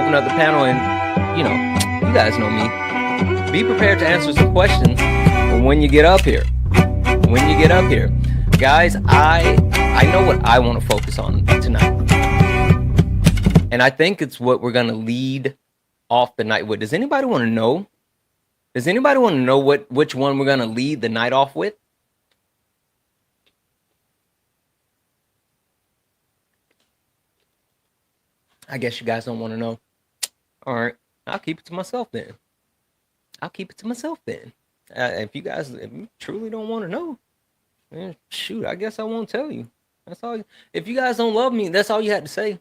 open up the panel and, you know, you guys know me. Be prepared to answer some questions when you get up here. When you get up here. Guys, I know what I want to focus on tonight. And I think it's what we're going to lead off the night with. Does anybody want to know? Does anybody want to know which one we're going to lead the night off with? I guess you guys don't want to know. All right. I'll keep it to myself then. If you truly don't want to know, then shoot, I guess I won't tell you. That's all. If you guys don't love me, that's all you had to say.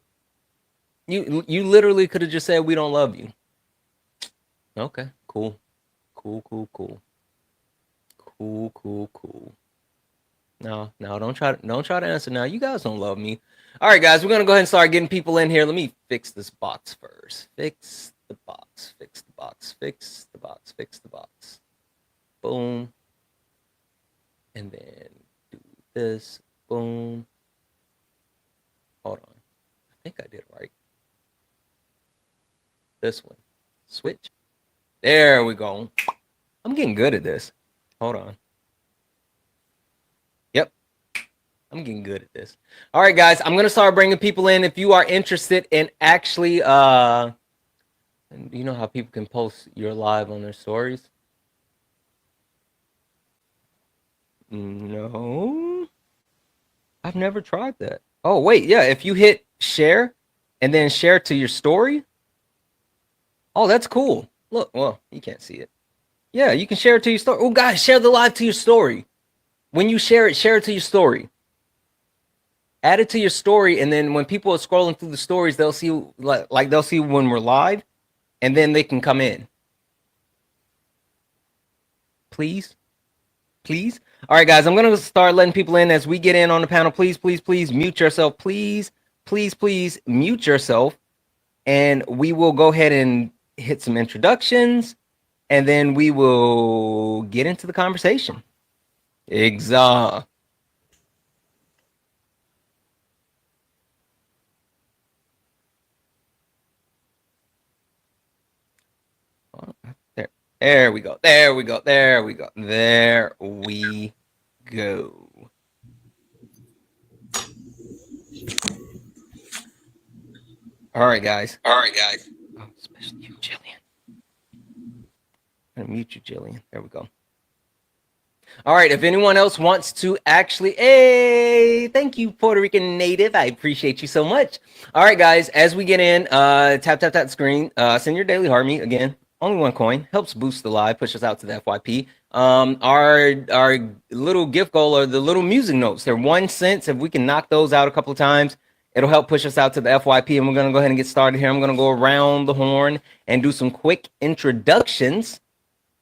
You literally could have just said we don't love you. Okay, cool. No, don't try to answer now. You guys don't love me. All right, guys, we're gonna go ahead and start getting people in here. Let me fix this box first. Fix the box. Boom. And then do this. Boom. Hold on. I think I did it right. This one. Switch. There we go. I'm getting good at this. Hold on. Yep. I'm getting good at this. All right, guys. I'm going to start bringing people in. If you are interested in actually, you know how people can post your live on their stories? No. I've never tried that. Oh, wait. Yeah. If you hit share and then share to your story. Oh, that's cool. Look, well, you can't see it. Yeah, you can share it to your story. Oh, guys, share the live to your story. When you share it to your story. Add it to your story, and then when people are scrolling through the stories, they'll see like they'll see when we're live, and then they can come in. Please. All right, guys, I'm gonna start letting people in as we get in on the panel. Please mute yourself. Please mute yourself, and we will go ahead and hit some introductions, and then we will get into the conversation. Exactly. There we go. All right, guys. Oh, especially you, Jillian. I'm gonna mute you, Jillian. There we go. All right, if anyone else wants to actually, hey, thank you, Puerto Rican native. I appreciate you so much. All right, guys, as we get in, tap the screen, send your daily heart me again. Only one coin helps boost the live, push us out to the FYP. Our little gift goal are the little music notes. They're 1 cent. If we can knock those out a couple of times, it'll help push us out to the FYP. And we're gonna go ahead and get started here. I'm gonna go around the horn and do some quick introductions,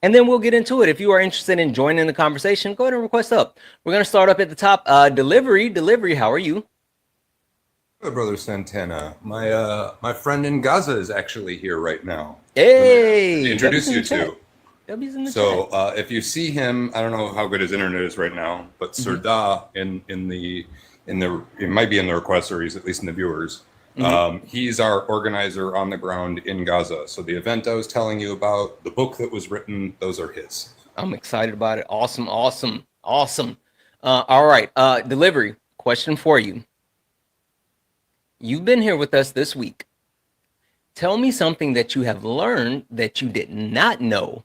and then we'll get into it. If you are interested in joining the conversation, go ahead and request up. We're gonna start up at the top. Delivery. How are you? Hello, brother Santana. My friend in Gaza is actually here right now. Hey, introduce you to. So if you see him, I don't know how good his internet is right now, but Serda in the it might be in the request, or he's at least in the viewers. He's our organizer on the ground in Gaza. So the event I was telling you about, the book that was written, those are his. I'm excited about it. Awesome. All right, delivery question for you. You've been here with us this week. Tell me something that you have learned that you did not know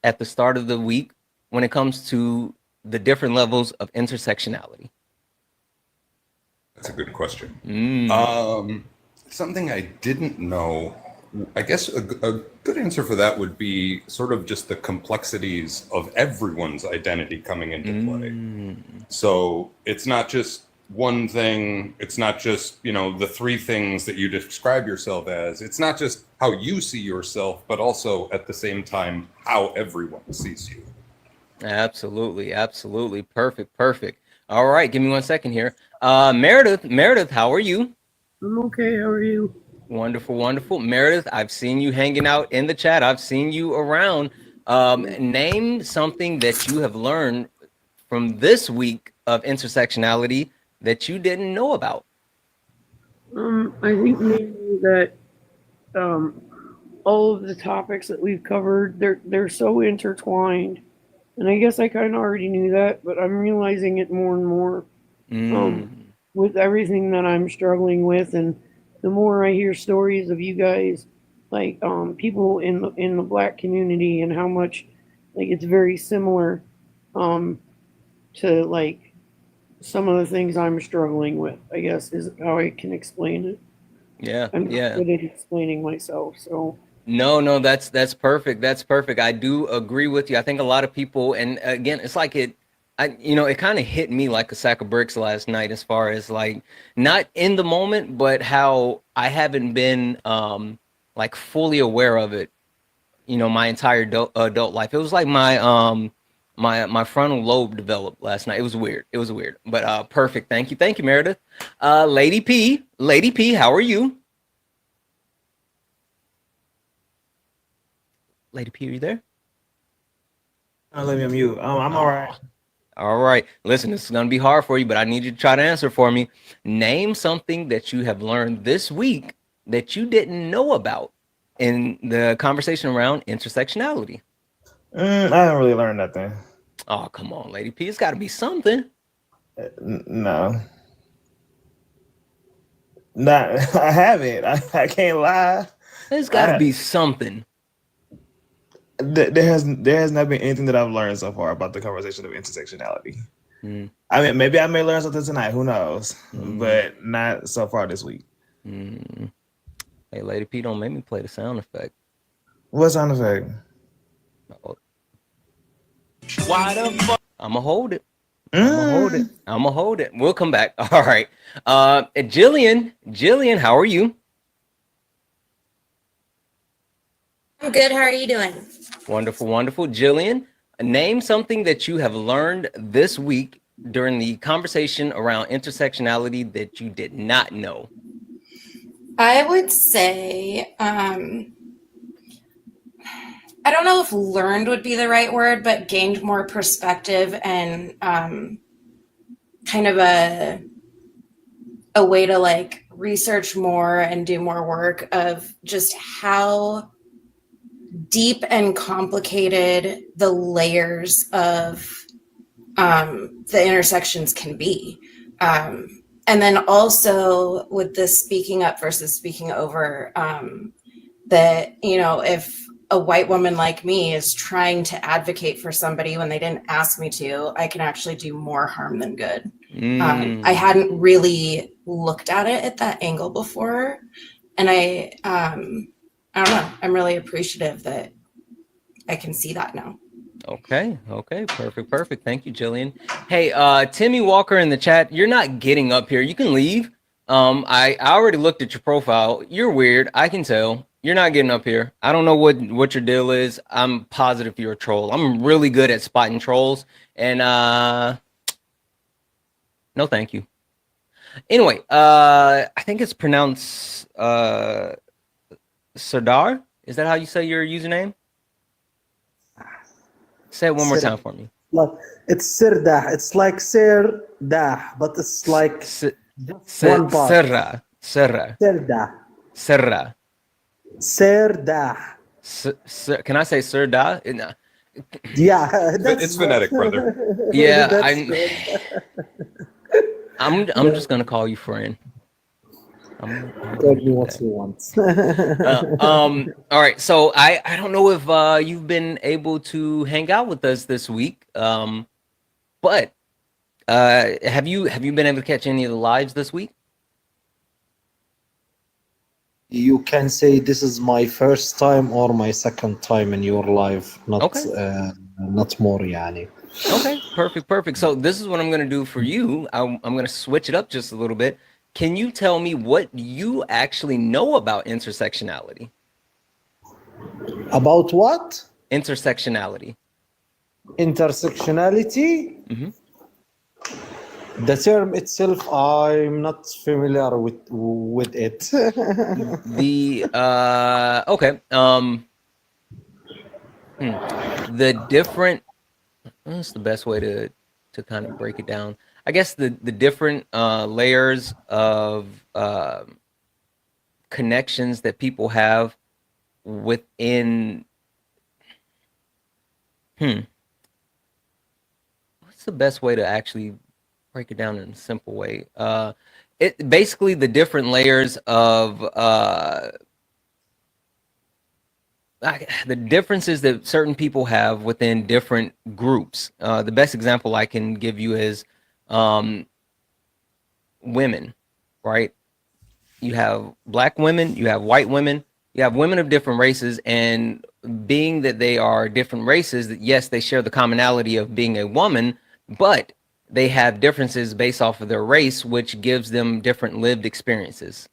at the start of the week when it comes to the different levels of intersectionality. That's a good question. Something I didn't know, I guess a good answer for that would be sort of just the complexities of everyone's identity coming into play. So it's not just one thing. It's not just, the three things that you describe yourself as. It's not just how you see yourself, but also at the same time, how everyone sees you. Absolutely. Perfect. All right. Give me 1 second here. Meredith, how are you? I'm okay. How are you? Wonderful. Meredith, I've seen you hanging out in the chat. I've seen you around. Name something that you have learned from this week of intersectionality that you didn't know about. I think maybe that um, all of the topics that we've covered, they're so intertwined. And I guess I kind of already knew that, but I'm realizing it more and more Mm. with everything that I'm struggling with, and the more I hear stories of you guys, like people in the black community, and how much like it's very similar um, to like some of the things I'm struggling with. I guess is how I can explain it. Yeah, I'm not yeah. good at explaining myself, so No, that's perfect. That's perfect. I do agree with you. I think a lot of people, and again, it's like it kind of hit me like a sack of bricks last night, as far as like not in the moment, but how I haven't been like fully aware of it, my entire adult life. It was like my frontal lobe developed last night. It was weird. It was weird, but perfect. Thank you, Meredith. Lady P, how are you? Lady P, are you there? Let me mute. I'm all right. Oh, all right. Listen, this is going to be hard for you, but I need you to try to answer for me. Name something that you have learned this week that you didn't know about in the conversation around intersectionality. I haven't really learned nothing. Oh, come on, Lady P. It's got to be something. No, not. I haven't. I can't lie. There's got to I be something. there has not been anything that I've learned so far about the conversation of intersectionality. Mm, I mean, maybe I may learn something tonight. Who knows? mm, But not so far this week. mm. Hey, Lady P, don't make me play the sound effect. What sound effect? Why the fuck? I'm going to hold it. Mm. I'm gonna hold it. We'll come back. All right. Jillian, how are you? I'm good. How are you doing? Wonderful, wonderful. Jillian, name something that you have learned this week during the conversation around intersectionality that you did not know. I would say, I don't know if learned would be the right word, but gained more perspective and kind of a way to like research more and do more work of just how deep and complicated the layers of the intersections can be. And then also with this speaking up versus speaking over, that, if a white woman like me is trying to advocate for somebody when they didn't ask me to, I can actually do more harm than good. I hadn't really looked at it at that angle before. And I don't know, I'm really appreciative that I can see that now. Okay. Perfect. Thank you, Jillian. Hey, Timmy Walker in the chat, you're not getting up here. You can leave. I already looked at your profile. You're weird. I can tell. You're not getting up here. I don't know what your deal is. I'm positive you're a troll. I'm really good at spotting trolls. And no thank you. Anyway, I think it's pronounced Sardar. Is that how you say your username? Say it one more time for me. Like it's Sirdah. It's like Sir Dah, but it's like one part. Serra. Sirdah. Sirdah. Can I say Sir Da? No. Yeah, It's phonetic, brother. Yeah, that's I'm just gonna call you friend. I'm Tell me what you want. all right. So I don't know if you've been able to hang out with us this week, but have you been able to catch any of the lives this week? You can say this is my first time or my second time in your live, not Okay. not more, yani. Okay, perfect. So this is what I'm going to do for you. I'm going to switch it up just a little bit. Can you tell me what you actually know about intersectionality? About what? Intersectionality. Intersectionality? Mm-hmm. The term itself, I'm not familiar with it. Okay. The different. What's the best way to kind of break it down? I guess the different layers of connections that people have within what's the best way to actually break it down in a simple way? It basically the different layers of the differences that certain people have within different groups. The best example I can give you is women, right? You have black women, you have white women, you have women of different races, and being that they are different races, that yes, they share the commonality of being a woman, but they have differences based off of their race, which gives them different lived experiences.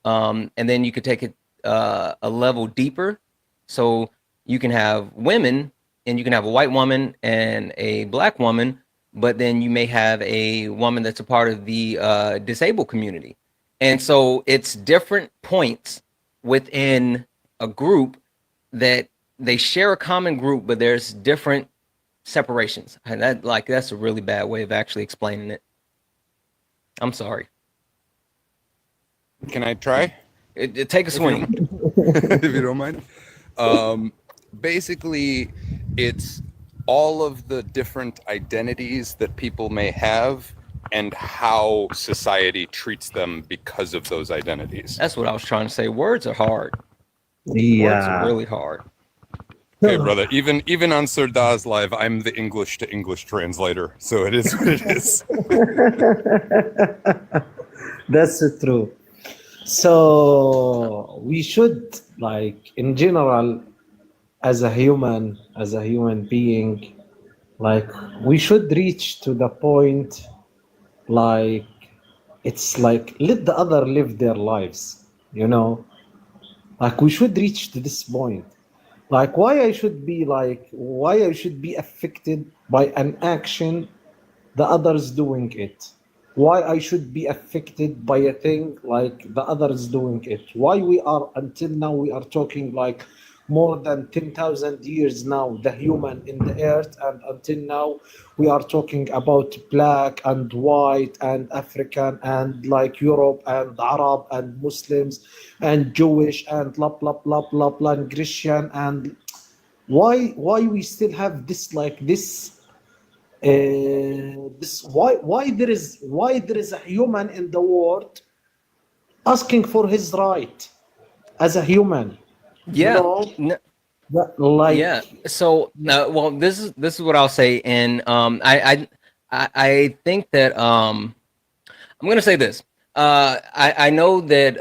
And then you could take it a level deeper. So you can have women, and you can have a white woman and a black woman, but then you may have a woman that's a part of the disabled community. And so it's different points within a group that they share a common group, but there's different separations. And that's a really bad way of actually explaining it. I'm sorry. Can I try? Take a swing. If you don't mind. Basically, it's all of the different identities that people may have and how society treats them because of those identities. That's what I was trying to say. Words are hard. Words are Yeah. really hard. Hey, brother, even on Sirdar's live, I'm the English to English translator, so it is what it is. That's true. So we should, like, in general, as a human being, like, we should reach to the point, like, it's like, let the other live their lives, you know? Like, we should reach to this point. Like, why I should be affected by an action the others doing it? Why I should be affected by a thing like the others doing it? Why we are, until now, we are talking like more than 10,000 years now, the human in the earth, and until now, we are talking about black and white and African and like Europe and Arab and Muslims and Jewish and blah blah blah blah blah and Christian, and why we still have this, like this, why there is a human in the world asking for his right as a human, you Yeah. know? No, Like, yeah. So, well, this is what I'll say, and I think that I'm gonna say this. I know that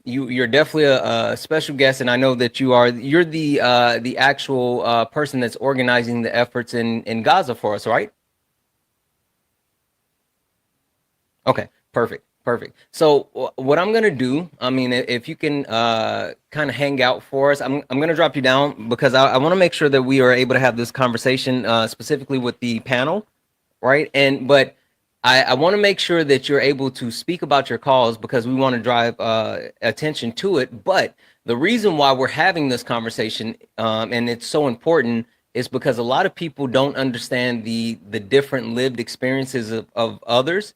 you're definitely a special guest, and I know that you're the actual person that's organizing the efforts in Gaza for us, right? Okay, perfect. So what I'm gonna do, I mean, if you can kind of hang out for us, I'm gonna drop you down because I want to make sure that we are able to have this conversation specifically with the panel, right? But I want to make sure that you're able to speak about your cause because we want to drive attention to it. But the reason why we're having this conversation and it's so important is because a lot of people don't understand the different lived experiences of others,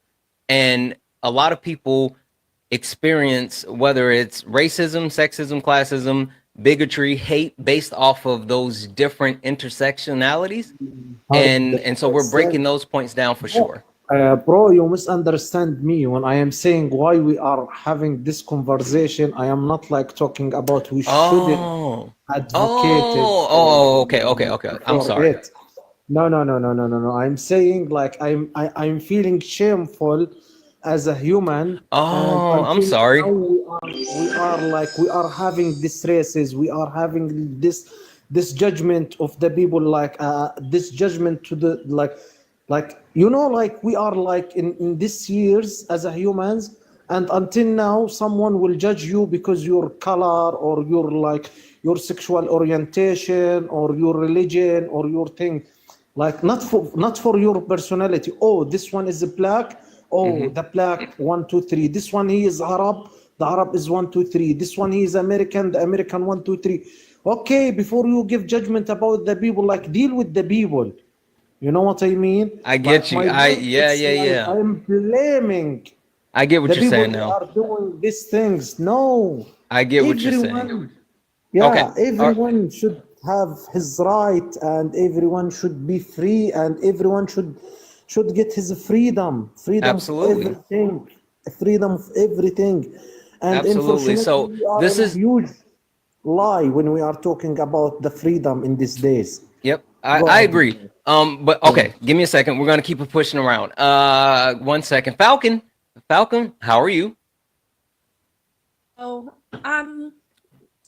and a lot of people experience whether it's racism, sexism, classism, bigotry, hate based off of those different intersectionalities, and so we're breaking those points down for sure. bro, you misunderstand me when I am saying why we are having this conversation. I am not like talking about we shouldn't Oh, advocate it okay. I'm for sorry. it. No. I'm saying like I'm feeling shameful as a human. Oh, I'm Until sorry. now we are having this races. We are having this judgment of the people, like this judgment to the like you know, like we are like in this years as a humans, and until now someone will judge you because your color or your like your sexual orientation or your religion or your thing, like not for your personality. Oh, this one is a black. Oh, the black 1 2 3. This one he is Arab. The Arab is 1 2 3. This one he is American. The American 1 2 3. Okay, before you give judgment about the people, like deal with the people. You know what I mean? I Like get you. my point, Yeah, it's yeah, like yeah. I'm blaming I get what The you're people saying who now. are doing these things, no. I get what you're saying. Everyone, Okay. yeah, everyone should have his right, and everyone should be free, and everyone should get his freedom of Absolutely. everything, freedom of everything. And Absolutely. unfortunately, So we are this in a is, huge lie when we are talking about the freedom in these days. yep, Go I ahead. agree. But Yeah. okay, give me a second. We're gonna keep it pushing around. 1 second. Falcon, how are you? Oh, I'm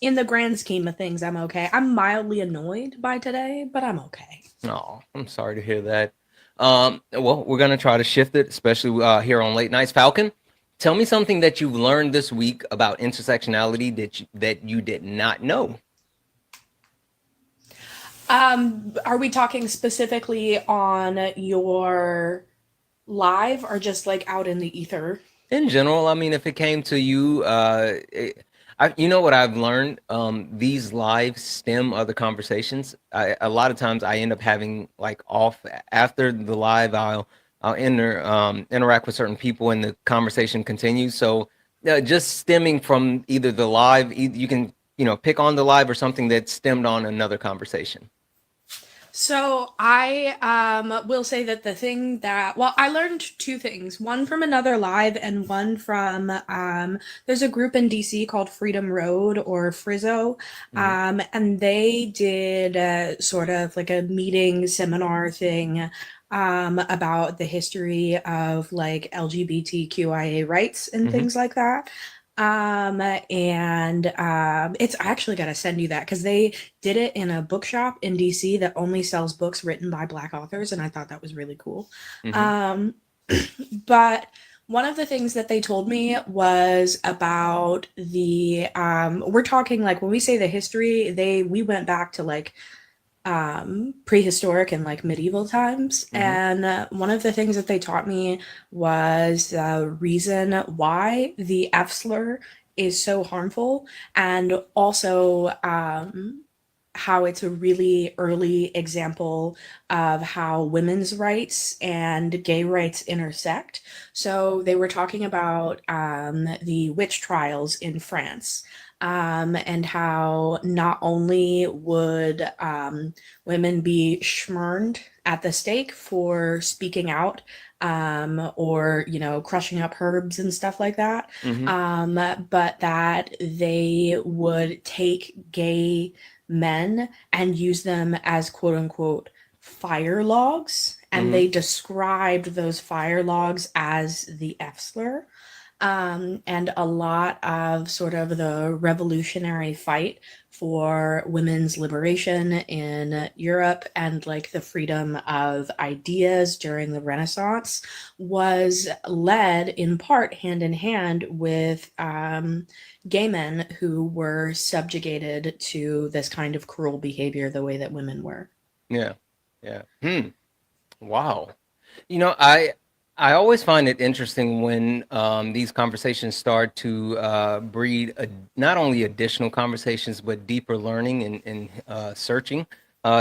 in the grand scheme of things, I'm okay. I'm mildly annoyed by today, but I'm okay. Oh, I'm sorry to hear that. Well, we're gonna try to shift it, especially here on late nights. Falcon, tell me something that you've learned this week about intersectionality that you did not know. Are we talking specifically on your live or just like out in the ether? In general, I mean, if it came to you, you know what I've learned? These lives stem other conversations. A lot of times I end up having like off after the live, I'll interact with certain people and the conversation continues. So just stemming from either the live, you can, pick on the live or something that stemmed on another conversation. So I will say that the thing that, well, I learned two things. One from another live and one from there's a group in DC called Freedom Road or Frizzo, and they did sort of like a meeting seminar thing about the history of like LGBTQIA rights and things like that. It's I actually got to send you that because they did it in a bookshop in DC that only sells books written by Black authors, and I thought that was really cool. But one of the things that they told me was about the we're talking like when we say the history, we went back to like prehistoric and like medieval times. And one of the things that they taught me was the reason why the F slur is so harmful, and also how it's a really early example of how women's rights and gay rights intersect. So they were talking about the witch trials in France. And how not only would women be schmurned at the stake for speaking out or crushing up herbs and stuff like that, but that they would take gay men and use them as quote unquote fire logs, and they described those fire logs as the F slur. And a lot of sort of the revolutionary fight for women's liberation in Europe and like the freedom of ideas during the Renaissance was led in part hand in hand with gay men who were subjugated to this kind of cruel behavior the way that women were. Yeah. Wow. I always find it interesting when these conversations start to breed not only additional conversations but deeper learning and searching.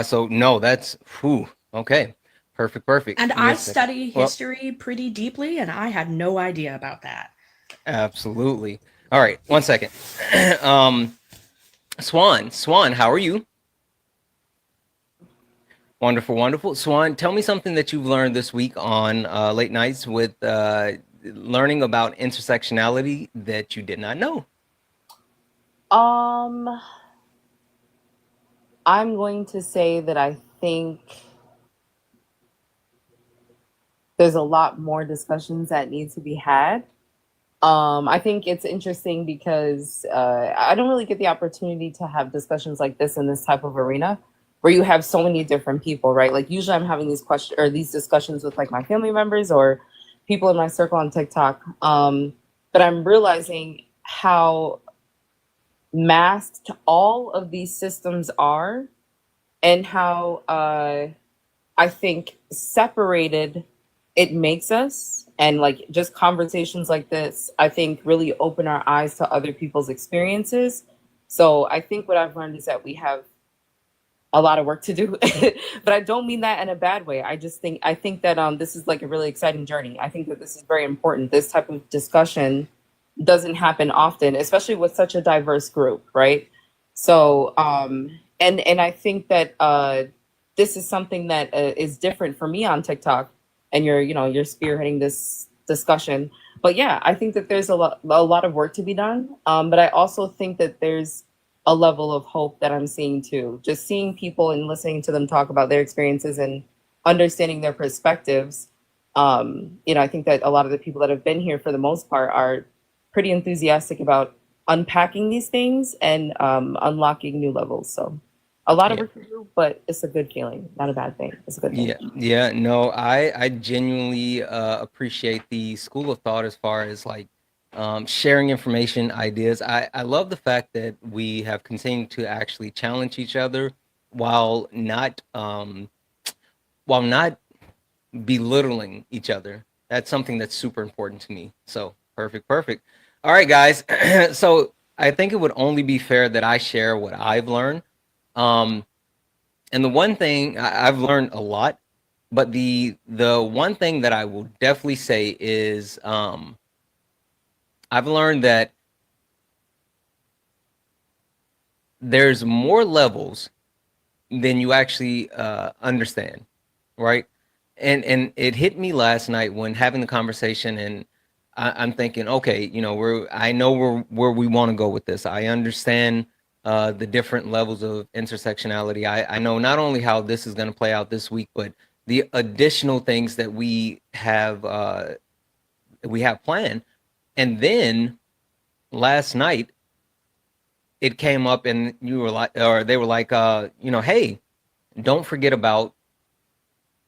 So no, that's okay. Perfect. And Give me I a second. study Well, history pretty deeply, and I had no idea about that. absolutely. All right, 1 second. Swan, how are you? Wonderful. Swan, tell me something that you've learned this week on late nights with learning about intersectionality that you did not know. I'm going to say that I think there's a lot more discussions that need to be had. I think it's interesting because I don't really get the opportunity to have discussions like this in this type of arena where you have so many different people, right? Like usually I'm having these questions or these discussions with like my family members or people in my circle on TikTok. But I'm realizing how masked all of these systems are and how I think separated it makes us. And like just conversations like this, I think really open our eyes to other people's experiences. So I think what I've learned is that we have a lot of work to do. But I don't mean that in a bad way. I think that this is like a really exciting journey. I think that this is very important. This type of discussion doesn't happen often, especially with such a diverse group, right? So and I think that this is something that is different for me on TikTok, and you're spearheading this discussion. But yeah, I think that there's a lot of work to be done. But I also think that there's a level of hope that I'm seeing too. Just seeing people and listening to them talk about their experiences and understanding their perspectives. I think that a lot of the people that have been here for the most part are pretty enthusiastic about unpacking these things and unlocking new levels. So a lot of work to do, but it's a good feeling, not a bad thing. It's a good thing. Yeah, no, I genuinely appreciate the school of thought as far as like sharing information, ideas. I love the fact that we have continued to actually challenge each other while not belittling each other. That's something that's super important to me. So perfect. All right, guys. So I think it would only be fair that I share what I've learned. And the one thing I've learned a lot, but the one thing that I will definitely say is I've learned that there's more levels than you actually understand, right? And it hit me last night when having the conversation, and I'm thinking, okay, I know where we want to go with this. I understand the different levels of intersectionality. I know not only how this is going to play out this week, but the additional things that we have planned. And then last night it came up, and they were like, hey, don't forget about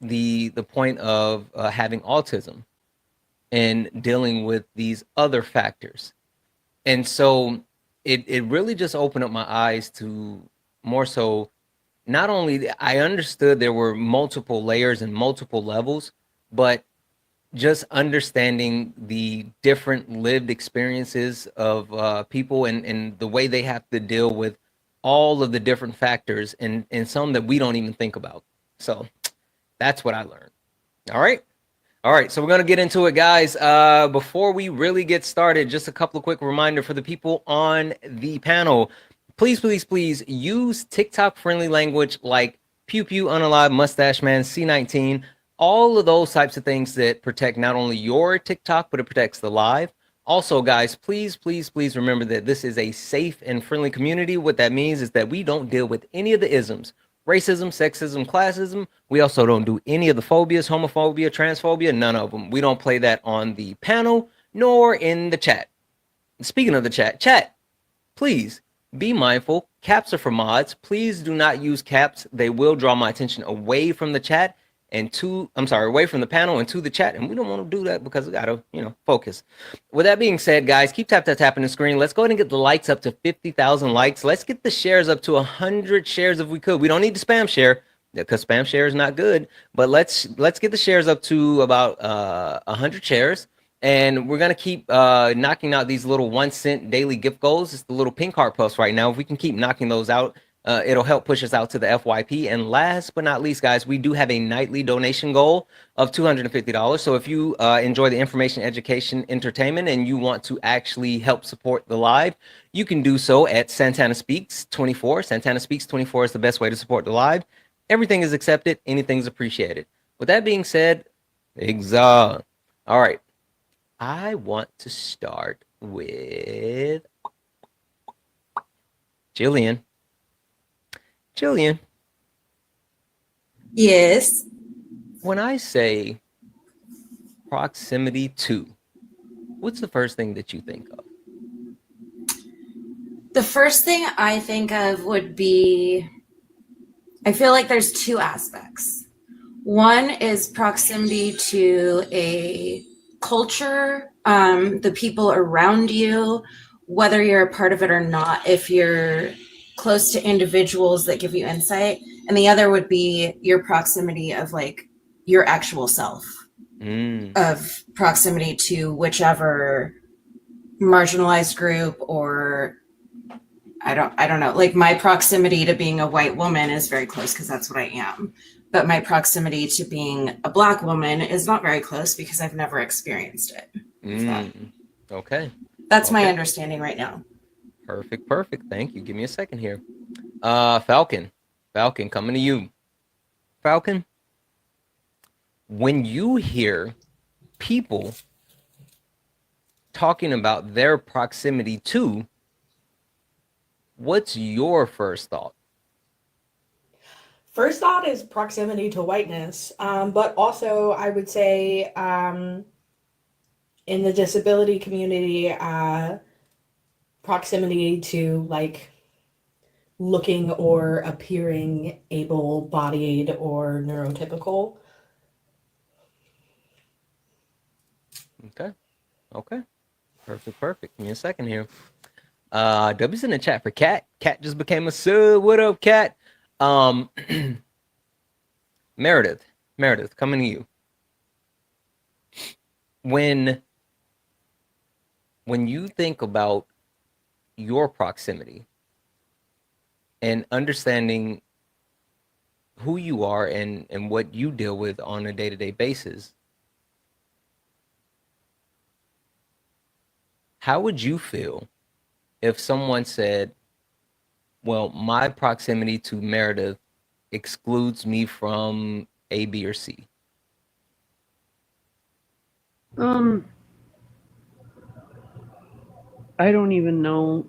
the point of having autism and dealing with these other factors. And so it really just opened up my eyes to more so, not only I understood there were multiple layers and multiple levels, but just understanding the different lived experiences of people and the way they have to deal with all of the different factors and some that we don't even think about. So that's what I learned. All right, so we're going to get into it, guys. Before we really get started, just a couple of quick reminder for the people on the panel. Please use TikTok-friendly language like pew pew, unalive, mustache man, C19, all of those types of things that protect not only your TikTok, but it protects the live. Also, guys, please remember that this is a safe and friendly community. What that means is that we don't deal with any of the isms. Racism, sexism, classism. We also don't do any of the phobias, homophobia, transphobia, none of them. We don't play that on the panel nor in the chat. Speaking of the chat, please be mindful. Caps are for mods. Please do not use caps. They will draw my attention away from the chat away from the panel and to the chat. And we don't want to do that because we got to, focus. With that being said, guys, keep tapping the screen. Let's go ahead and get the likes up to 50,000 likes. Let's get the shares up to 100 shares if we could. We don't need to spam share because spam share is not good, but let's get the shares up to about 100 shares. And we're going to keep knocking out these little 1 cent daily gift goals. It's the little pink heart post right now. If we can keep knocking those out, it'll help push us out to the FYP. And last but not least, guys, we do have a nightly donation goal of $250. So if you enjoy the information, education, entertainment, and you want to actually help support the live, you can do so at Santana Speaks 24. Santana Speaks 24 is the best way to support the live. Everything is accepted. Anything's appreciated. With that being said, all right. I want to start with Jillian. Yes. When I say proximity to, what's the first thing that you think of? The first thing I think of would be, I feel like there's two aspects. One is proximity to a culture, the people around you, whether you're a part of it or not, if you're close to individuals that give you insight. And the other would be your proximity of like your actual self, of proximity to whichever marginalized group or I don't know. Like my proximity to being a white woman is very close because that's what I am. But my proximity to being a Black woman is not very close because I've never experienced it. Okay. That's my understanding right now. Perfect. Thank you. Give me a second here. Falcon, coming to you. Falcon, when you hear people talking about their proximity to, what's your first thought? First thought is proximity to whiteness, but also I would say in the disability community, proximity to like looking or appearing able-bodied or neurotypical. Okay. Perfect. Give me a second here. W's in the chat for Cat. Cat just became a sub. What up, Cat? Meredith, coming to you. When you think about your proximity and understanding who you are and what you deal with on a day-to-day basis, how would you feel if someone said, well, my proximity to Meredith excludes me from A, B, or C? I don't even know.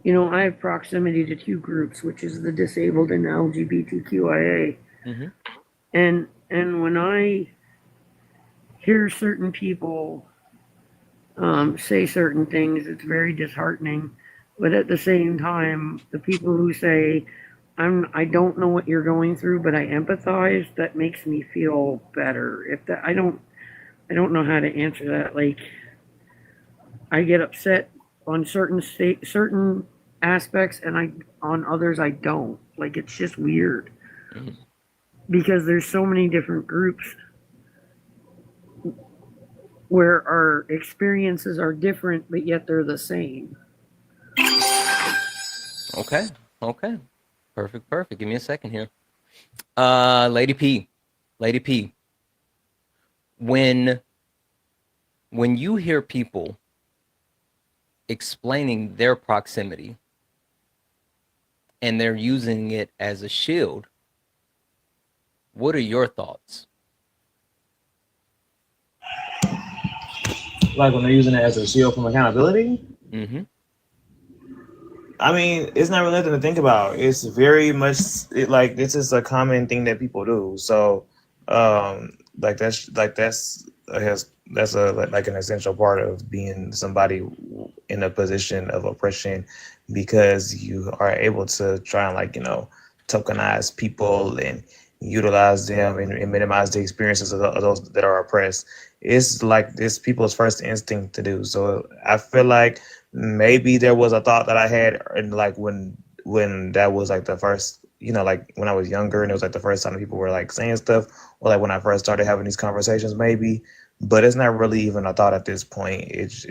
You know, I have proximity to two groups, which is the disabled and LGBTQIA. And when I hear certain people say certain things, it's very disheartening. But at the same time, the people who say, I don't know what you're going through, but I empathize, that makes me feel better. If that, I don't know how to answer that. Like, I get upset on certain aspects, and on others I don't. Like, it's just weird because there's so many different groups where our experiences are different, but yet they're the same. Okay. Perfect. Give me a second here. Lady P. When you hear people explaining their proximity and they're using it as a shield, what are your thoughts? Like when they're using it as a shield from accountability? I mean, it's not really nothing to think about. It's very much like this is a common thing that people do. So, like that's an essential part of being somebody in a position of oppression, because you are able to try and tokenize people and utilize them and minimize the experiences of those that are oppressed. It's like this people's first instinct to do. So I feel like maybe there was a thought that I had, and like when that was like the first, like when I was younger and it was like the first time people were like saying stuff, or like when I first started having these conversations, maybe. But it's not really even a thought at this point. It's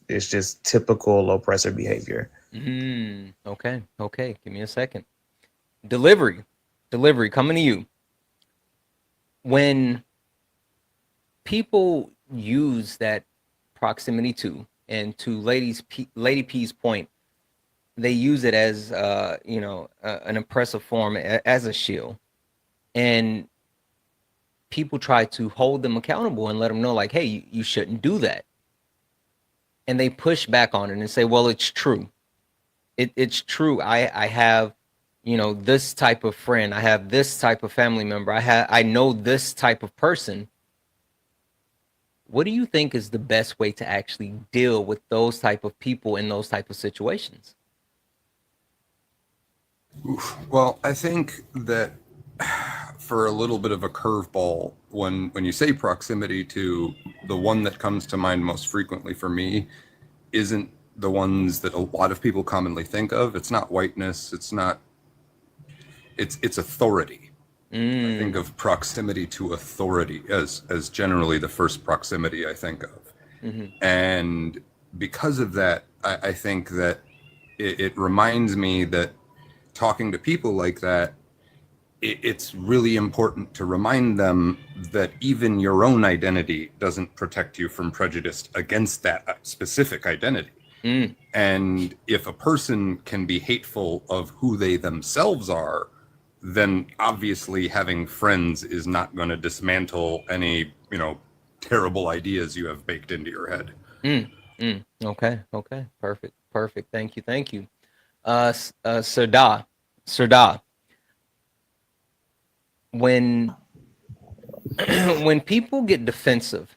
just typical oppressor behavior. Okay. Give me a second. Delivery, coming to you. When people use that proximity to, and to Lady P's point, they use it as an oppressive form, as a shield, and people try to hold them accountable and let them know, like, hey, you shouldn't do that, and they push back on it and say, well, it's true. It's true. I have this type of friend, I have this type of family member, I know this type of person. What do you think is the best way to actually deal with those type of people in those type of situations? Well, I think that for a little bit of a curveball, when you say proximity to, the one that comes to mind most frequently for me isn't the ones that a lot of people commonly think of. It's not whiteness. It's authority. I think of proximity to authority as generally the first proximity I think of. And because of that, I think that it reminds me that talking to people like that, it's really important to remind them that even your own identity doesn't protect you from prejudice against that specific identity. And if a person can be hateful of who they themselves are, then obviously having friends is not going to dismantle any, terrible ideas you have baked into your head. Okay. Perfect. Thank you. Sirda, when when people get defensive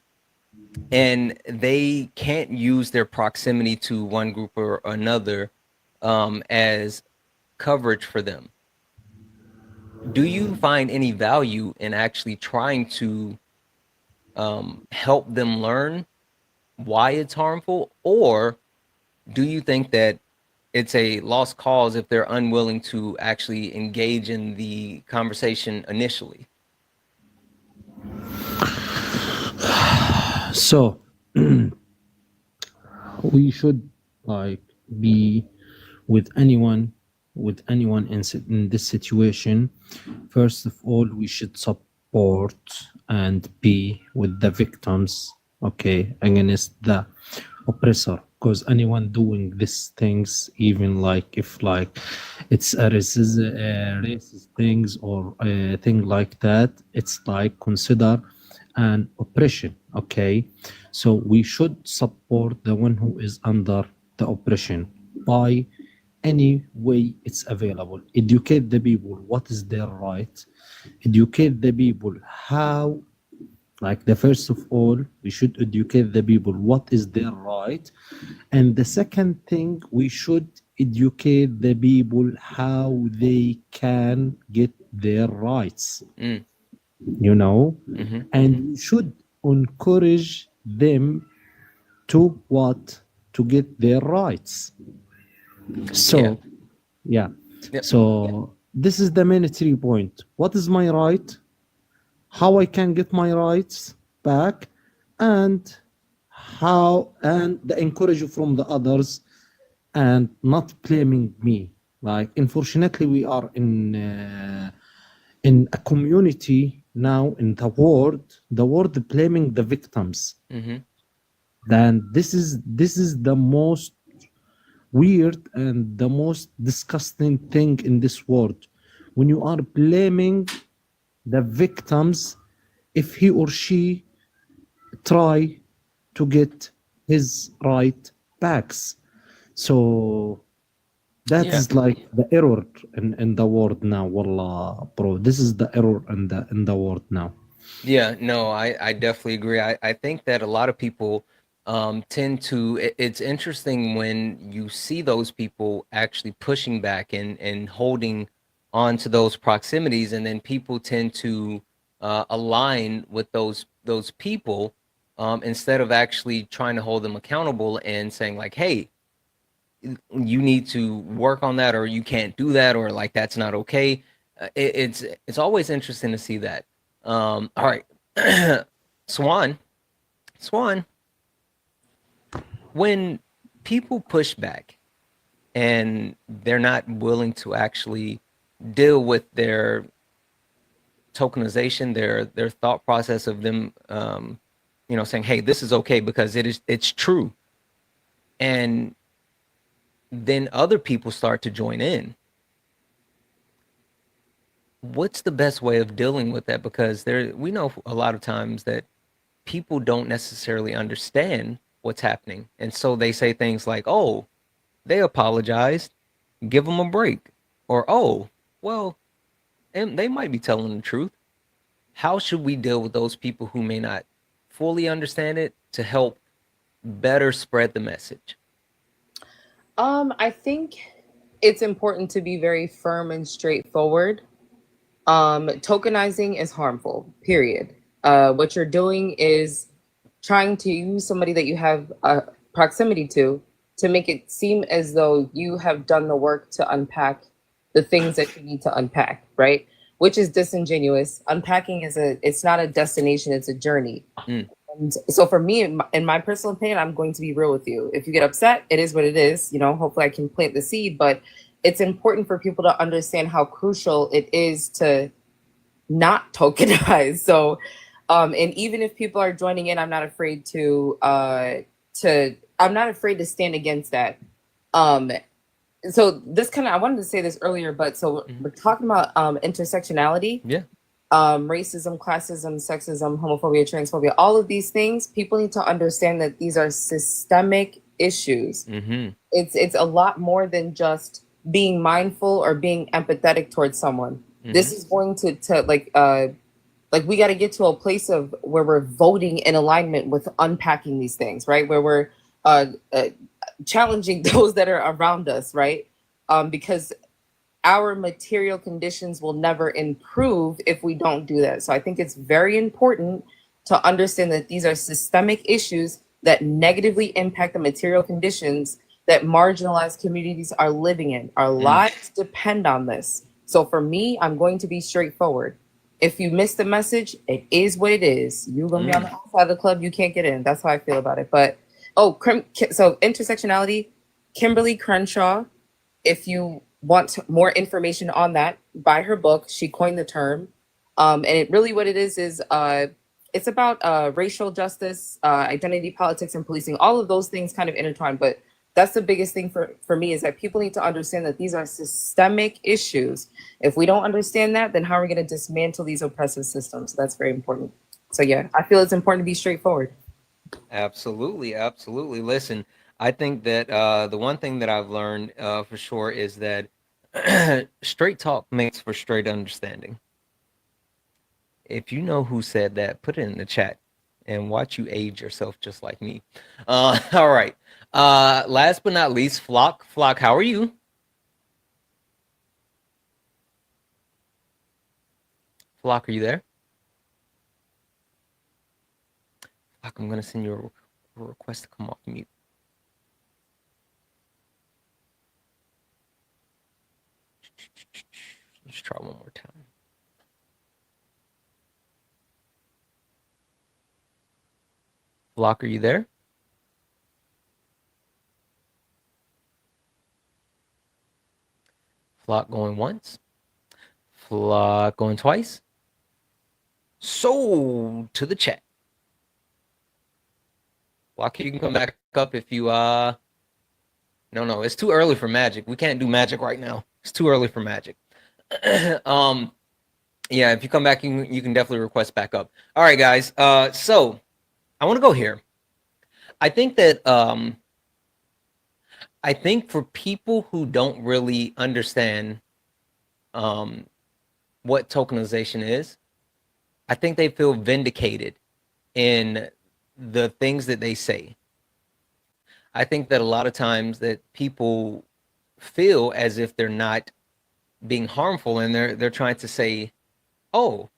and they can't use their proximity to one group or another as coverage for them, do you find any value in actually trying to help them learn why it's harmful, or do you think that it's a lost cause if they're unwilling to actually engage in the conversation initially? So we should like be with anyone in this situation. First of all, we should support and be with the victims, okay, against the oppressor, because anyone doing these things, even like if like it's a racist things or a thing like that, it's like consider an oppression, okay? So we should support the one who is under the oppression by any way it's available. Educate the people what is their right, educate the people how, like the first of all, we should educate the people what is their right, and the second thing, we should educate the people how they can get their rights, you know, and we should encourage them to what, to get their rights. So yeah. So this is the main 3 point. What is my right, how I can get my rights back, and how, and the encourage from the others and not blaming me. Like unfortunately we are in a community now in the world blaming the victims. Then this is the most weird and the most disgusting thing in this world, when you are blaming the victims if he or she try to get his right backs. So that is like the error in the world now. Wallah, bro, this is the error in the world now. Yeah, no, I definitely agree. I think that a lot of people tend to, it's interesting when you see those people actually pushing back and holding on to those proximities, and then people tend to align with those people instead of actually trying to hold them accountable and saying like, hey, you need to work on that, or you can't do that, or like that's not okay. It's always interesting to see that. All right. Swan, when people push back and they're not willing to actually deal with their tokenization, their thought process of them, saying, hey, this is okay because it's true. And then other people start to join in. What's the best way of dealing with that? Because we know a lot of times that people don't necessarily understand what's happening. And so they say things like, oh, they apologized, give them a break. Or, oh, well, and they might be telling the truth. How should we deal with those people who may not fully understand it to help better spread the message? I think it's important to be very firm and straightforward. Tokenizing is harmful, period. What you're doing is trying to use somebody that you have a proximity to make it seem as though you have done the work to unpack the things that you need to unpack, right? Which is disingenuous. Unpacking it's not a destination, it's a journey. And so for me, in my personal opinion, I'm going to be real with you. If you get upset, it is what it is. You know, hopefully I can plant the seed, but it's important for people to understand how crucial it is to not tokenize. So, and even if people are joining in, I'm not afraid I'm not afraid to stand against that. Um, so this kind of, I wanted to say this earlier, but so we're talking about intersectionality. Yeah. Racism, classism, sexism, homophobia, transphobia, all of these things, people need to understand that these are systemic issues. It's a lot more than just being mindful or being empathetic towards someone. This is going to like we got to get to a place of where we're voting in alignment with unpacking these things, right? Where we're challenging those that are around us, right? Because our material conditions will never improve if we don't do that. So I think it's very important to understand that these are systemic issues that negatively impact the material conditions that marginalized communities are living in. Our lives depend on this. So for me, I'm going to be straightforward. If you miss the message, it is what it is. You're going to be on the outside of the club. You can't get in. That's how I feel about it. But, so intersectionality, Kimberly Crenshaw, if you want more information on that, buy her book. She coined the term. And it really what it is it's about racial justice, identity politics, and policing. All of those things kind of intertwined. But that's the biggest thing for me is that people need to understand that these are systemic issues. If we don't understand that, then how are we going to dismantle these oppressive systems? So that's very important. So yeah, I feel it's important to be straightforward. Absolutely, absolutely. Listen, I think that the one thing that I've learned for sure is that straight talk makes for straight understanding. If you know who said that, put it in the chat and watch you age yourself just like me. All right. Last but not least, Flock. Flock, how are you? Flock, are you there? Flock, I'm going to send you a request to come off mute. Let's try one more time. Flock, are you there? Flock going once. Flock going twice. So to the chat. Flock, you can come back up if you no, it's too early for magic. We can't do magic right now. It's too early for magic. Yeah, if you come back, you can definitely request back up. All right, guys. So I want to go here. I think that I think for people who don't really understand what tokenization is, I think they feel vindicated in the things that they say. I think that a lot of times that people feel as if they're not being harmful, and they're trying to say, "Oh,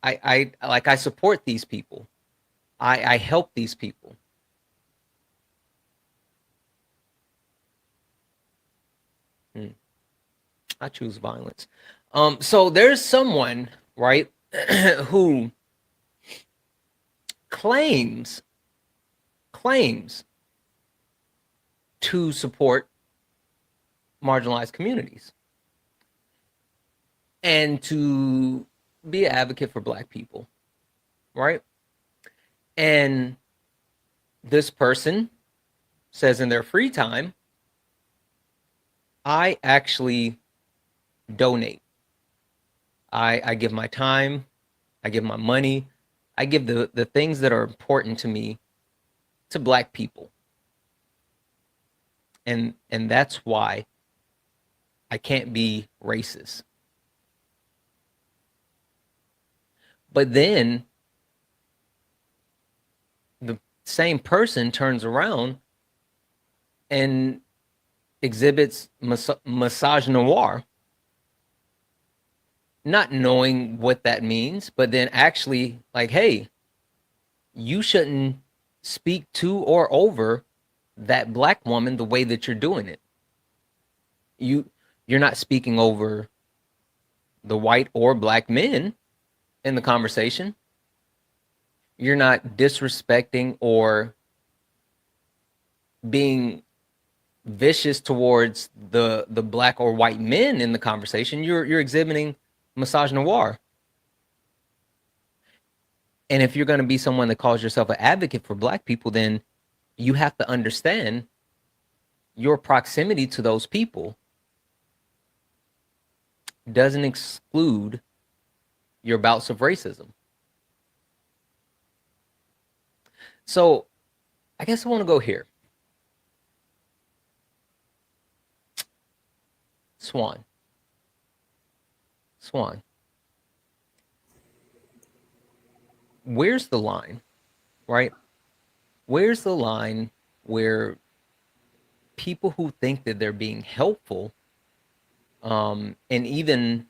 I support these people. I help these people." I choose violence. So there's someone, right, who claims to support marginalized communities and to be an advocate for Black people, right? And this person says in their free time, I actually donate. I give my time, I give my money, I give the things that are important to me to Black people. And that's why I can't be racist. But then the same person turns around and exhibits misogynoir, not knowing what that means, but then actually like, hey, you shouldn't speak to or over that Black woman the way that you're doing it. You're not speaking over the white or Black men in the conversation. you're not disrespecting or being vicious towards the black or white men in the conversation. You're exhibiting misogynoir. And if you're going to be someone that calls yourself an advocate for black people, then you have to understand your proximity to those people doesn't exclude your bouts of racism. So I guess I want to go here. Swan. Where's the line, right? Where's the line where people who think that they're being helpful, and even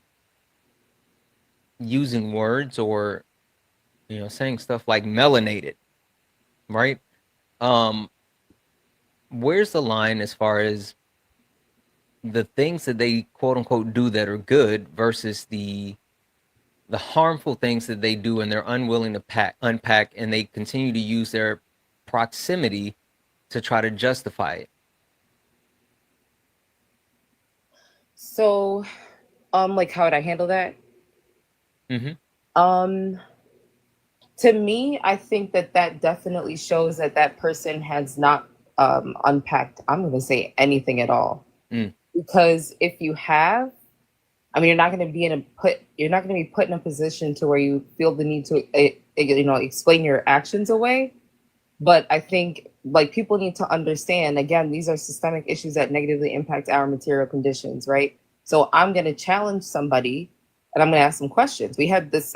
using words or, saying stuff like melanated, right? Where's the line as far as the things that they quote unquote do that are good versus the harmful things that they do and they're unwilling to unpack, and they continue to use their proximity to try to justify it? So, like, how would I handle that? To me, I think that definitely shows that person has not unpacked, I'm going to say, anything at all. Because if you have, I mean, you're not going to be put in a position to where you feel the need to, explain your actions away. But I think, like, people need to understand, again, these are systemic issues that negatively impact our material conditions, right? So I'm going to challenge somebody and I'm going to ask them questions. We had this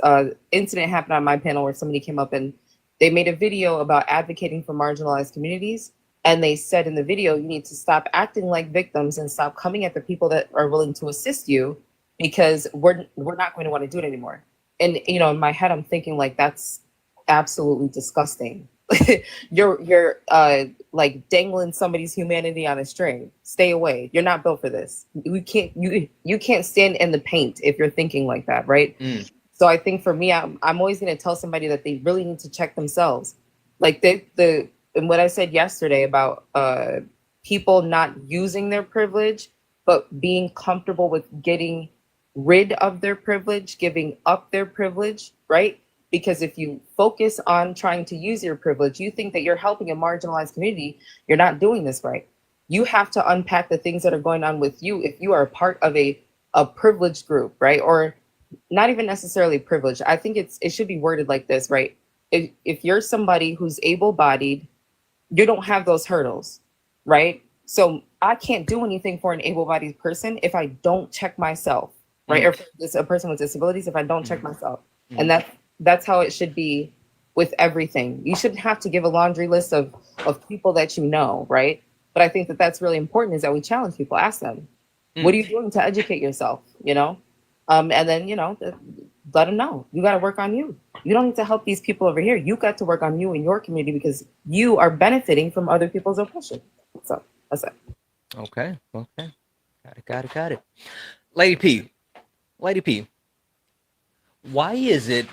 incident happen on my panel where somebody came up and they made a video about advocating for marginalized communities. And they said in the video, you need to stop acting like victims and stop coming at the people that are willing to assist you, because we're not going to want to do it anymore. And, in my head, I'm thinking, like, that's absolutely disgusting. You're like dangling somebody's humanity on a string. Stay away. You're not built for this. You can't stand in the paint if you're thinking like that, right? So I think for me, I'm always going to tell somebody that they really need to check themselves. Like and what I said yesterday about people not using their privilege, but being comfortable with getting rid of their privilege, giving up their privilege, right? Because if you focus on trying to use your privilege, you think that you're helping a marginalized community, you're not doing this right. You have to unpack the things that are going on with you if you are a part of a privileged group, right? Or not even necessarily privileged. I think it should be worded like this, right? If you're somebody who's able-bodied, you don't have those hurdles, right? So I can't do anything for an able-bodied person if I don't check myself, right? Or if it's a person with disabilities, if I don't check myself. And that's how it should be with everything. You shouldn't have to give a laundry list of people that you know, right? But I think that's really important, is that we challenge people, ask them, what are you doing to educate yourself, And then, let them know. You got to work on you. You don't need to help these people over here. You got to work on you in your community because you are benefiting from other people's oppression. So that's it. Okay. Got it. Lady P, why is it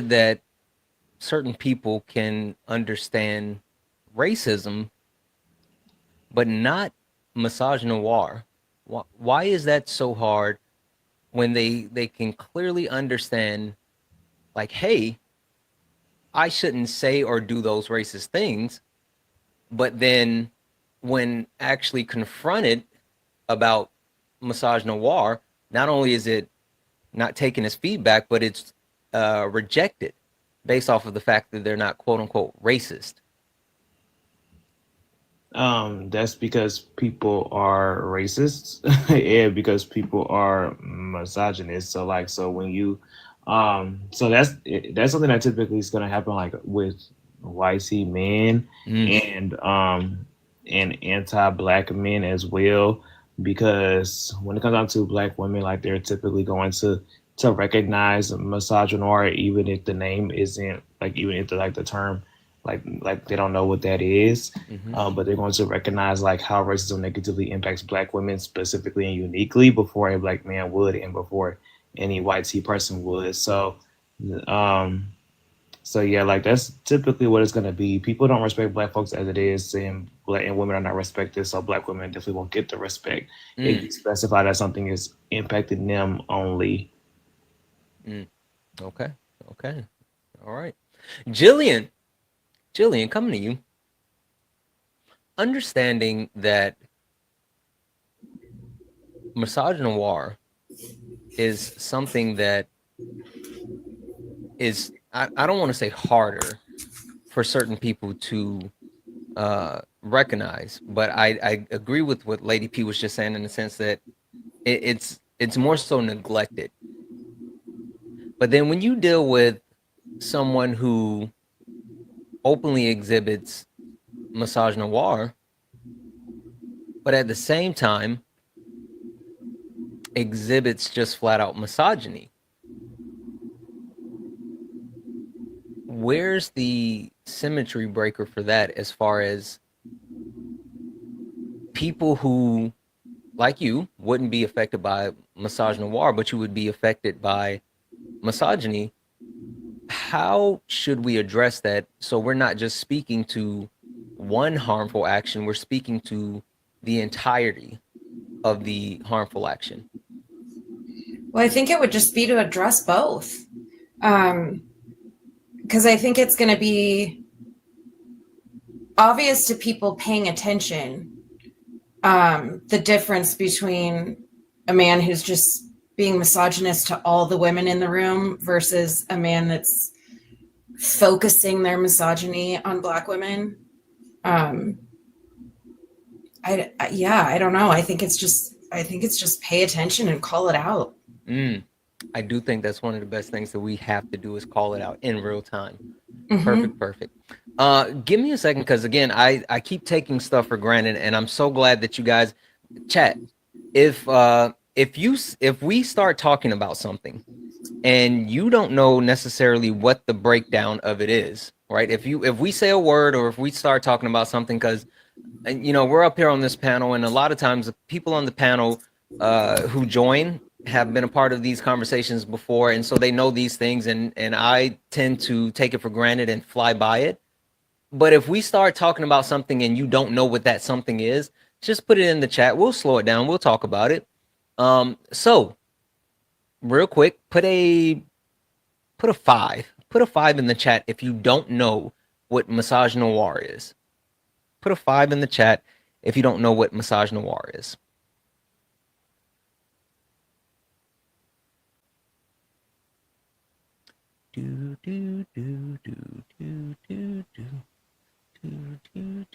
that certain people can understand racism but not misogynoir? Why is that so hard when they can clearly understand, like, hey, I shouldn't say or do those racist things, but then when actually confronted about misogynoir, not only is it not taken as feedback, but it's rejected based off of the fact that they're not quote unquote racist? That's because people are racists and because people are misogynist. So when you so that's something that typically is going to happen, like with white men and anti-black men as well, because when it comes down to black women, like, they're typically going to recognize misogynoir, even if the name isn't, like, even if the term, like they don't know what that is, but they're going to recognize, like, how racism negatively impacts black women specifically and uniquely before a black man would, and before any white person would. So So yeah, like that's typically what it's gonna be. People don't respect black folks as it is, and black and women are not respected. So black women definitely won't get the respect if you specify that something is impacting them only. Okay. Okay. All right. Jillian. Jillian, coming to you. Understanding that misogynoir is something that is, I don't want to say harder for certain people to recognize, but I agree with what Lady P was just saying in the sense that it's more so neglected. But then when you deal with someone who openly exhibits misogynoir, but at the same time exhibits just flat out misogyny, where's the symmetry breaker for that as far as people who, like you, wouldn't be affected by misogynoir, but you would be affected by misogyny? How should we address that so we're not just speaking to one harmful action, we're speaking to the entirety of the harmful action? Well, I think it would just be to address both. Because I think it's going to be obvious to people paying attention the difference between a man who's just being misogynist to all the women in the room versus a man that's focusing their misogyny on Black women. I don't know. I think it's just pay attention and call it out. I do think that's one of the best things that we have to do is call it out in real time. Mm-hmm. Perfect. Give me a second, because again, I keep taking stuff for granted, and I'm so glad that you guys chat. If we start talking about something and you don't know necessarily what the breakdown of it is, right? If we say a word, or if we start talking about something, because we're up here on this panel, and a lot of times the people on the panel who join have been a part of these conversations before, and so they know these things, and I tend to take it for granted and fly by it. But if we start talking about something and you don't know what that something is, just put it in the chat. We'll slow it down. We'll talk about it. So real quick, put a 5. Put a 5 in the chat if you don't know what misogynoir is. Put a 5 in the chat if you don't know what misogynoir is. Do do do do do do do do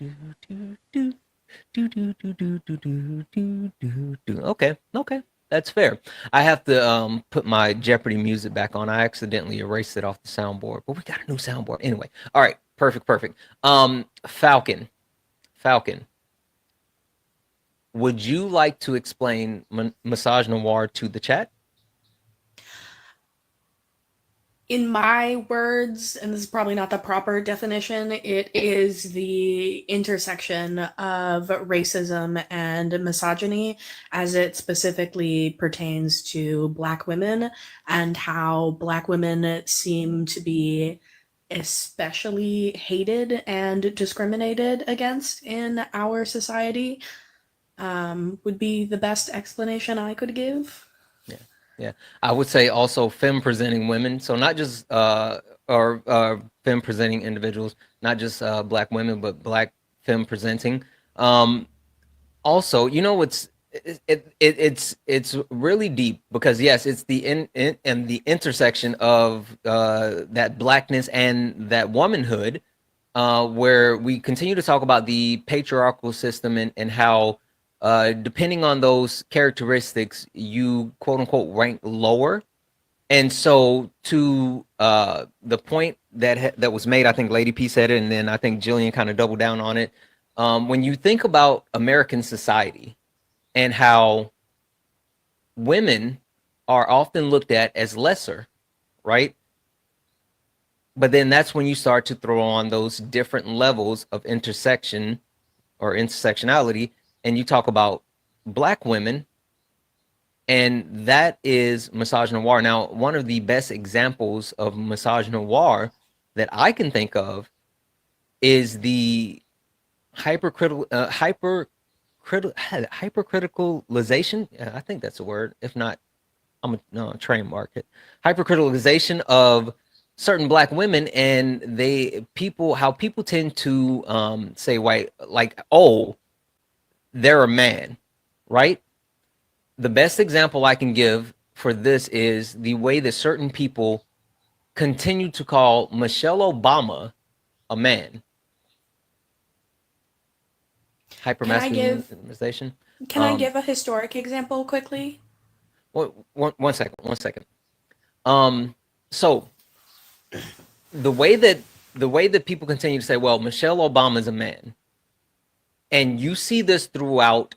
do do do do. Okay, that's fair. I have to put my Jeopardy music back on. I accidentally erased it off the soundboard, but we got a new soundboard anyway. All right, perfect. Falcon, would you like to explain misogynoir to the chat? In my words, and this is probably not the proper definition, it is the intersection of racism and misogyny as it specifically pertains to Black women, and how Black women seem to be especially hated and discriminated against in our society. Would be the best explanation I could give. Yeah. I would say also femme presenting women. So not just femme presenting individuals, not just Black women, but Black femme presenting. Also, it's really deep, because yes, it's the in the intersection of that Blackness and that womanhood, where we continue to talk about the patriarchal system, and how depending on those characteristics, you quote unquote rank lower. And so to the point that was made, I think Lady P said it, and then I think Jillian kind of doubled down on it. When you think about American society and how women are often looked at as lesser, right? But then that's when you start to throw on those different levels of intersection or intersectionality, and you talk about Black women And that is misogynoir. Now, one of the best examples of misogynoir that I can think of is the hypercriticalization. I think that's a word. If not, I'm a trademark it. Hypercriticalization of certain black women, and how people tend to say white, like, oh, they're a man, right? The best example I can give for this is the way that certain people continue to call Michelle Obama a man. Hypermasculinization. Can I give a historic example quickly? One second. So the way that people continue to say, well, Michelle Obama is a man, and you see this throughout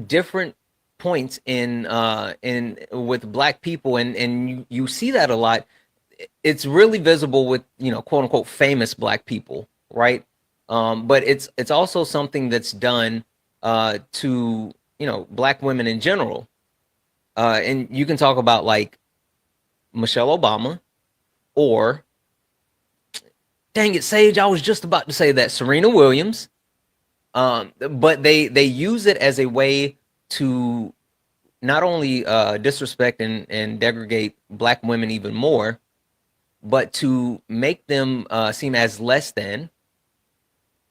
different points in with black people, and you see that a lot. It's really visible with, quote unquote famous black people, right? But it's also something that's done to black women in general, and you can talk about like Michelle Obama, or dang it, Sage, I was just about to say that Serena Williams. But they use it as a way to not only disrespect and degrade black women even more, but to make them seem as less than.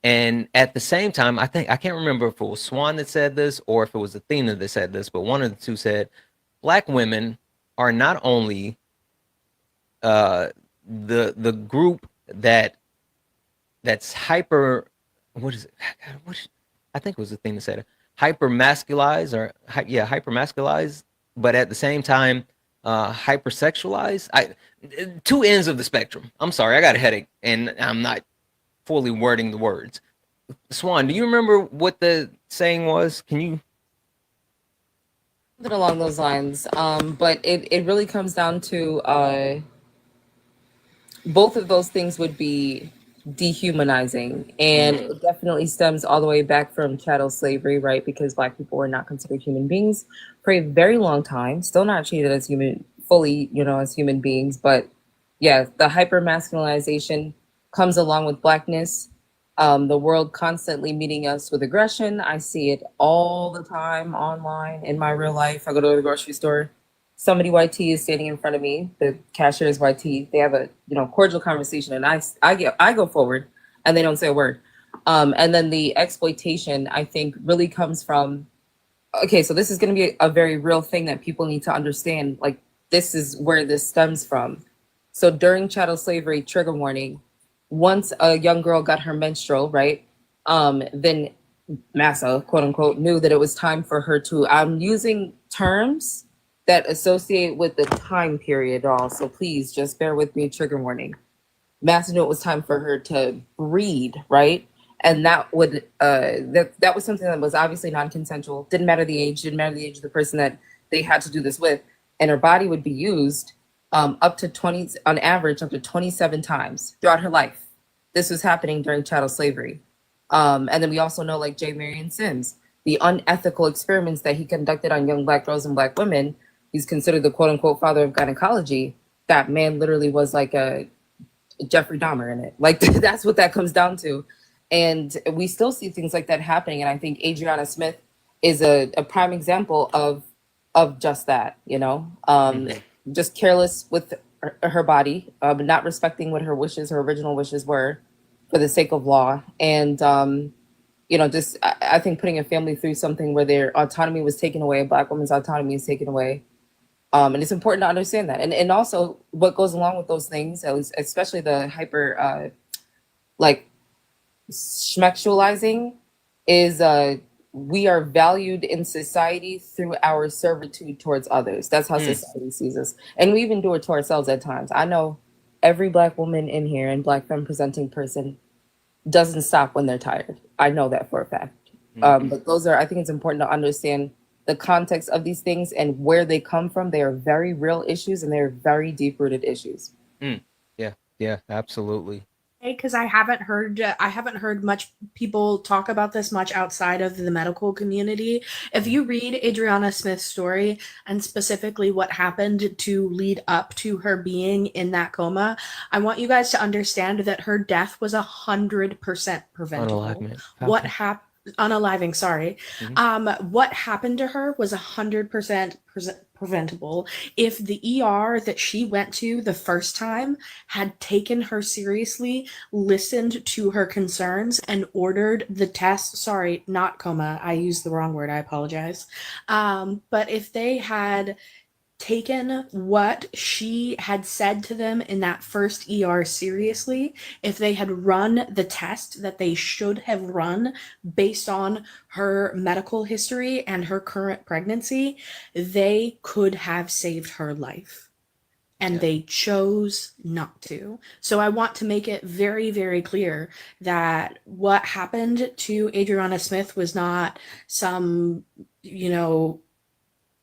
And at the same time, I can't remember if it was Swan that said this or if it was Athena that said this, but one of the two said black women are not only the group that's hyper, what is it? I think it was Athena that said it, hyper masculized, but at the same time hypersexualized. Two ends of the spectrum. I'm sorry, I got a headache and I'm not fully wording the words. Swan, do you remember what the saying was? Can you? Something along those lines. But it really comes down to both of those things would be dehumanizing, and it definitely stems all the way back from chattel slavery, right? Because black people were not considered human beings for a very long time, still not treated as human fully, as human beings. But yeah, the hyper masculinization comes along with blackness. The world constantly meeting us with aggression. I see it all the time online in my real life. I go to the grocery store, somebody YT is standing in front of me. The cashier is YT. They have a cordial conversation, and I go forward, and they don't say a word. And then the exploitation, I think, really comes from. Okay, so this is going to be a very real thing that people need to understand. Like, this is where this stems from. So during chattel slavery, trigger warning. Once a young girl got her menstrual, right? Then Massa, quote unquote, knew that it was time for her to. I'm using terms that associate with the time period all. So please just bear with me, trigger warning. Massa knew it was time for her to breed, right? And that would that was something that was obviously non-consensual. Didn't matter the age of the person that they had to do this with. And her body would be used up to 20, on average, up to 27 times throughout her life. This was happening during chattel slavery. And then we also know, like J. Marion Sims, the unethical experiments that he conducted on young black girls and black women. He's considered the quote unquote father of gynecology. That man literally was like a Jeffrey Dahmer in it. Like, that's what that comes down to. And we still see things like that happening. And I think Adriana Smith is a prime example of just that, just careless with her body, but not respecting what her original wishes were for the sake of law. And, just, I think putting a family through something where their autonomy was taken away, Black women's autonomy is taken away. And it's important to understand that. And also what goes along with those things, at least, especially the hyper, schmexualizing, is we are valued in society through our servitude towards others. That's how society sees us. And we even do it to ourselves at times. I know every Black woman in here and Black femme presenting person doesn't stop when they're tired. I know that for a fact. But I think it's important to understand the context of these things and where they come from. They are very real issues, and they're very deep-rooted issues. Yeah, absolutely. because I haven't heard much people talk about this much outside of the medical community. If you read Adriana Smith's story and specifically what happened to lead up to her being in that coma, I want you guys to understand that her death was 100% preventable. Unalivement. What happened? Unaliving, sorry. What happened to her was 100% preventable if the ER that she went to the first time had taken her seriously, listened to her concerns, and ordered the test. Sorry, not coma. I used the wrong word. I apologize. But if they had taken what she had said to them in that first ER seriously, if they had run the test that they should have run based on her medical history and her current pregnancy, they could have saved her life. And they chose not to. So I want to make it very, very clear that what happened to Adriana Smith was not some,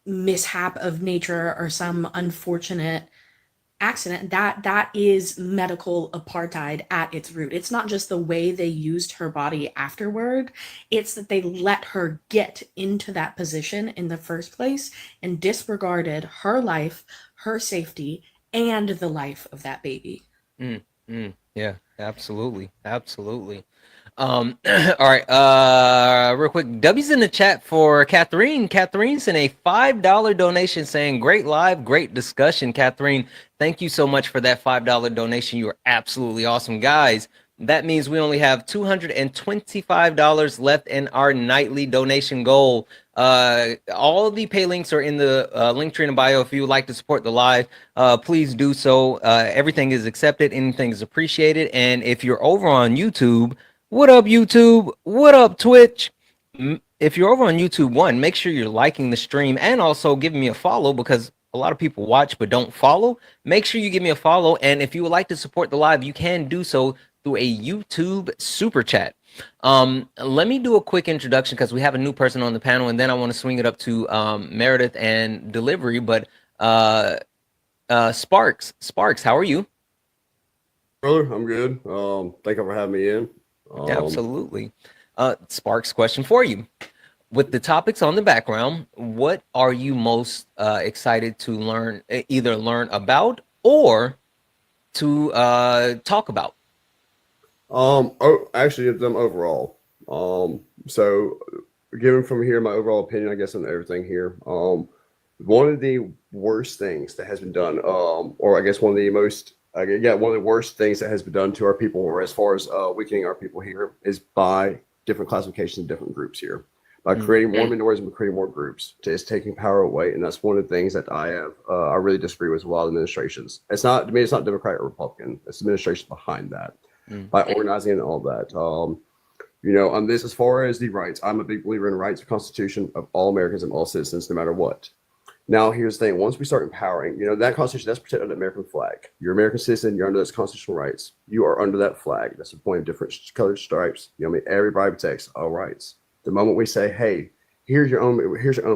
mishap of nature or some unfortunate accident. That is medical apartheid at its root. It's not just the way they used her body afterward, it's that they let her get into that position in the first place and disregarded her life, her safety, and the life of that baby. Yeah, absolutely. All right. Real quick, W's in the chat for Catherine. Catherine sent a $5 donation saying, "Great live, great discussion." Catherine, thank you so much for that $5 donation. You are absolutely awesome, guys. That means we only have $225 left in our nightly donation goal. All of the pay links are in the link tree in the bio. If you would like to support the live, please do so. Everything is accepted. Anything is appreciated. And if you're over on YouTube, what up, YouTube? What up, Twitch? If you're over on YouTube, make sure you're liking the stream and also giving me a follow, because a lot of people watch but don't follow. Make sure you give me a follow. And if you would like to support the live, you can do so through a YouTube super chat. Let me do a quick introduction because we have a new person on the panel, and then I want to swing it up to Meredith and delivery. But Sparks, how are you? Brother, I'm good. Thank you for having me in. Absolutely. Sparks, question for you. With the topics on the background, what are you most excited to learn, either learn about or to talk about? Actually, them overall. So given from here, my overall opinion, I guess, on everything here. One of the worst things that has been done, or I guess one of the worst things that has been done to our people, or as far as weakening our people here, is by different classifications of different groups here. By creating more minorities and creating more groups, it's taking power away, and that's one of the things that I really disagree with a lot of administrations. It's not, to me, it's not Democrat or Republican. It's administration behind that, by organizing and all that. On this, as far as the rights, I'm a big believer in the rights of Constitution of all Americans and all citizens, no matter what. Now, here's the thing. Once we start empowering, that Constitution, that's protected under the American flag. You're an American citizen. You're under those constitutional rights. You are under that flag. That's the point of different colored stripes. Everybody protects all rights. The moment we say, hey, here's your own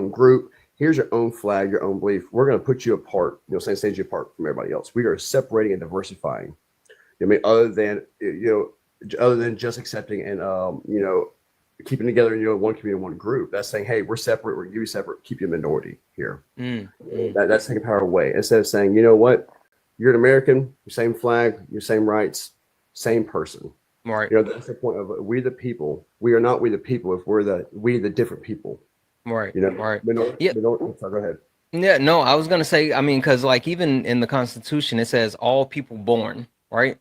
group, here's your own flag, your own belief, we're going to put you apart, stage you apart from everybody else. We are separating and diversifying. Other than just accepting and, keeping together, one community, one group. That's saying, hey, we're separate, we're you separate, keep you a minority here. That's taking power away. Instead of saying, you know what, you're an American, your same flag, your same rights, same person. Right. That's the point of we the people. We are not we the people if we the different people. Right. Right. Sorry, go ahead. Yeah, no, I was gonna say, because like even in the Constitution it says all people born, right?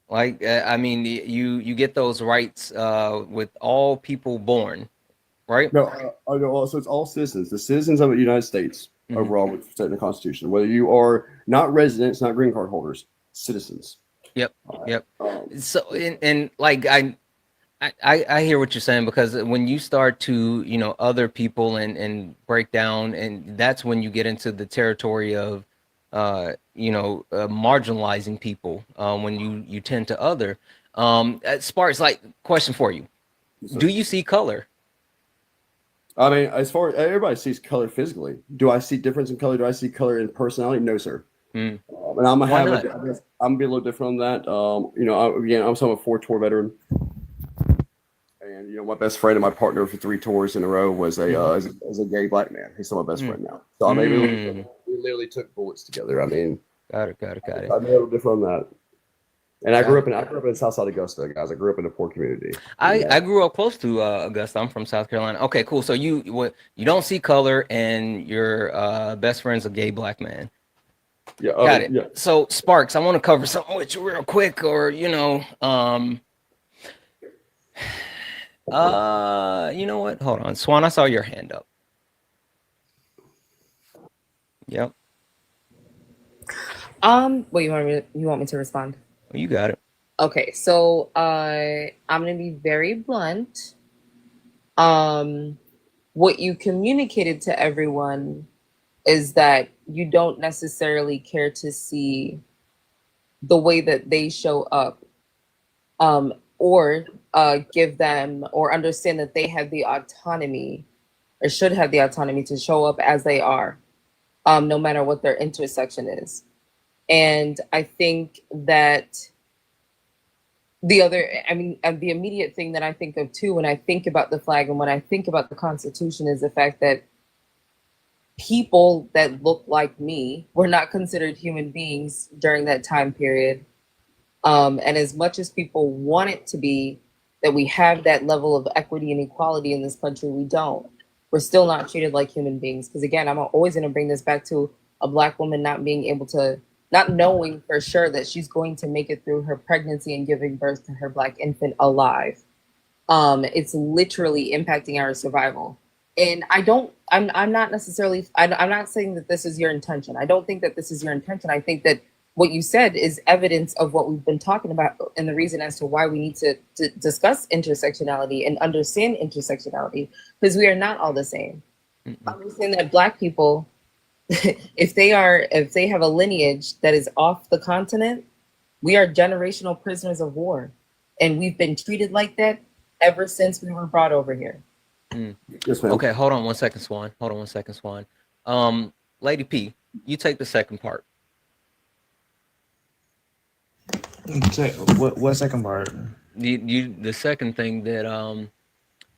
Like, you get those rights with all people born, right? No, so it's all citizens. The citizens of the United States overall, with set in the Constitution. Whether you are not residents, not green card holders, citizens. Yep. So, and like I hear what you're saying, because when you start to other people and break down, and that's when you get into the territory of marginalizing people, when you tend to other. Sparks, like, question for you. Do you see color? As far as everybody sees color physically, do I see difference in color? Do I see color in personality? No, sir. Mm. And I'm gonna Why have not? I'm gonna be a little different on that. You know, again, I'm a 4 tour veteran, and you know, my best friend and my partner for 3 tours in a row was is a gay black man. He's still my best friend now. So I mean, we literally took bullets together. I mean, Got it. I'm a little different on that. And I grew up in the South Side of Augusta, guys. I grew up in a poor community. I grew up close to Augusta. I'm from South Carolina. Okay, cool. So you don't see color, and your best friend's a gay black man. Yeah, Got it. Yeah. So Sparks, I want to cover something with you real quick, or you know what? Hold on, Swan. I saw your hand up. Yep. What you want me to respond? You got it. Okay, so I'm gonna be very blunt. What you communicated to everyone is that you don't necessarily care to see the way that they show up, or give them or understand that they have the autonomy or should have the autonomy to show up as they are, no matter what their intersection is. And I think that the immediate thing that I think of too when I think about the flag and when I think about the Constitution is the fact that people that look like me were not considered human beings during that time period. And as much as people want it to be that we have that level of equity and equality in this country, we don't. We're still not treated like human beings. Because again, I'm always going to bring this back to a Black woman not knowing for sure that she's going to make it through her pregnancy and giving birth to her Black infant alive. It's literally impacting our survival. And I'm not necessarily, I'm not saying that this is your intention. I don't think that this is your intention. I think that what you said is evidence of what we've been talking about and the reason as to why we need to discuss intersectionality and understand intersectionality, because we are not all the same. Understand that Black people, if they have a lineage that is off the continent, we are generational prisoners of war. And we've been treated like that ever since we were brought over here. Yes, ma'am. Okay, hold on one second, Swan. Lady P, you take the second part. What second part? The second thing that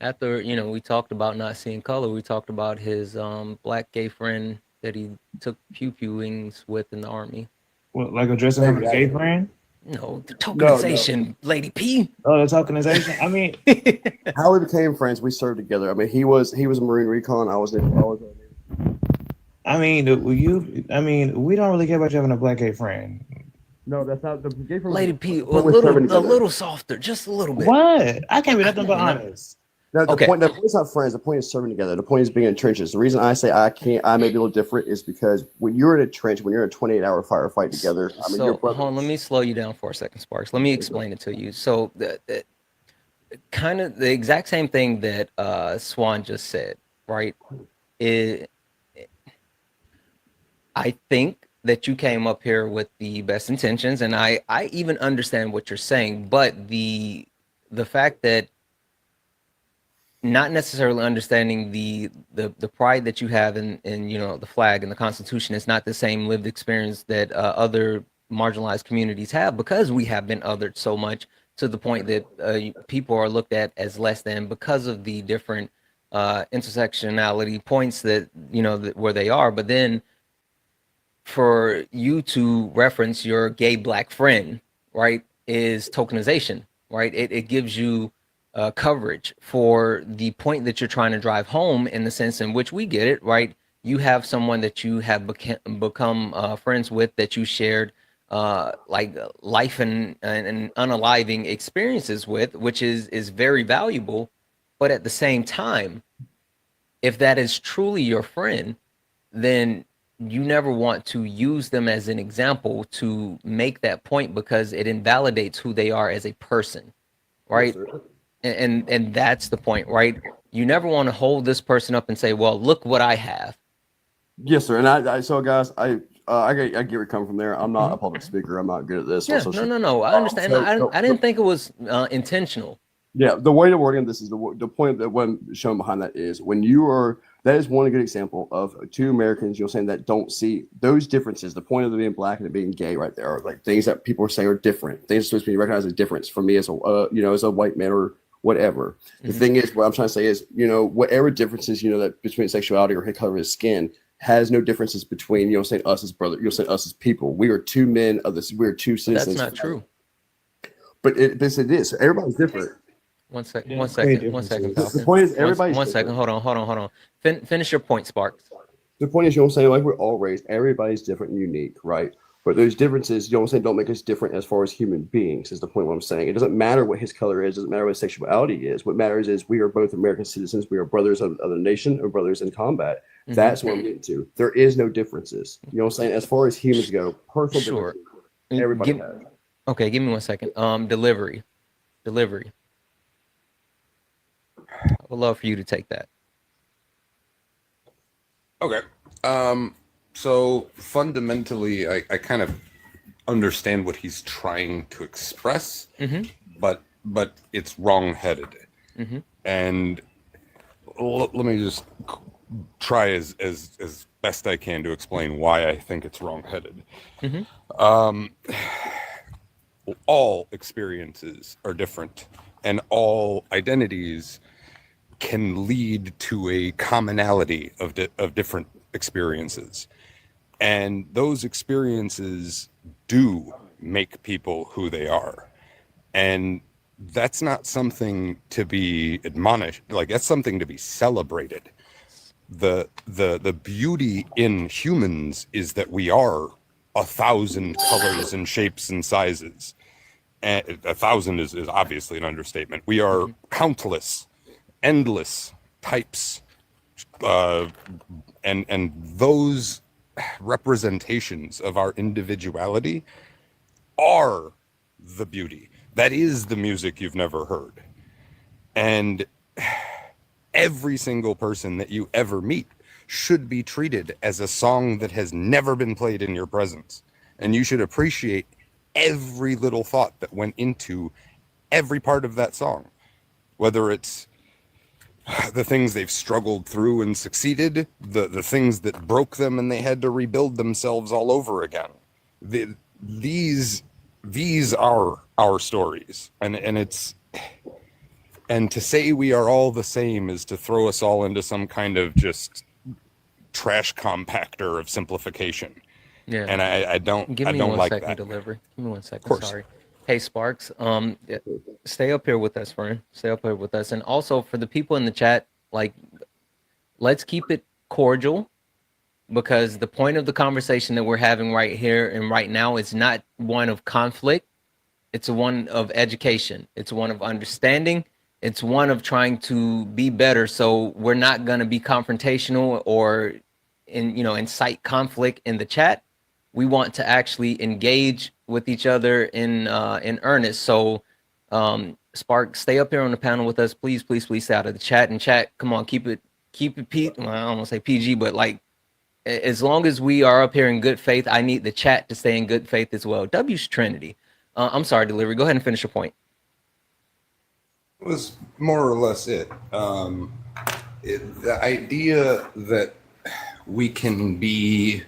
after we talked about not seeing color, we talked about his Black gay friend that he took pew-pewings with in the army. What, like addressing him as a gay friend? No, the tokenization, Lady P. Oh, the tokenization. I mean, how we became friends, we served together. I mean, he was a Marine Recon. I was. I mean, we don't really care about you having a Black gay friend. No, that's not the gay friend. Lady P, a little softer, just a little bit. What? I can't be nothing but honest. No, the point is not friends. The point is serving together. The point is being in trenches. The reason I say I may be a little different is because when you're in a trench, when you're in a 28-hour firefight together, I mean, hold on, let me slow you down for a second, Sparks. Let me explain it to you. So the kind of the exact same thing that Swan just said, right? I think that you came up here with the best intentions, and I even understand what you're saying, but the fact that not necessarily understanding the pride that you have in the flag and the Constitution is not the same lived experience that other marginalized communities have, because we have been othered so much to the point that people are looked at as less than because of the different intersectionality points that where they are. But then for you to reference your gay Black friend, right, is tokenization, right? It gives you coverage for the point that you're trying to drive home, in the sense in which we get it, right? You have someone that you have become friends with, that you shared like life and unaliving experiences with, which is very valuable. But at the same time, if that is truly your friend, then you never want to use them as an example to make that point, because it invalidates who they are as a person, right? And that's the point, right? You never want to hold this person up and say, well, look what I have. Yes, sir. And so guys, I get where you're coming from there. I'm not a public speaker. I'm not good at this. Yeah, no. I understand. I didn't think it was intentional. Yeah, the way to wording this is the point that what I'm showing behind that is when you are, that is one good example of two Americans, you're saying, that don't see those differences. The point of it being black and it being gay right there are like things that people are saying are different. Things are supposed to be recognized as a difference for me as a, as a white man or whatever. The thing is, what I'm trying to say is, whatever differences, that between sexuality or hair color of his skin has no differences between, saying us as brother, saying us as people. We are two men of this, we are two citizens. That's not true. But it is. Everybody's different. One second, The Falcon. point is, everybody's one second. Hold on. Finish your point, Sparks. The point is, saying, like we're all raised, everybody's different and unique, right? But those differences, saying, don't make us different as far as human beings, is the point what I'm saying. It doesn't matter what his color is, it doesn't matter what his sexuality is. What matters is we are both American citizens, we are brothers of the nation, or brothers in combat. That's what I'm getting to. There is no differences. As far as humans go, personal differences, everybody has. Okay, give me 1 second. Delivery. I would love for you to take that. Okay. So fundamentally, I kind of understand what he's trying to express, but it's wrong-headed. And let me just try as best I can to explain why I think it's wrong-headed. All experiences are different, and all identities can lead to a commonality of different experiences. And those experiences do make people who they are. And that's not something to be admonished, like that's something to be celebrated. The beauty in humans is that we are 1,000 colors and shapes and sizes. And 1,000 is obviously an understatement. We are countless, endless types, and those representations of our individuality are the beauty. That is the music you've never heard. And every single person that you ever meet should be treated as a song that has never been played in your presence. And you should appreciate every little thought that went into every part of that song, whether it's the things they've struggled through and succeeded, the things that broke them and they had to rebuild themselves all over again. These are our stories, and to say we are all the same is to throw us all into some kind of just trash compactor of simplification. Yeah, and I don't give me I don't one like second that. Delivery. Give me 1 second. Of course. Sorry. Hey, Sparks. Stay up here with us, friend. Stay up here with us, and also for the people in the chat, like, let's keep it cordial, because the point of the conversation that we're having right here and right now is not one of conflict. It's one of education. It's one of understanding. It's one of trying to be better. So we're not going to be confrontational or incite conflict in the chat. We want to actually engage with each other in earnest. So Spark, stay up here on the panel with us. Please stay out of the chat. And chat, come on, keep it well, I don't want to say PG, but like, as long as we are up here in good faith, I need the chat to stay in good faith as well. W's Trinity. I'm sorry, Delivery. Go ahead and finish your point. It was more or less it. The idea that we can be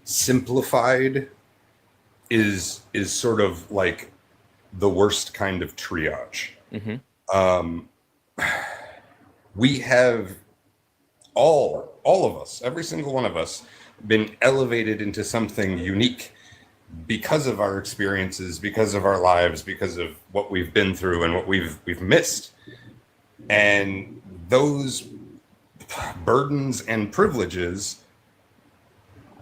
simplified is sort of like the worst kind of triage. We have all of us, every single one of us, been elevated into something unique because of our experiences, because of our lives, because of what we've been through and what we've missed. And those burdens and privileges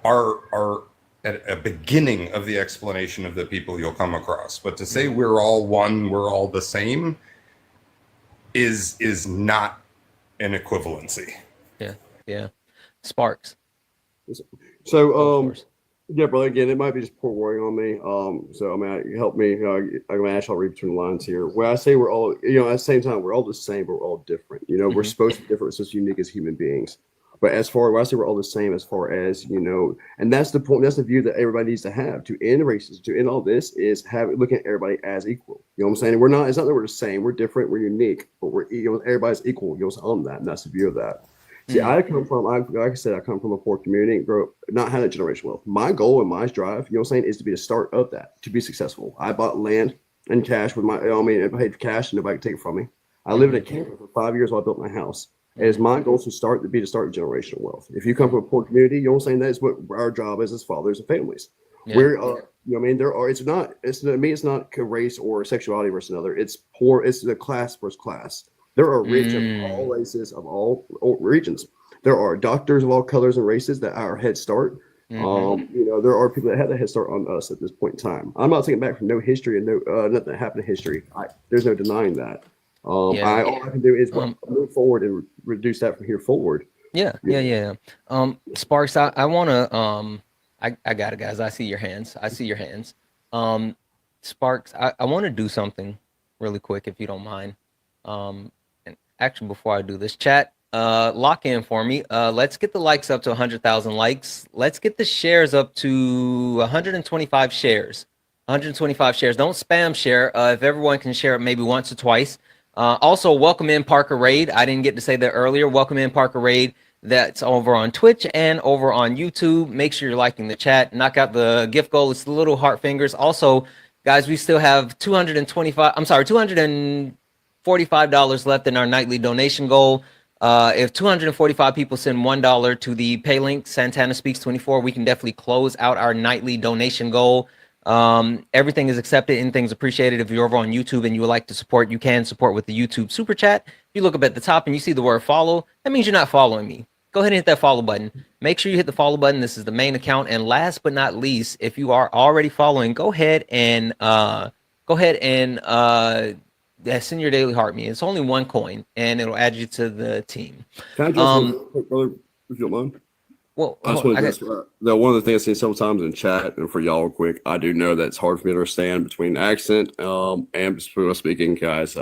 are at a beginning of the explanation of the people you'll come across. But to say we're all one, we're all the same is not an equivalency. Yeah. Sparks. So, yeah, brother, again, it might be just poor wording on me. So, I mean, help me. I'm going to ask y'all to read between the lines here. When I say we're all, at the same time, we're all the same, but we're all different. We're supposed to be different, so it's unique as human beings. But as far as I say, we're all the same as far as, you know, and that's the point. That's the view that everybody needs to have to end racism, to end all this is looking at everybody as equal. You know what I'm saying? We're not, it's not that we're the same. We're different. We're unique, but we're, you know, everybody's equal. You know, on that. And that's the view of that. See, I come from, like I said, I come from a poor community, grew up, not having that generational wealth. My goal and my drive, you know what I'm saying, is to be the start of that, to be successful. I bought land and cash with my, I mean, I paid cash and nobody could take it from me. I lived in a camper for 5 years while I built my house. It is my goal to start generational wealth. If you come from a poor community, you know what I'm saying, that is what our job is as fathers and families. Yeah. We're, you know what I mean, there are, it's to me, it's not race or sexuality versus another. It's poor, it's the class versus class. There are rich of all races, of all regions. There are doctors of all colors and races that are Head Start. You know, there are people that have a head start on us at this point in time. I'm not taking back from no history and no nothing that happened in history. There's no denying that. All I can do is move forward and reduce that from here forward. Yeah. Sparks, I want to, I got it, guys. I see your hands. Sparks, I want to do something really quick, if you don't mind. And actually, before I do this, chat, lock in for me. Let's get the likes up to 100,000 likes. Let's get the shares up to 125 shares. 125 shares. Don't spam share. If everyone can share it maybe once or twice. Also, welcome in Parker Raid. I didn't get to say that earlier. Welcome in Parker Raid. That's over on Twitch and over on YouTube. Make sure you're liking the chat. Knock out the gift goal. It's the little heart fingers. Also, guys, we still have $245 left in our nightly donation goal. If 245 people send $1 to the pay link, Santana Speaks 24, we can definitely close out our nightly donation goal. Everything is accepted. Anything's appreciated. If you're over on YouTube and you would like to support, you can support with the YouTube super chat. If you look up at the top and you see the word follow, that means you're not following me. Go ahead and hit that follow button. Make sure you hit the follow button. This is the main account. And last but not least, if you are already following, go ahead and send your daily heart me. It's only one coin and it'll add you to the team. Can I just one quick, brother, if you don't mind? Well, I just want to one of the things I see sometimes in chat, and for y'all real quick, I do know that it's hard for me to understand between accent and speaking, guys.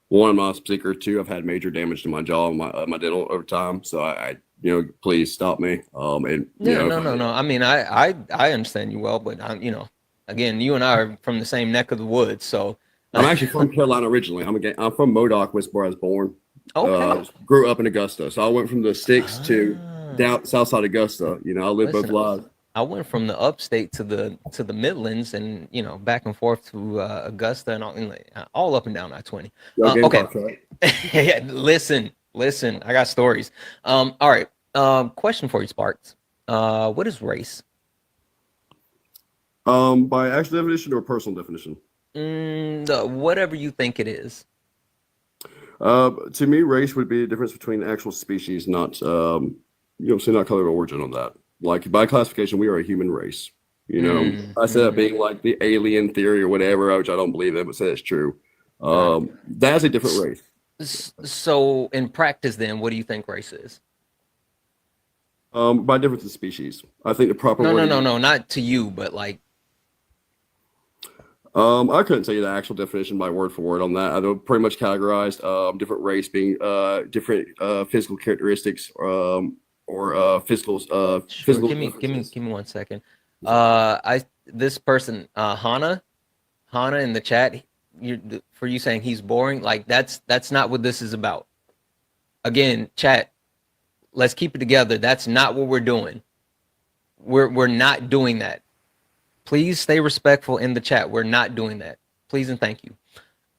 One, I'm not a speaker. Two, I've had major damage to my jaw and my dental over time. So I you know, please stop me. No. I mean, I understand you well, but I'm, you know, again, you and I are from the same neck of the woods, so. I'm actually from Carolina originally. I'm from Modoc, where I was born. Okay. Grew up in Augusta, so I went from the sticks to down south side Augusta. You know, I lived both lives. I went from the upstate to the Midlands, and you know, back and forth to Augusta and all up and down I-20. Okay. Yeah, listen. I got stories. All right. Question for you, Sparks. What is race? By actual definition or personal definition? Whatever you think it is. To me, race would be the difference between actual species, not not color of origin on that. Like by classification, we are a human race. You know, I said that being like the alien theory or whatever, which I don't believe in, but say it's true. That's a different race. So in practice, then, what do you think race is? By difference in species, I think the proper No, not to you, but like. I couldn't tell you the actual definition by word for word on that. I know pretty much categorized different race being different physical characteristics or physical. Give me 1 second. This person Hana in the chat. For you saying he's boring, like that's not what this is about. Again, chat. Let's keep it together. That's not what we're doing. We're not doing that. Please stay respectful in the chat. We're not doing that. Please and thank you.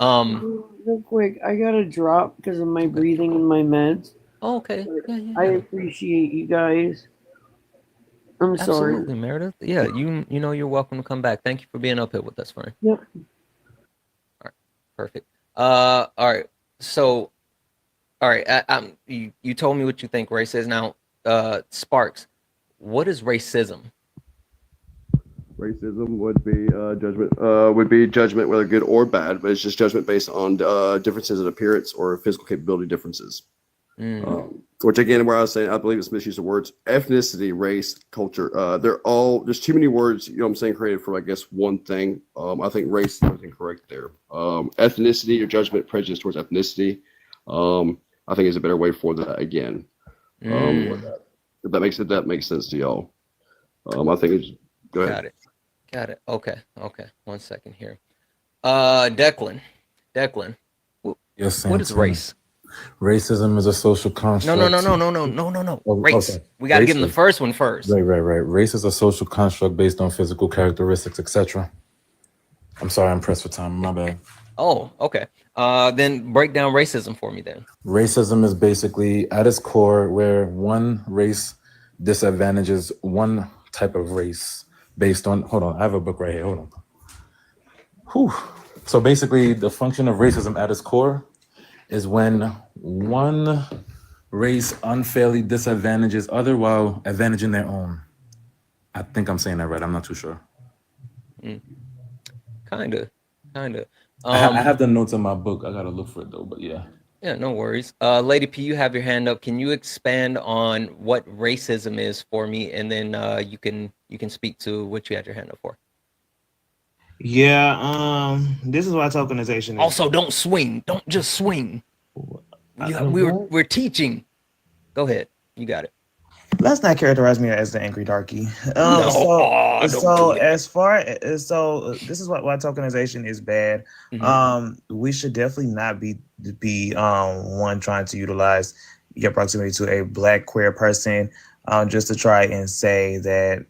Real quick, I gotta drop because of my breathing and my meds. Oh, okay. Yeah. I appreciate you guys. I'm sorry. Absolutely, Meredith. Yeah, you know you're welcome to come back. Thank you for being up here with us, friend. Yep. All right. Perfect. All right. So, all right. You told me what you think race is. Now, Sparks, what is racism? Racism would be judgment, whether good or bad, but it's just judgment based on differences in appearance or physical capability differences. Which again, where I was saying, I believe it's misuse of words, ethnicity, race, culture. There's too many words, you know what I'm saying, created for, I guess, one thing. I think race is incorrect there. Ethnicity or judgment, prejudice towards ethnicity, I think is a better way for that again. With that. If that makes sense to y'all. I think it's go ahead. Got it. Okay. 1 second here. Declan, Yes, what is Santana. race? Racism is a social construct. No. Oh, Race. okay. We got to Race give him the is- first one first. Right. Race is a social construct based on physical characteristics, etc. I'm sorry, I'm pressed for time. My bad. Oh, okay. Then break down racism for me then. Racism is basically at its core where one race disadvantages one type of race based on. Hold on, I have a book right here. Hold on. Whew. So basically, the function of racism at its core is when one race unfairly disadvantages other while advantaging their own. I think I'm saying that right. I'm not too sure. Kinda. I have the notes in my book. I gotta look for it though, but yeah. Yeah, no worries. Lady P, you have your hand up. Can you expand on what racism is for me, and then you can speak to what you had your hand up for. Yeah, this is why tokenization is. Also, don't swing. Don't just swing. We're teaching. Go ahead. You got it. Let's not characterize me as the angry darky. No, don't So do it. as far as this is why tokenization is bad. We should definitely not be one trying to utilize your proximity to a Black queer person just to try and say that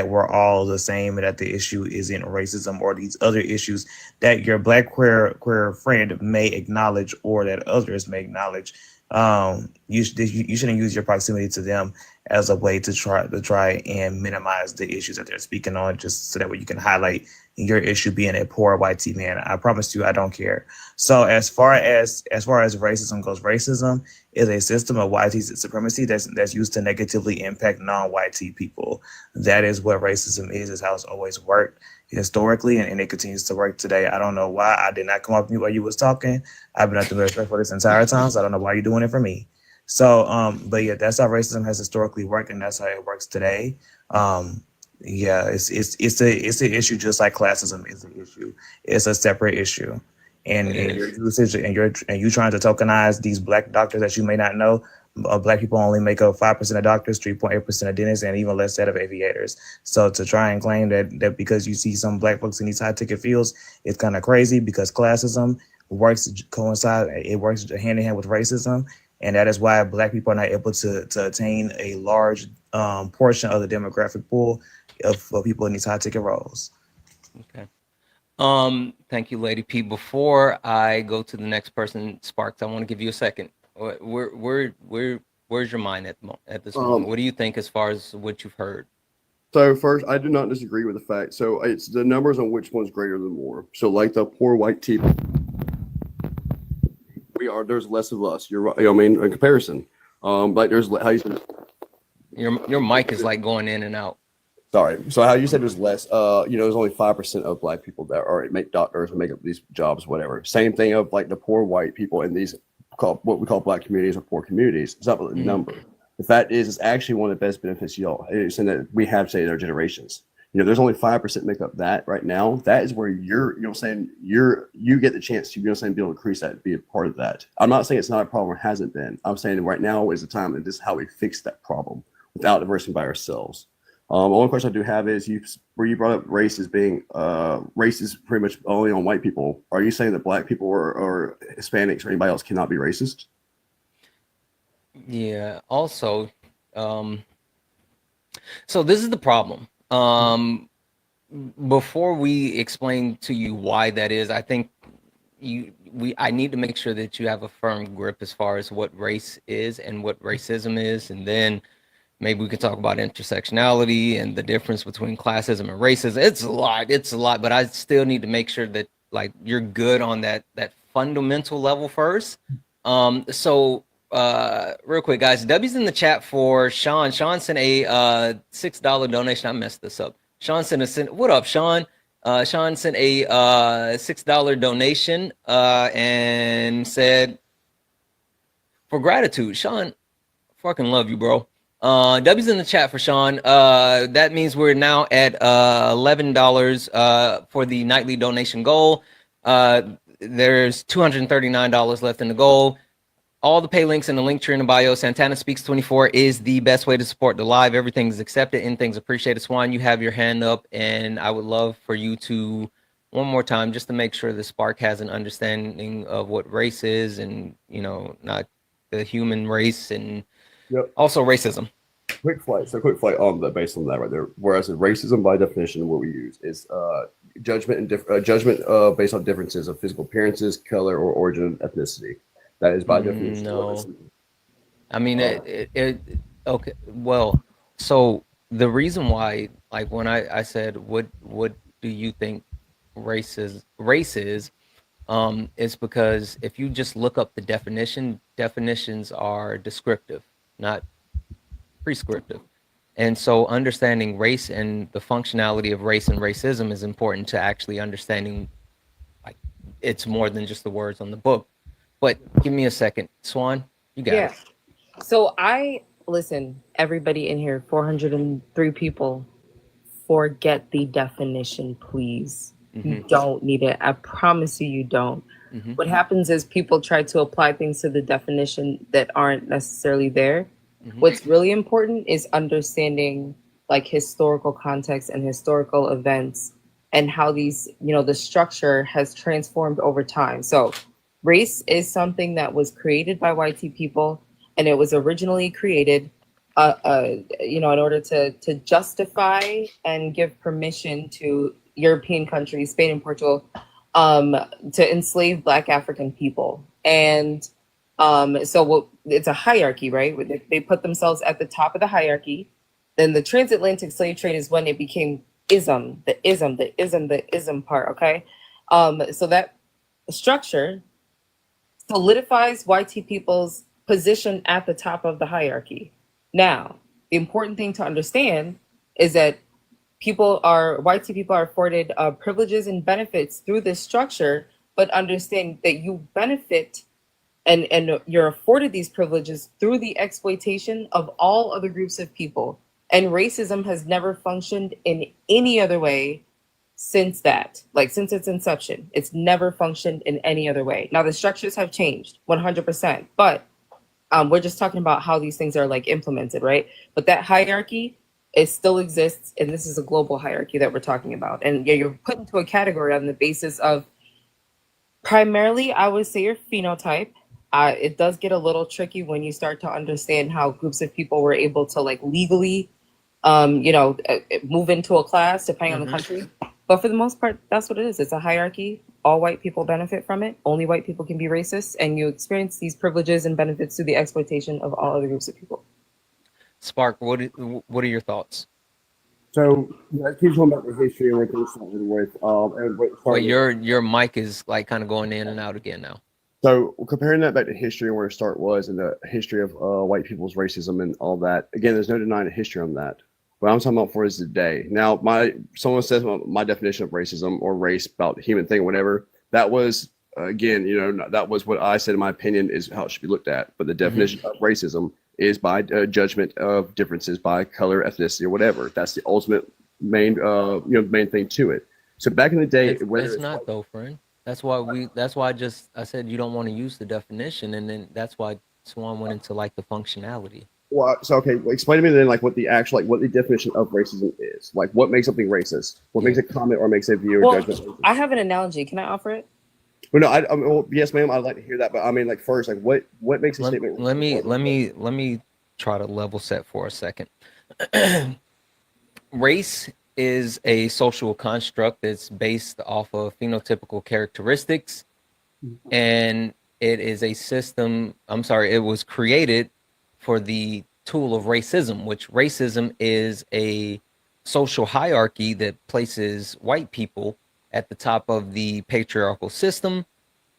we're all the same and that the issue isn't racism or these other issues that your Black queer friend may acknowledge or that others may acknowledge. You shouldn't use your proximity to them as a way to try and minimize the issues that they're speaking on, just so that way you can highlight your issue being a poor white man. I promise you, I don't care. So as far as racism goes, racism is a system of white supremacy that's used to negatively impact non-white people. That is what racism is how it's always worked historically, and it continues to work today. I don't know why I did not come up with you while you was talking. I've been nothing but respectful this entire time, so I don't know why you're doing it for me. So, but yeah, that's how racism has historically worked, and that's how it works today. Yeah, it's an issue just like classism is an issue. It's a separate issue, and your usage and you trying to tokenize these Black doctors that you may not know. Black people only make up 5% of doctors, 3.8% of dentists, and even less that of aviators. So to try and claim that because you see some Black folks in these high ticket fields, it's kind of crazy because classism works hand in hand with racism. And that is why Black people are not able to attain a large portion of the demographic pool of people in these high ticket roles. Okay. Thank you, Lady P. Before I go to the next person, Sparks, I want to give you a second. Where's your mind at this moment? What do you think as far as what you've heard? So first, I do not disagree with the fact. So it's the numbers on which one's greater than more. So like the poor white people, there's less of us. You're right. I mean, in comparison, like there's how you said your mic is like going in and out. Sorry. So how you said there's less, there's only 5% of Black people that are make doctors and make up these jobs, whatever. Same thing of like the poor white people in these what we call Black communities or poor communities. It's not about the number. The fact is, it's actually one of the best benefits y'all. It's in that we have, say, their generations. There's only 5% make up that right now. That is where you get the chance to, be able to increase that, be a part of that. I'm not saying it's not a problem or hasn't been. I'm saying right now is the time, and this is how we fix that problem without diversity by ourselves. The only question I do have is you brought up race as being race is pretty much only on white people. Are you saying that Black people or Hispanics or anybody else cannot be racist? Yeah. Also, so this is the problem. Before we explain to you why that is, I think I need to make sure that you have a firm grip as far as what race is and what racism is, and then maybe we could talk about intersectionality and the difference between classism and racism. It's a lot, but I still need to make sure that like you're good on that fundamental level first. So real quick, guys, W's in the chat for Sean. Sean sent a $6 donation. I messed this up. Sean sent what up, Sean? Sean sent a $6 donation and said, for gratitude, Sean, fucking love you, bro. W's in the chat for Sean. That means we're now at $11 for the nightly donation goal. There's $239 left in the goal. all the pay links in the link tree in the bio. Santana Speaks 24 is the best way to support the live. Everything's accepted, anything's appreciated. Swan, you have your hand up, and I would love for you to, one more time, just to make sure the Spark has an understanding of what race is, and not the human race, and also racism. Quick flight on that, based on that right there. Whereas racism, by definition, what we use is judgment based on differences of physical appearances, color, or origin and ethnicity. That is by definition. No, I mean okay. Well, so the reason why, like when I said what do you think race is, is because if you just look up the definitions are descriptive, not prescriptive. And so understanding race and the functionality of race and racism is important to actually understanding, like, it's more than just the words on the book. But give me a second. Swan, you got it. So listen, everybody in here, 403 people, forget the definition, please. You don't need it. I promise you don't. What happens is people try to apply things to the definition that aren't necessarily there. What's really important is understanding like historical context and historical events and how these, the structure has transformed over time. So race is something that was created by white people, and it was originally created, in order to justify and give permission to European countries, Spain and Portugal, to enslave Black African people. And it's a hierarchy, right? They put themselves at the top of the hierarchy. Then the transatlantic slave trade is when it became the ism part, okay? So that structure solidifies white people's position at the top of the hierarchy. Now, the important thing to understand is that white people are afforded privileges and benefits through this structure, but understand that you benefit and you're afforded these privileges through the exploitation of all other groups of people. And racism has never functioned in any other way since since its inception. It's never functioned in any other way. Now, the structures have changed 100%, but we're just talking about how these things are like implemented, right? But that hierarchy, it still exists, and this is a global hierarchy that we're talking about. And you're put into a category on the basis of primarily, I would say, your phenotype. It does get a little tricky when you start to understand how groups of people were able to like legally, move into a class depending on the country. But for the most part, that's what it is. It's a hierarchy. All white people benefit from it. Only white people can be racist, and you experience these privileges and benefits through the exploitation of all other groups of people. Spark, what are your thoughts? So that keeps going back to history and what things started with. Wait, your mic is like kind of going in and out again now. So comparing that back to history and where the start was and the history of white people's racism and all that, again, there's no denying the history on that. What I'm talking about for is today. Now, someone says my definition of racism or race, about human thing, whatever, that was, again, that was what I said in my opinion is how it should be looked at. But the definition of racism is by judgment of differences by color, ethnicity, or whatever. That's the ultimate main thing to it. So back in the day, it's not though, friend. That's why I said you don't want to use the definition, and then that's why Swan went into like the functionality. Well, so okay, explain to me then like what the definition of racism is. Like what makes something racist? What makes a comment or makes a view or judgment? I have an analogy. Can I offer it? Well, no, well, yes, ma'am. I'd like to hear that, but I mean, like first, like what makes a statement? Let me try to level set for a second. Race is a social construct that's based off of phenotypical characteristics, and it is a system. It was created for the tool of racism, which racism is a social hierarchy that places white people at the top of the patriarchal system,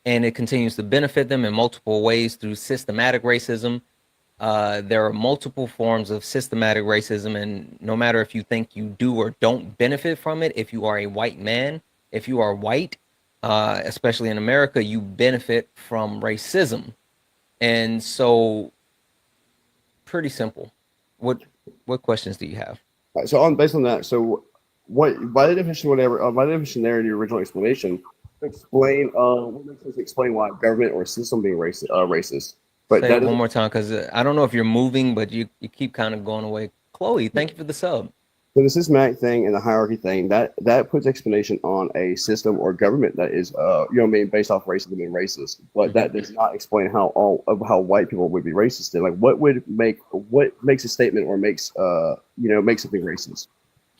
and it continues to benefit them in multiple ways through systematic racism. There are multiple forms of systematic racism, and no matter if you think you do or don't benefit from it, if you are a white man, if you are white, especially in America, you benefit from racism. And so, pretty simple. What questions do you have? So based on that, so by the definition there in your original explanation, explain what makes us explain why government or system being racist. But Say that it one doesn't. more time, because I don't know if you're moving, but you keep kind of going away. Chloe, thank you for the sub. So the systematic thing and the hierarchy thing that puts explanation on a system or government that is, based off racism and racist. But that does not explain how white people would be racist. Then, like, what makes a statement or makes something racist?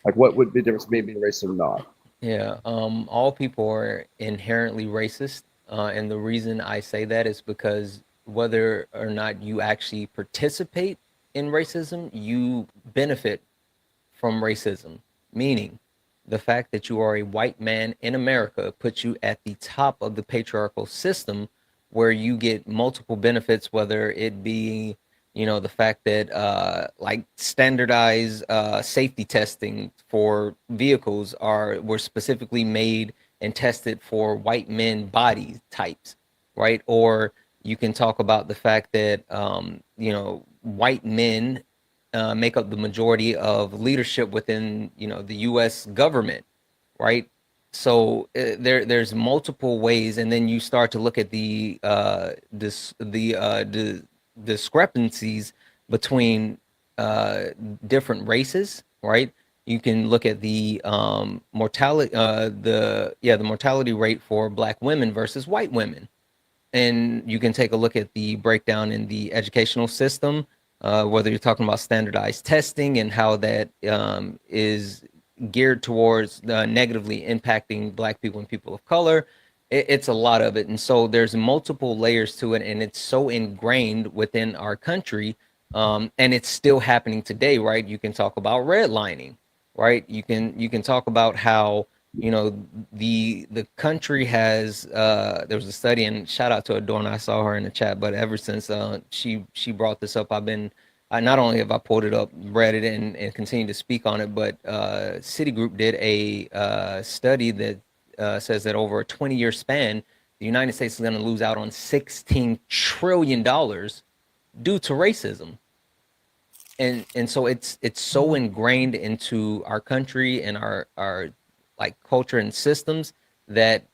Like, what would be the difference between being racist or not? Yeah, all people are inherently racist, and the reason I say that is because whether or not you actually participate in racism, you benefit from racism. Meaning, the fact that you are a white man in America puts you at the top of the patriarchal system, where you get multiple benefits, whether it be, the fact that like standardized safety testing for vehicles were specifically made and tested for white men body types, right? Or you can talk about the fact that white men make up the majority of leadership within the U.S. government, right? So there's multiple ways, and then you start to look at the discrepancies between different races, right? You can look at the mortality the mortality rate for Black women versus white women, and you can take a look at the breakdown in the educational system, whether you're talking about standardized testing and how that is geared towards negatively impacting Black people and people of color. It's a lot of it. And so there's multiple layers to it, and it's so ingrained within our country. And it's still happening today, right? You can talk about redlining, right? You can talk about how the country has there was a study, and shout out to Adorna, I saw her in the chat, but ever since she brought this up, I not only have I pulled it up, read it, and continue to speak on it, but Citigroup did a study that says that over a 20-year span, the United States is going to lose out on $16 trillion due to racism. And so it's so ingrained into our country and our like culture and systems, that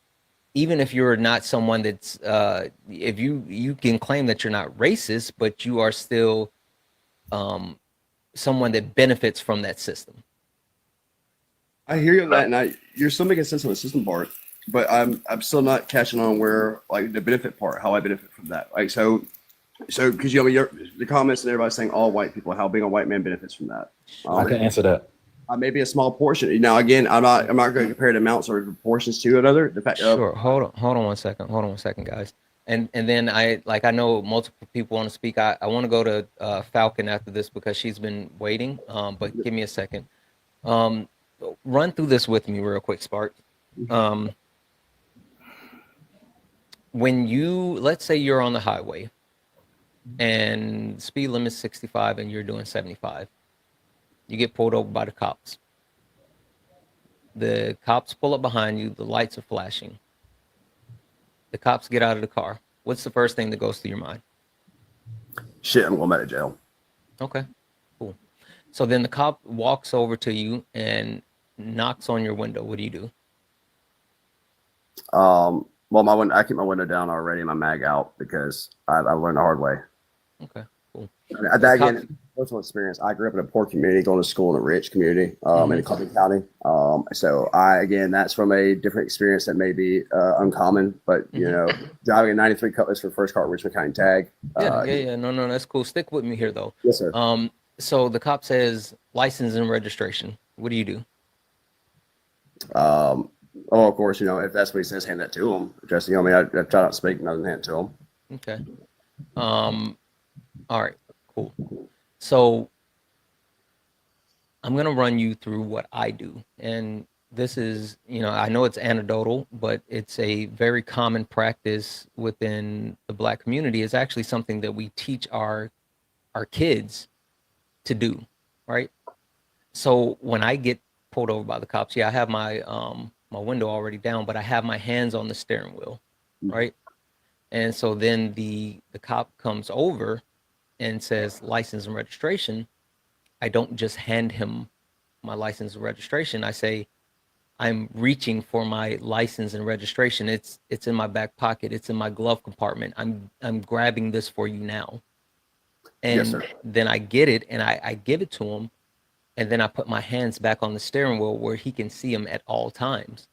even if you're not someone that's if you can claim that you're not racist, but you are still someone that benefits from that system. I hear you on that, and you're still making sense on the system part, but I'm still not catching on where, like, the benefit part, how I benefit from that. Like, so because the comments and everybody saying all white people, how being a white man benefits from that. I can answer that. Maybe a small portion. Now, again, I'm not going to compare the amounts or proportions to another. The fact Sure. Hold on one second. Hold on one second, guys. And then I know multiple people want to speak. I want to go to Falcon after this because she's been waiting. But give me a second. Run through this with me real quick, Spark. When let's say you're on the highway and speed limit is 65 and you're doing 75, you get pulled over by the cops. The cops pull up behind you. The lights are flashing. The cops get out of the car. What's the first thing that goes through your mind? Shit, I'm going back to jail. Okay, cool. So then the cop walks over to you and knocks on your window. What do you do? Well, I keep my window down already, my mag out, because I learned the hard way. Okay, cool. Again, personal experience. I grew up in a poor community, going to school in a rich community in Clinton County. So that's from a different experience that may be uncommon, but driving a '93 Cutlass for first car at Richmond County tag. Yeah. No, that's cool. Stick with me here, though. Yes, sir. So the cop says license and registration. What do you do? Of course, if that's what he says, hand that to him. Just, I try not to speak, nothing, hand it to him. Okay. All right, cool. So I'm going to run you through what I do. And this is, I know it's anecdotal, but it's a very common practice within the Black community. It's actually something that we teach our kids to do, right? So when I get pulled over by the cops, I have my my window already down, but I have my hands on the steering wheel, right? And so then the cop comes over and says license and registration. I don't just hand him my license and registration. I say, I'm reaching for my license and registration. It's in my back pocket. It's in my glove compartment. I'm grabbing this for you now. Yes, And sir. then I get it and I give it to him. And then I put my hands back on the steering wheel where he can see them at all times.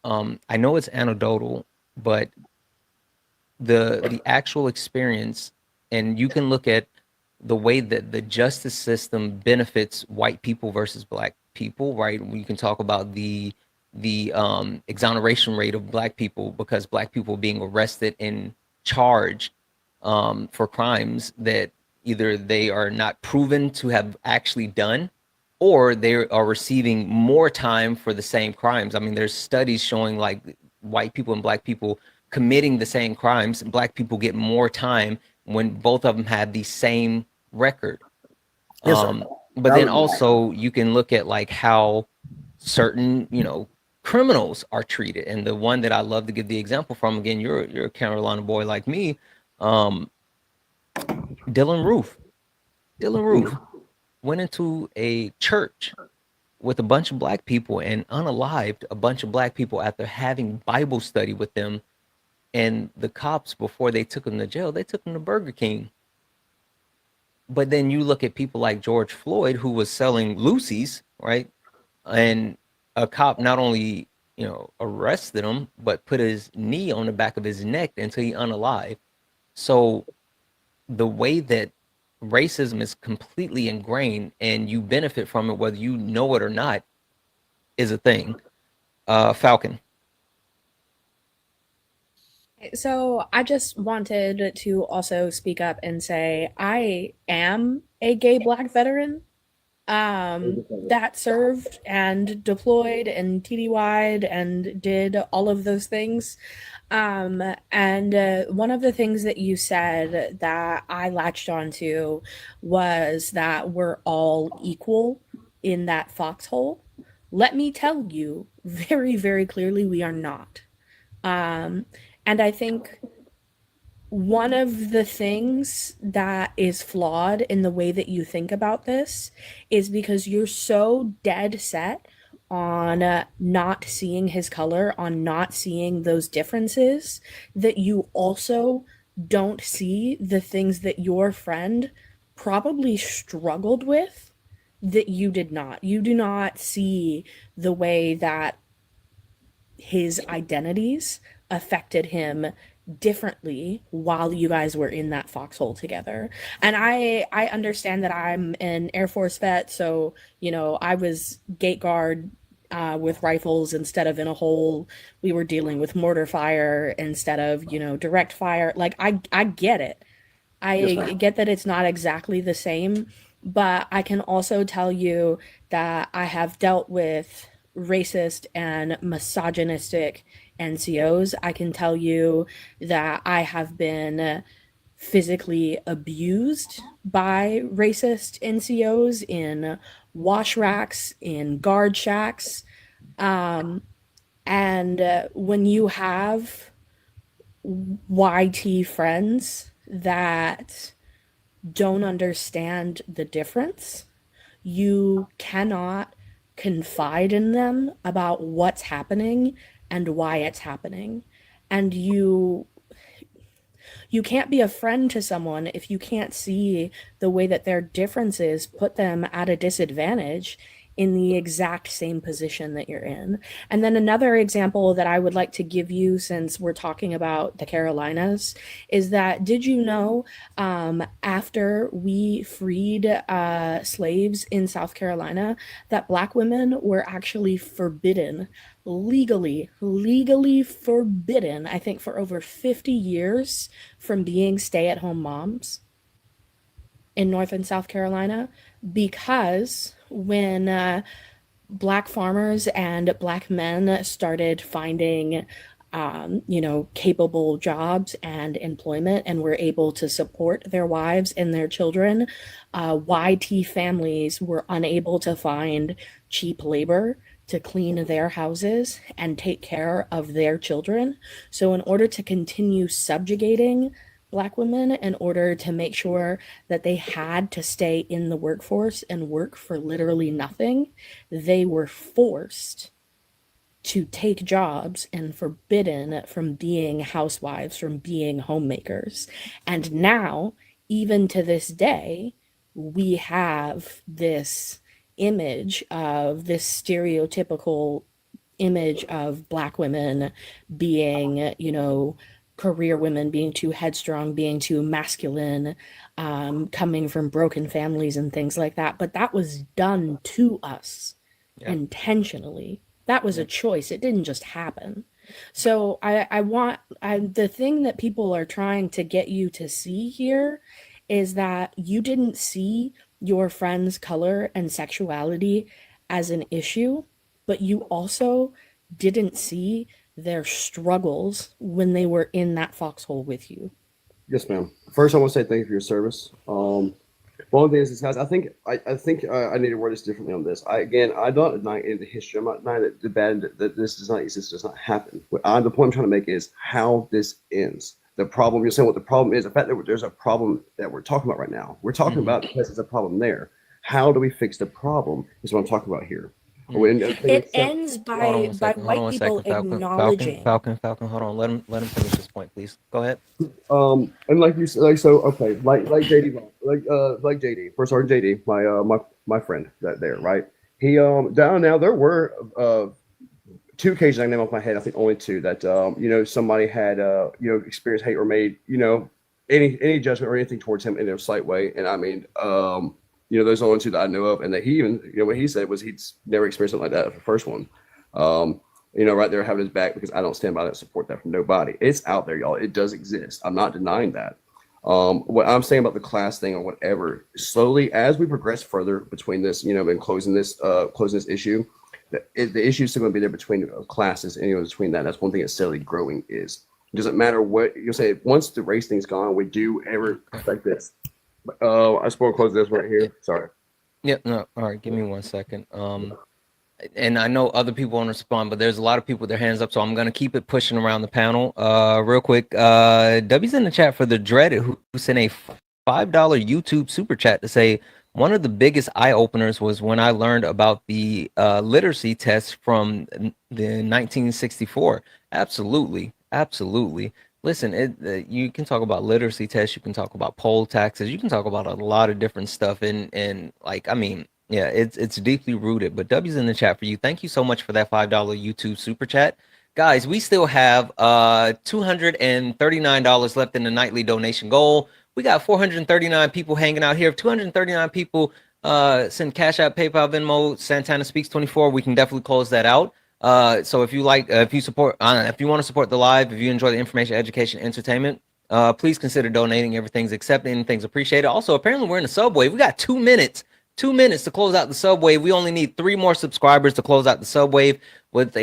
I know it's anecdotal, but the actual experience, and you can look at the way that the justice system benefits white people versus black people, right? We can talk about the exoneration rate of black people because black people being arrested and charged for crimes that either they are not proven to have actually done or they are receiving more time for the same crimes. I mean, there's studies showing like white people and black people committing the same crimes, and black people get more time when both of them have the same record. Yes, sir. But I then would agree. also you can look at like how certain, criminals are treated. And the one that I love to give the example from, again, you're a Carolina boy like me, um, Dylan Roof. Dylan Roof went into a church with a bunch of black people and unalived a bunch of black people after having Bible study with them. And the cops, before they took him to jail, they took him to Burger King. But then you look at people like George Floyd, who was selling Lucy's, right? And a cop not only, arrested him, but put his knee on the back of his neck until he unalive. So the way that racism is completely ingrained and you benefit from it, whether you know it or not, is a thing. Falcon. So I just wanted to also speak up and say I am a gay black veteran that served and deployed and TDY'd and did all of those things. And one of the things that you said that I latched onto was that we're all equal in that foxhole. Let me tell you very, very clearly, we are not. And I think one of the things that is flawed in the way that you think about this is because you're so dead set on not seeing his color, on not seeing those differences, that you also don't see the things that your friend probably struggled with that you did not. You do not see the way that his identities affected him differently while you guys were in that foxhole together. And I understand that I'm an Air Force vet, so I was gate guard with rifles instead of in a hole. We were dealing with mortar fire instead of direct fire. Like I get it. Yes, I ma'am. get that it's not exactly the same, but I can also tell you that I have dealt with racist and misogynistic NCOs. I can tell you that I have been physically abused by racist NCOs in wash racks, in guard shacks. And when you have YT friends that don't understand the difference, you cannot confide in them about what's happening and why it's happening. And you can't be a friend to someone if you can't see the way that their differences put them at a disadvantage in the exact same position that you're in. And then another example that I would like to give you, since we're talking about the Carolinas, is that did you know after we freed slaves in South Carolina, that Black women were actually forbidden, legally forbidden, I think for over 50 years, from being stay-at-home moms in North and South Carolina, because when Black farmers and Black men started finding capable jobs and employment and were able to support their wives and their children, YT families were unable to find cheap labor to clean their houses and take care of their children. So in order to continue subjugating Black women, in order to make sure that they had to stay in the workforce and work for literally nothing, they were forced to take jobs and forbidden from being housewives, from being homemakers. And now, even to this day, we have this image of this stereotypical image of Black women being, career women, being too headstrong, being too masculine, coming from broken families and things like that. But that was done to us intentionally. That was a choice. It didn't just happen. So the thing that people are trying to get you to see here is that you didn't see your friend's color and sexuality as an issue, but you also didn't see their struggles when they were in that foxhole with you. Yes, ma'am. First, I want to say thank you for your service. One of the things is, guys, I think I need to word this differently on this. I don't deny any of the history. I'm not denying that the bad that this does not exist, does not happen. The point I'm trying to make is how this ends. The problem, you're saying what the problem is, the fact that there's a problem that we're talking about right now. We're talking about because there's a problem there. How do we fix the problem is what I'm talking about here. It ends by white people acknowledging. Falcon. Hold on. Let him finish this point, please. Go ahead. And like you said, like JD, like JD, First Sergeant JD, my friend there, right? He down now there were two occasions I can name off my head. I think only two that somebody had experienced hate or made any judgment or anything towards him in a slight way. And I mean, those are the only two that I know of, and that he even, what he said was he'd never experienced something like that. The first one, right there having his back, because I don't stand by that, support that from nobody. It's out there, y'all. It does exist. I'm not denying that. What I'm saying about the class thing or whatever, slowly as we progress further between this, and closing this issue, the issue is still going to be there between classes, and between that. That's one thing that's steadily growing. Is it doesn't matter what you say. Once the race thing's gone, we do ever affect this. I suppose close this right here. Sorry. Yeah, no. All right, give me 1 second. And I know other people want to respond, but there's a lot of people with their hands up, so I'm gonna keep it pushing around the panel. Real quick. W's in the chat for the Dreaded, who sent a $5 YouTube super chat to say one of the biggest eye openers was when I learned about the literacy test from the 1964. Absolutely. Listen, you can talk about literacy tests, you can talk about poll taxes, you can talk about a lot of different stuff, and like, I mean, yeah, it's deeply rooted. But W's in the chat for you. Thank you so much for that $5 YouTube super chat. Guys, we still have $239 left in the nightly donation goal. We got 439 people hanging out here. If 239 people send Cash App, PayPal, Venmo, Santana Speaks 24, we can definitely close that out. So if you like, if you want to support the live, if you enjoy the information, education, entertainment, please consider donating. Everything's accepted, anything's appreciated. Also, apparently we're in the subway. We got 2 minutes to close out the subway. We only need 3 more subscribers to close out the subway. With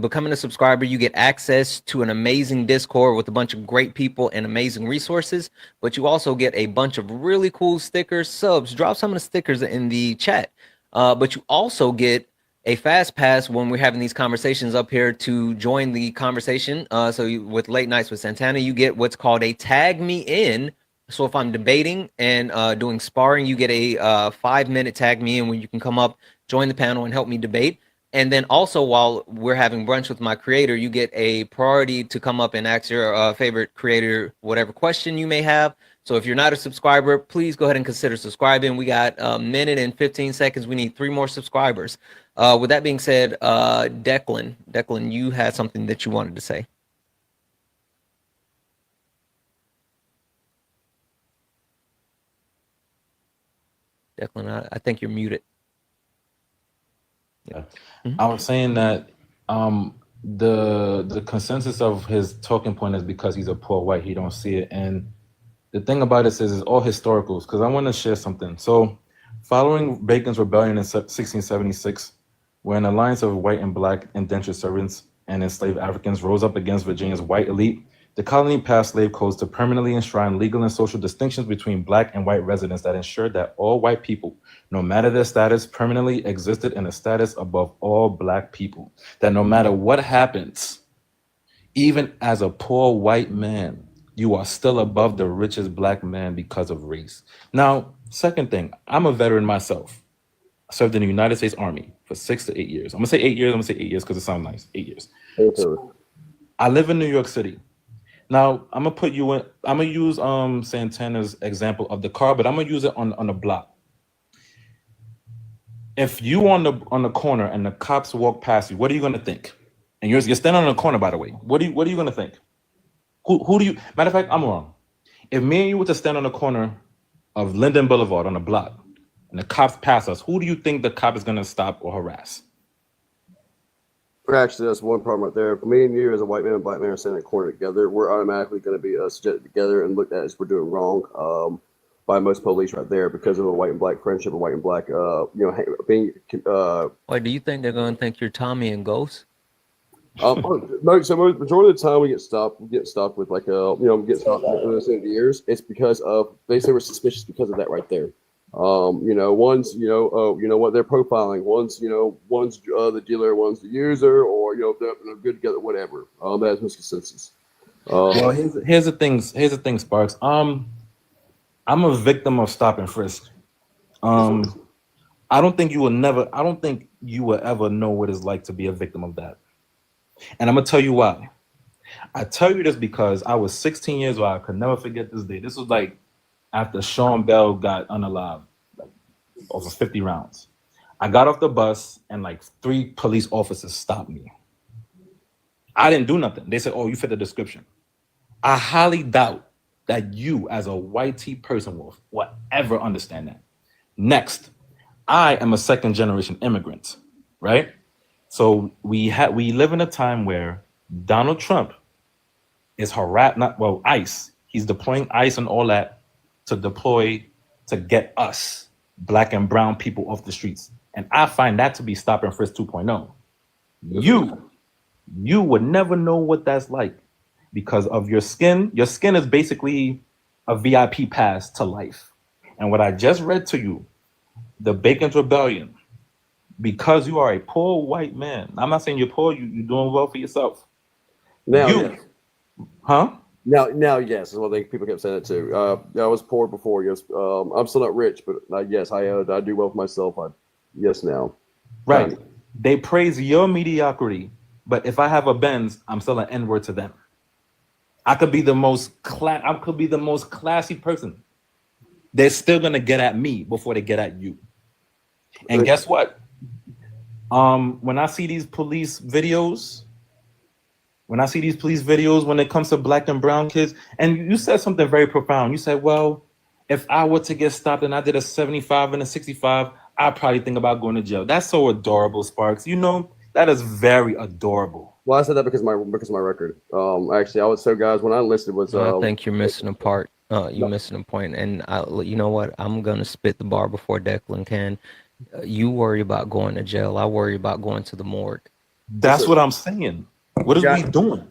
becoming a subscriber, you get access to an amazing Discord with a bunch of great people and amazing resources, but you also get a bunch of really cool stickers. Drop some of the stickers in the chat. But you also get a fast pass when we're having these conversations up here to join the conversation. With Late Nights with Santana, you get what's called a tag me in. So if I'm debating and doing sparring, you get a 5-minute tag me in, when you can come up, join the panel, and help me debate. And then also, while we're having brunch with my creator, you get a priority to come up and ask your favorite creator whatever question you may have. So if you're not a subscriber, please go ahead and consider subscribing. We got a minute and 15 seconds. We need 3 more subscribers. With that being said, Declan, you had something that you wanted to say. Declan, I think you're muted. Yeah. I was saying that the consensus of his talking point is because he's a poor white, he don't see it. And the thing about it is all historicals, because I want to share something. So following Bacon's rebellion in 1676, where an alliance of white and black indentured servants and enslaved Africans rose up against Virginia's white elite, the colony passed slave codes to permanently enshrine legal and social distinctions between black and white residents that ensured that all white people, no matter their status, permanently existed in a status above all black people. That no matter what happens, even as a poor white man, you are still above the richest black man because of race. Now, second thing, I'm a veteran myself. I served in the United States Army for 6 to 8 years. I'm gonna say 8 years. I'm gonna say 8 years because it sounds nice. 8 years. Okay. I live in New York City. Now I'm gonna put you in. I'm gonna use Santana's example of the car, but I'm gonna use it on the block. If you on the corner and the cops walk past you, what are you gonna think? And you're standing on the corner, by the way. What are you gonna think? Who do you? Matter of fact, I'm wrong. If me and you were to stand on the corner of Linden Boulevard on the block, and the cops pass us, who do you think the cop is gonna stop or harass? Actually, that's one problem right there. For me and you, as a white man and black man, are standing in a corner together, we're automatically going to be subjected together and looked at as we're doing wrong by most police right there because of a white and black friendship, a white and black, being. Why do you think they're going to think you're Tommy and Ghost? So majority of the time we get stopped with like get stopped in the years. It's because of they say we're suspicious because of that right there. One's what they're profiling. One's the dealer, one's the user, or they're good together, whatever. That's misconsensus. Well, here's the thing, Sparks. I'm a victim of stop and frisk. I don't think you will ever know what it's like to be a victim of that. And I'm gonna tell you why. I tell you this because I was 16 years old. I could never forget this day. This was like after Sean Bell got unalived, like over 50 rounds. I got off the bus and like 3 police officers stopped me. I didn't do nothing. They said, "Oh, you fit the description." I highly doubt that you, as a white T person, will ever understand that. Next, I am a second generation immigrant, right? So we live in a time where Donald Trump is ICE. He's deploying ICE and all that to get us black and brown people off the streets. And I find that to be stop and frisk 2.0. You would never know what that's like because of your skin. Your skin is basically a VIP pass to life. And what I just read to you, the Bacon's Rebellion, because you are a poor white man. I'm not saying you're poor, you're doing well for yourself. Now, yes. Huh? Now, yes, is one thing people kept saying it too. I was poor before. Yes, I'm still not rich, but yes, I do well for myself. Yes, now. Right. They praise your mediocrity, but if I have a Benz, I'm still an N-word to them. I could be the most classy person. They're still gonna get at me before they get at you. And guess what? When I see these police videos, when it comes to black and brown kids, and you said something very profound. You said, well, if I were to get stopped and I did a 75 and a 65, I'd probably think about going to jail. That's so adorable, Sparks. That is very adorable. Well, I said that because of my record. Actually, I would say, guys, when I enlisted was. I think you're missing a part. You're missing a point. And you know what? I'm gonna spit the bar before Declan can. You worry about going to jail. I worry about going to the morgue. That's what I'm saying. What is we doing?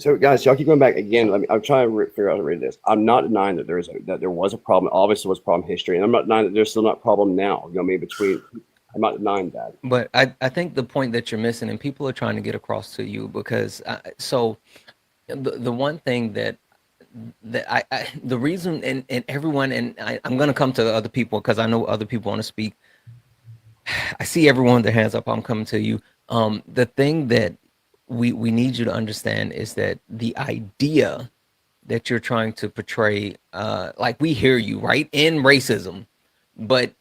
So, guys, y'all keep going back again. I'm trying to figure out how to read this. I'm not denying that there was a problem. Obviously, was a problem in history, and I'm not denying that there's still not a problem now. You know what I mean? I'm not denying that. But I think the point that you're missing, and people are trying to get across to you, because the one thing that the reason, and everyone, and I'm going to come to other people because I know other people want to speak. I see everyone with their hands up. I'm coming to you. The thing that we need you to understand is that the idea that you're trying to portray, like we hear you, right, in racism, but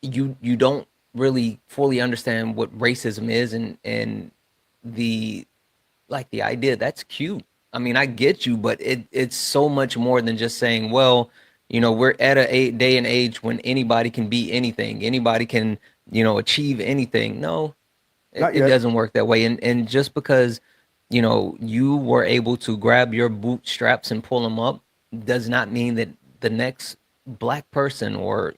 you don't really fully understand what racism is, and the idea that's cute. I mean, I get you, but it's so much more than just saying, well, we're at a day and age when anybody can be anything, anybody can, achieve anything. No, it doesn't work that way. And just because, you were able to grab your bootstraps and pull them up does not mean that the next black person or,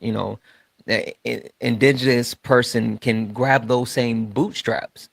indigenous person can grab those same bootstraps.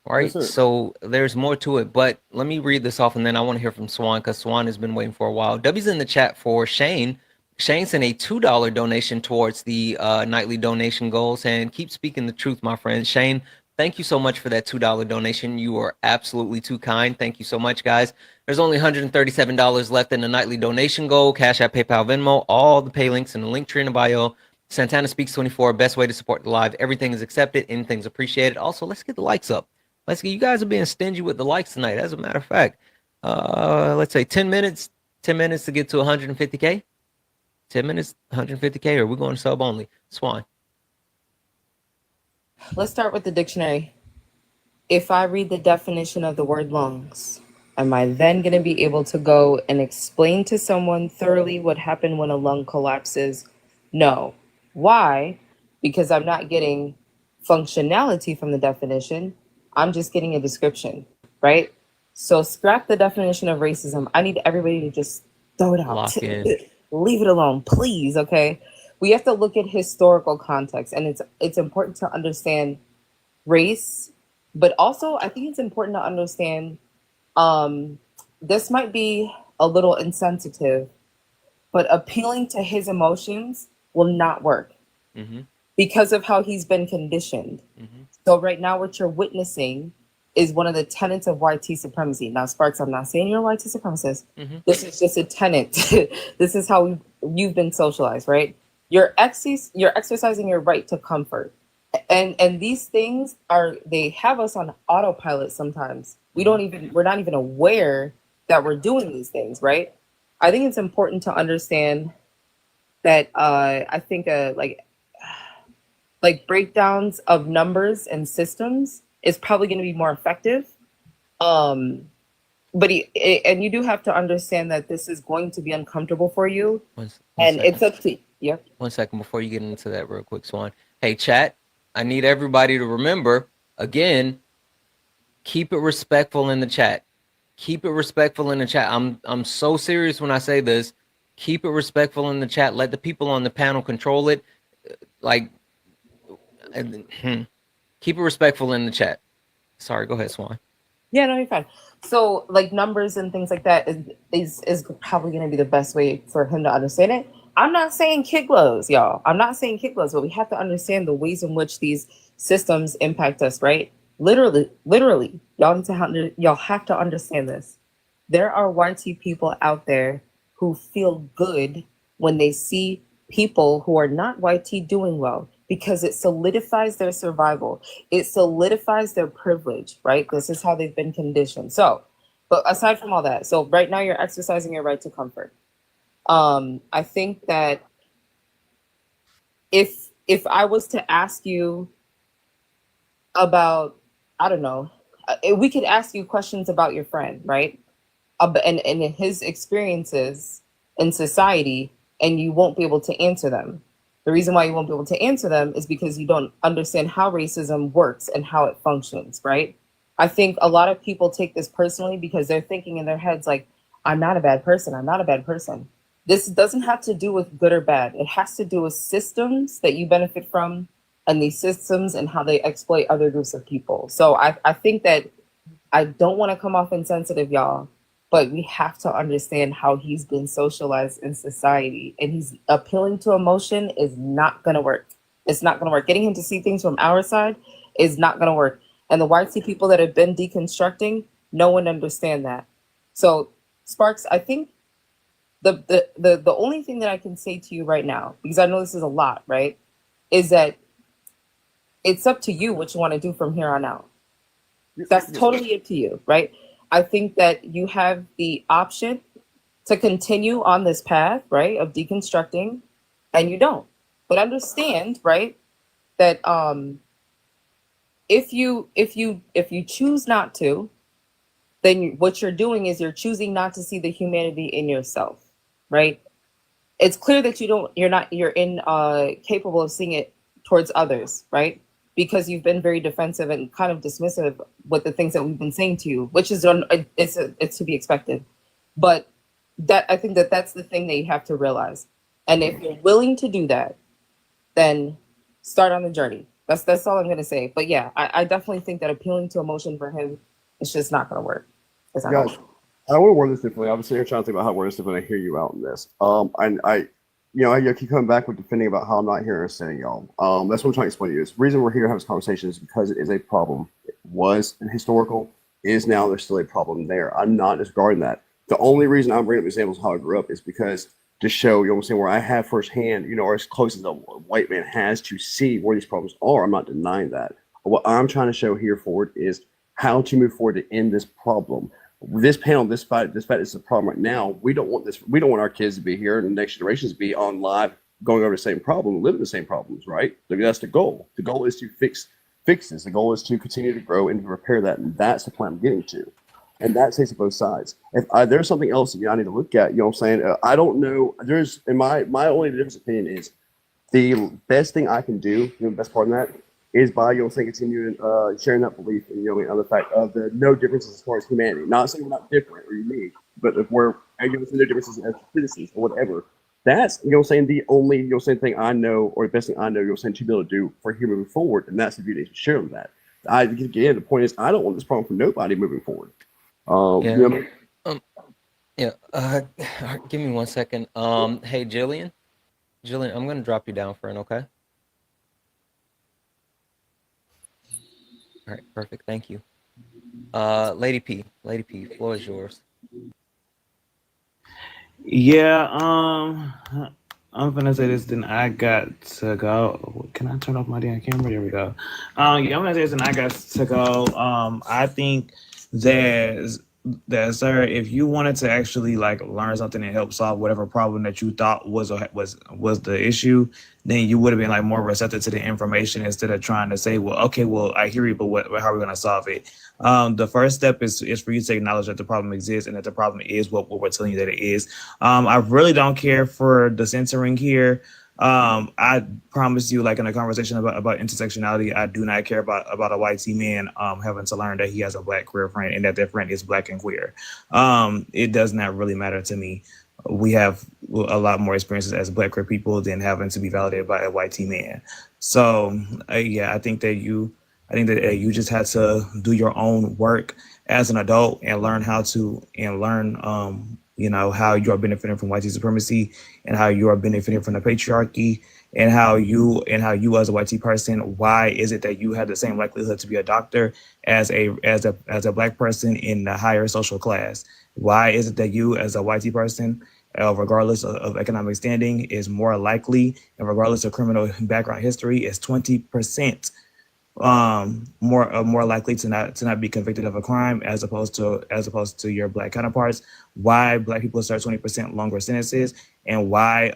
Right. Yes, so there's more to it. But let me read this off, and then I want to hear from Swan, because Swan has been waiting for a while. W's in the chat for Shane. Shane sent a $2 donation towards the nightly donation goal, saying, keep speaking the truth, my friend. Shane, thank you so much for that $2 donation. You are absolutely too kind. Thank you so much, guys. There's only $137 left in the nightly donation goal. Cash App, PayPal, Venmo, all the pay links in the link tree in the bio. Santana Speaks 24, best way to support the live. Everything is accepted, anything's appreciated. Also, let's get the likes up. Let's get, you guys are being stingy with the likes tonight. As a matter of fact, let's say 10 minutes to get to 150K. 10 minutes, 150K, or we're going sub only. Swan. Let's start with the dictionary. If I read the definition of the word lungs, am I then going to be able to go and explain to someone thoroughly what happened when a lung collapses? No. Why? Because I'm not getting functionality from the definition. I'm just getting a description, right? So scrap the definition of racism. I need everybody to just throw it out. Lock in. Leave it alone, please, okay? We have to look at historical context, and it's important to understand race, but also I think it's important to understand this might be a little insensitive, but appealing to his emotions will not work because of how he's been conditioned. So right now what you're witnessing is one of the tenets of YT supremacy. Now, Sparks, I'm not saying you're a YT supremacist. This is just a tenet. This is how you've been socialized, right? You're exercising your right to comfort. And these things they have us on autopilot sometimes. We're not even aware that we're doing these things, right? I think it's important to understand that I think like breakdowns of numbers and systems is probably going to be more effective. But and you do have to understand that this is going to be uncomfortable for you. It's up to you. 1 second before you get into that real quick, Swan. Hey, chat, I need everybody to remember, again, keep it respectful in the chat. Keep it respectful in the chat. I'm so serious when I say this. Keep it respectful in the chat. Let the people on the panel control it. Keep it respectful in the chat. Sorry, go ahead, Swan. Yeah, no, you're fine. So like numbers and things like that is probably going to be the best way for him to understand it. I'm not saying kid gloves, y'all. I'm not saying kid gloves, but we have to understand the ways in which these systems impact us, right? Literally, y'all have to understand this. There are YT people out there who feel good when they see people who are not YT doing well, because it solidifies their survival. It solidifies their privilege, right? This is how they've been conditioned. So, but aside from all that, so right now you're exercising your right to comfort. I think that if I was to ask you about, I don't know, we could ask you questions about your friend, right? And his experiences in society, and you won't be able to answer them. The reason why you won't be able to answer them is because you don't understand how racism works and how it functions, right? I think a lot of people take this personally because they're thinking in their heads like, I'm not a bad person. I'm not a bad person. This doesn't have to do with good or bad. It has to do with systems that you benefit from, and these systems and how they exploit other groups of people. So I think that I don't want to come off insensitive, y'all, but we have to understand how he's been socialized in society, and he's appealing to emotion is not going to work. It's not going to work. Getting him to see things from our side is not going to work. And the YT people that have been deconstructing, no one understand that. So Sparks, I think the only thing that I can say to you right now, because I know this is a lot, right, is that it's up to you what you want to do from here on out. That's totally up to you, right? I think that you have the option to continue on this path, right, of deconstructing, and you don't. But understand, right, that if you choose not to, then what you're doing is you're choosing not to see the humanity in yourself, right? It's clear that you're capable of seeing it towards others, right? Because you've been very defensive and kind of dismissive with the things that we've been saying to you, which is it's to be expected. But I think that's the thing that you have to realize. And if you're willing to do that, then start on the journey. That's all I'm going to say. But yeah, I definitely think that appealing to emotion for him is just not going to work. It's not gonna Guys, I want to word this differently. Obviously, you're trying to think about how to word this differently. I hear you out in this. And I keep coming back with defending about how I'm not here understanding y'all. That's what I'm trying to explain to you. The reason we're here to have this conversation is because it is a problem. It was historical, is now. There's still a problem there. I'm not disregarding that. The only reason I'm bringing up examples of how I grew up is because to show, you know what I'm saying, where I have firsthand, you know, or as close as a white man has to see where these problems are. I'm not denying that. What I'm trying to show here forward is how to move forward to end this problem. This panel, this fight is a problem right now. We don't want this. We don't want our kids to be here and the next generations to be on live going over the same problem, living the same problems, right? That's the goal. The goal is to fix this. The goal is to continue to grow and to repair that, and that's the plan I'm getting to. And that takes both sides. If there's something else that I need to look at, you know what I'm saying? I don't know. There's, in my only difference opinion is the best thing I can do, you know, the best part of that is by, you know, saying continuing sharing that belief and, you know, on the fact of the no differences as far as humanity. Not saying we're not different or unique, but if we're, you know, no differences as citizens or whatever, that's, you know, saying the only, you know, same thing I know, or the best thing I know, you know, saying to be able to do for here moving forward, and that's the beauty of sharing that. Again, the point is, I don't want this problem for nobody moving forward. Yeah. You know what I mean? Yeah. Give me 1 second. Hey, Jillian, I'm gonna drop you down, friend. Okay. All right. Perfect. Thank you. Lady P, floor is yours. Yeah, I'm gonna say this. Then I got to go. Can I turn off my damn camera? There we go. Yeah, I'm gonna say this. And I got to go. I think that, sir, if you wanted to actually like learn something and help solve whatever problem that you thought was the issue, then you would have been like more receptive to the information instead of trying to say, well, okay, well, I hear you, but how are we gonna solve it? The first step is for you to acknowledge that the problem exists and that the problem is what we're telling you that it is. I really don't care for the censoring here. I promise you, like in a conversation about intersectionality, I do not care about a white man having to learn that he has a black queer friend and that their friend is black and queer. It does not really matter to me. We have a lot more experiences as black queer people than having to be validated by a white man. So yeah, I think that you just had to do your own work as an adult and learn how you know, how you are benefiting from white supremacy and how you are benefiting from the patriarchy and how you as a white person, why is it that you have the same likelihood to be a doctor as a black person in the higher social class? Why is it that you as a white person, regardless of economic standing, is more likely, and regardless of criminal background history, is 20% more likely to not be convicted of a crime as opposed to your black counterparts? Why black people serve 20% longer sentences, and why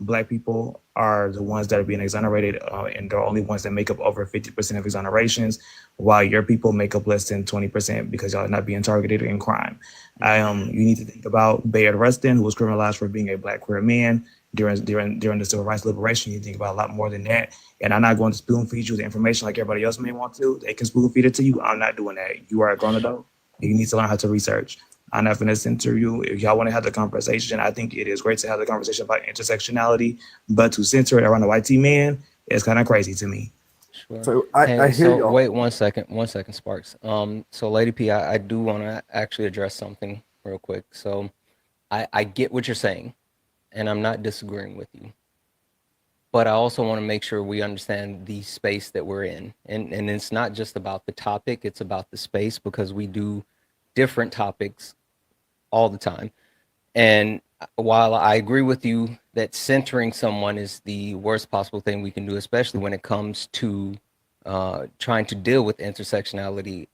black people are the ones that are being exonerated and they're only ones that make up over 50% of exonerations, while your people make up less than 20% because y'all are not being targeted in crime. You need to think about Bayard Rustin, who was criminalized for being a black queer man during the civil rights liberation. You think about a lot more than that. And I'm not going to spoon feed you the information like everybody else may want to. They can spoon feed it to you. I'm not doing that. You are a grown adult. You need to learn how to research. I'm not going to censor you. If y'all want to have the conversation, I think it is great to have the conversation about intersectionality, but to censor it around a white man is kind of crazy to me. Sure. So I hear y'all. Wait 1 second, Sparks. So Lady P, I do want to actually address something real quick. So I get what you're saying, and I'm not disagreeing with you. But I also want to make sure we understand the space that we're in. And it's not just about the topic, it's about the space, because we do different topics all the time. And while I agree with you that centering someone is the worst possible thing we can do, especially when it comes to trying to deal with intersectionality,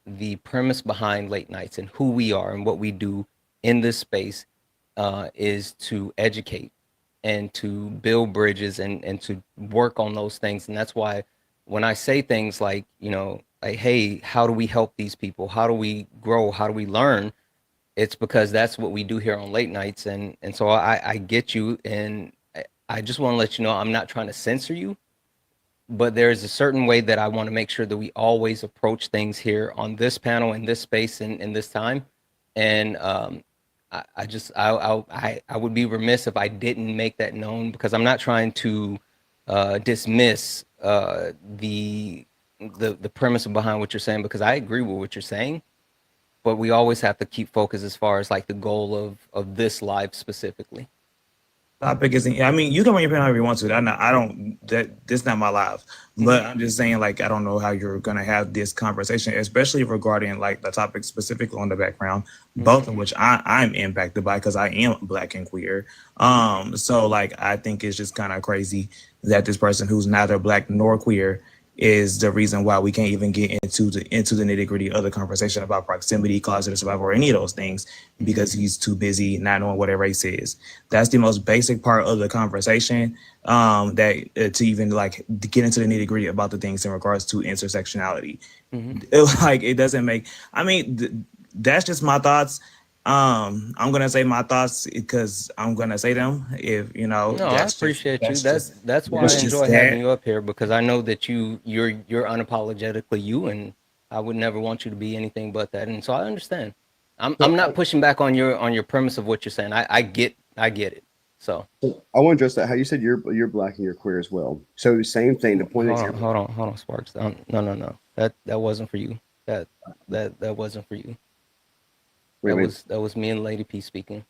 the premise behind late nights and who we are and what we do in this space is to educate and to build bridges and to work on those things. And that's why when I say things like, you know, like, hey, how do we help these people? How do we grow? How do we learn? It's because that's what we do here on late nights. And so I get you. And I just want to let you know, I'm not trying to censor you, but there's a certain way that I want to make sure that we always approach things here on this panel, in this space, and in this time. And I would be remiss if I didn't make that known, because I'm not trying to dismiss the premise behind what you're saying, because I agree with what you're saying, but we always have to keep focus as far as like the goal of this live specifically. topic isn't. I mean, you can run your opinion however you want to. I don't. This not my live. But I'm just saying, like, I don't know how you're gonna have this conversation, especially regarding like the topic specifically on the background, both of which I'm impacted by because I am Black and queer. So like, I think it's just kind of crazy that this person who's neither Black nor queer is the reason why we can't even get into the nitty gritty of the conversation about proximity, closeted survival, or any of those things because he's too busy not knowing what a race is. That's the most basic part of the conversation. That to even like get into the nitty gritty about the things in regards to intersectionality. Like it doesn't make. I mean, that's just my thoughts. I'm gonna say my thoughts because I'm gonna say them. If you know, No, I appreciate you. That's why I enjoy having you up here because I know that you're unapologetically you, and I would never want you to be anything but that. And so I understand. I'm not pushing back on your premise of what you're saying. I get it. So I want to address that. How you said you're Black and you're queer as well. So the same thing. The point hold on, Sparks. No. That wasn't for you. That wasn't for you. That was me and Lady P speaking.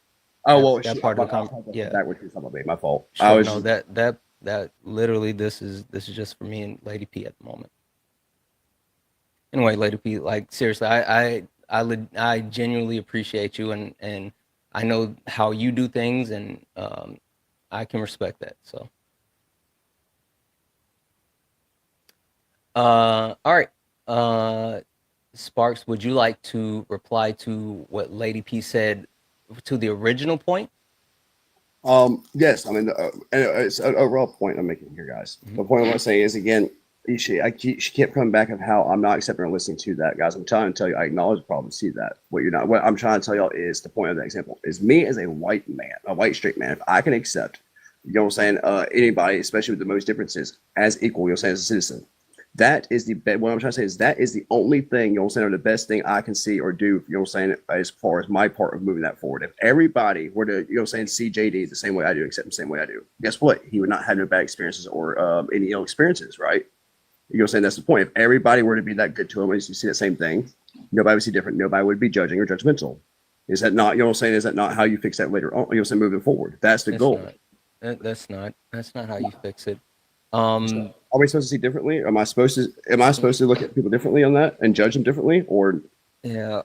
Oh well, that part of the conversation. Yeah, that was my fault. Sure, I was that literally this is just for me and Lady P at the moment. Anyway, Lady P, like seriously, I genuinely appreciate you and I know how you do things and I can respect that. So, all right. Sparks, would you like to reply to what Lady P said to the original point? Yes. I mean, it's an overall point I'm making here, guys. The point I want to say is again, she kept coming back of how I'm not accepting or listening to that, guys. I'm trying to tell you, I acknowledge the problem, see that. What I'm trying to tell y'all is the point of that example is me as a white man, a white straight man. If I can accept, you know what I'm saying, anybody, especially with the most differences, as equal, you know what I'm saying, as a citizen. That is what I'm trying to say is that is the only thing, you know what I'm saying, or the best thing I can see or do, you know what I'm saying, as far as my part of moving that forward. If everybody were to, you know what I'm saying, see JD the same way I do, accept him the same way I do, guess what? He would not have no bad experiences or any ill experiences, right? You know what I'm saying? That's the point. If everybody were to be that good to him and you see that same thing, nobody would see different. Nobody would be judging or judgmental. Is that not, you know what I'm saying, is that not how you fix that later on? You know what I'm saying, moving forward. That's the goal. That's not how you fix it. Are we supposed to see differently? Am I supposed to look at people differently on that and judge them differently? Or yeah,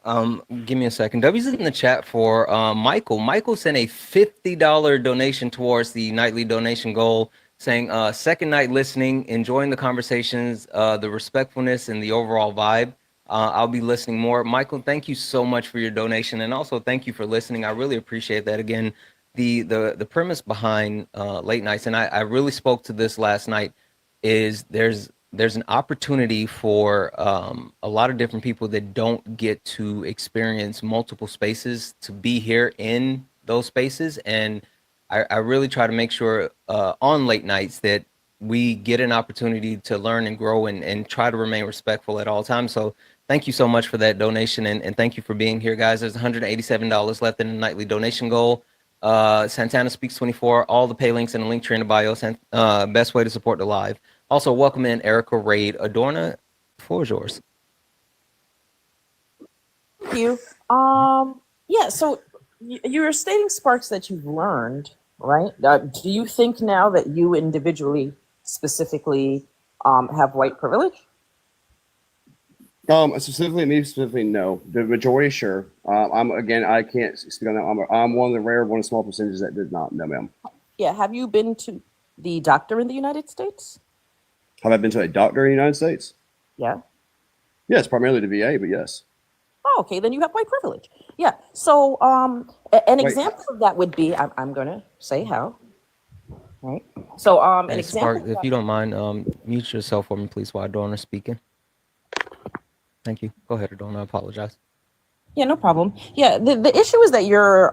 give me a second. W's in the chat for Michael. Michael sent a $50 donation towards the nightly donation goal, saying second night listening, enjoying the conversations, the respectfulness and the overall vibe. I'll be listening more. Michael, thank you so much for your donation, and also thank you for listening. I really appreciate that. Again, the premise behind late nights, and I really spoke to this last night, is there's an opportunity for a lot of different people that don't get to experience multiple spaces to be here in those spaces. And I really try to make sure on late nights that we get an opportunity to learn and grow and try to remain respectful at all times. So thank you so much for that donation. And thank you for being here, guys. There's $187 left in the nightly donation goal. Santana Speaks 24, all the pay links in the link tree in the bio. Best way to support the live. Also, welcome in Erica Raid. Adorna, the floor is yours. Thank you. Yeah, so you were stating, Sparks, that you've learned, right? Do you think now that you individually, specifically, have white privilege? Specifically, no. The majority, sure. I can't speak on that. I'm one of the rare, one of the small percentages that did not. No, ma'am. Yeah. Have you been to the doctor in the United States? Have I been to a doctor in the United States? Yeah. Yes, primarily the VA, but yes. Oh, okay, then you have white privilege. Yeah. So, example of that would be, I'm gonna say how. Right. So, an example. Spark, if you don't mind, mute yourself for me, please, while Adorna is speaking. Thank you. Go ahead, Adorna. I apologize. Yeah, no problem. Yeah, the issue is that you're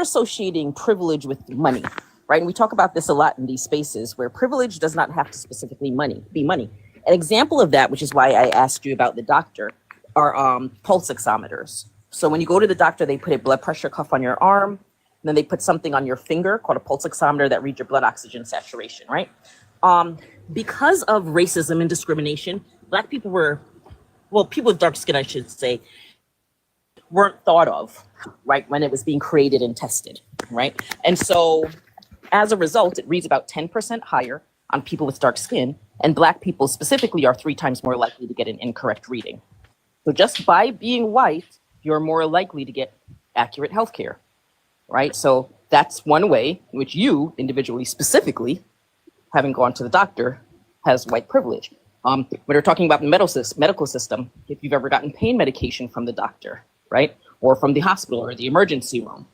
associating privilege with money, right? And we talk about this a lot in these spaces where privilege does not have to specifically be money. An example of that, which is why I asked you about the doctor, are pulse oximeters. So when you go to the doctor, they put a blood pressure cuff on your arm, and then they put something on your finger called a pulse oximeter that reads your blood oxygen saturation, right? Because of racism and discrimination, Black people people with dark skin, I should say, weren't thought of, right, when it was being created and tested, right? And so As a result, it reads about 10% higher on people with dark skin, and Black people specifically are 3 times more likely to get an incorrect reading. So just by being white, you're more likely to get accurate healthcare, right? So that's one way in which you individually, specifically, having gone to the doctor, has white privilege. When we're talking about the medical system, if you've ever gotten pain medication from the doctor, right, or from the hospital or the emergency room.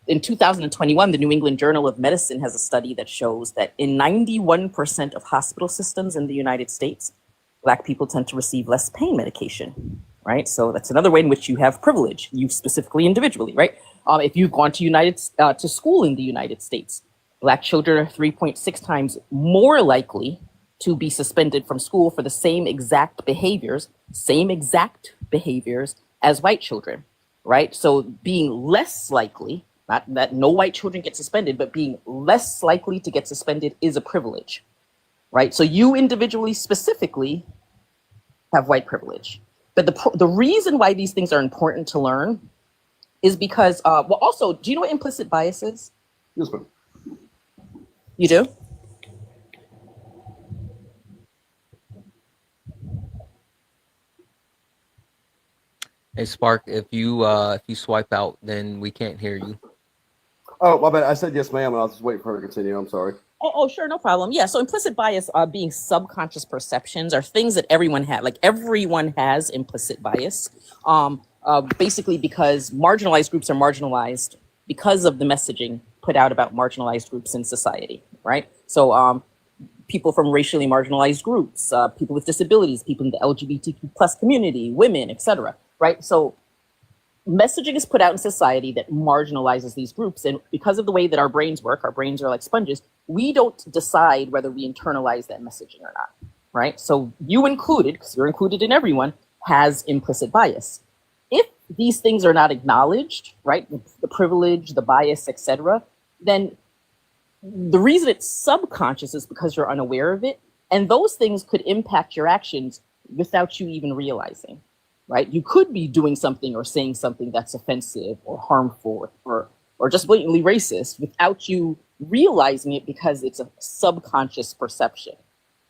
In 2021, the New England Journal of Medicine has a study that shows that in 91% of hospital systems in the United States, Black people tend to receive less pain medication, right? So that's another way in which you have privilege, you specifically individually, right? If you've gone to school in the United States, Black children are 3.6 times more likely to be suspended from school for the same exact behaviors as white children, right? So being less likely, not that no white children get suspended, but being less likely to get suspended is a privilege, right? So you individually, specifically, have white privilege. But the reason why these things are important to learn is because, well, also, do you know what implicit bias is? Yes, ma'am. You do? Hey Spark, if you swipe out, then we can't hear you. Oh, my bad. I said yes, ma'am, and I was just waiting for her to continue. I'm sorry. Oh, sure, no problem. Yeah, so implicit bias being subconscious perceptions are things that everyone has. Like everyone has implicit bias. Basically because marginalized groups are marginalized because of the messaging put out about marginalized groups in society, right? So people from racially marginalized groups, people with disabilities, people in the LGBTQ plus community, women, etc. Right? So messaging is put out in society that marginalizes these groups. And because of the way that our brains work, our brains are like sponges, we don't decide whether we internalize that messaging or not, right? So you included, because you're included in everyone, has implicit bias. If these things are not acknowledged, right, the privilege, the bias, etc., then the reason it's subconscious is because you're unaware of it. And those things could impact your actions without you even realizing. Right? You could be doing something or saying something that's offensive or harmful or just blatantly racist without you realizing it because it's a subconscious perception,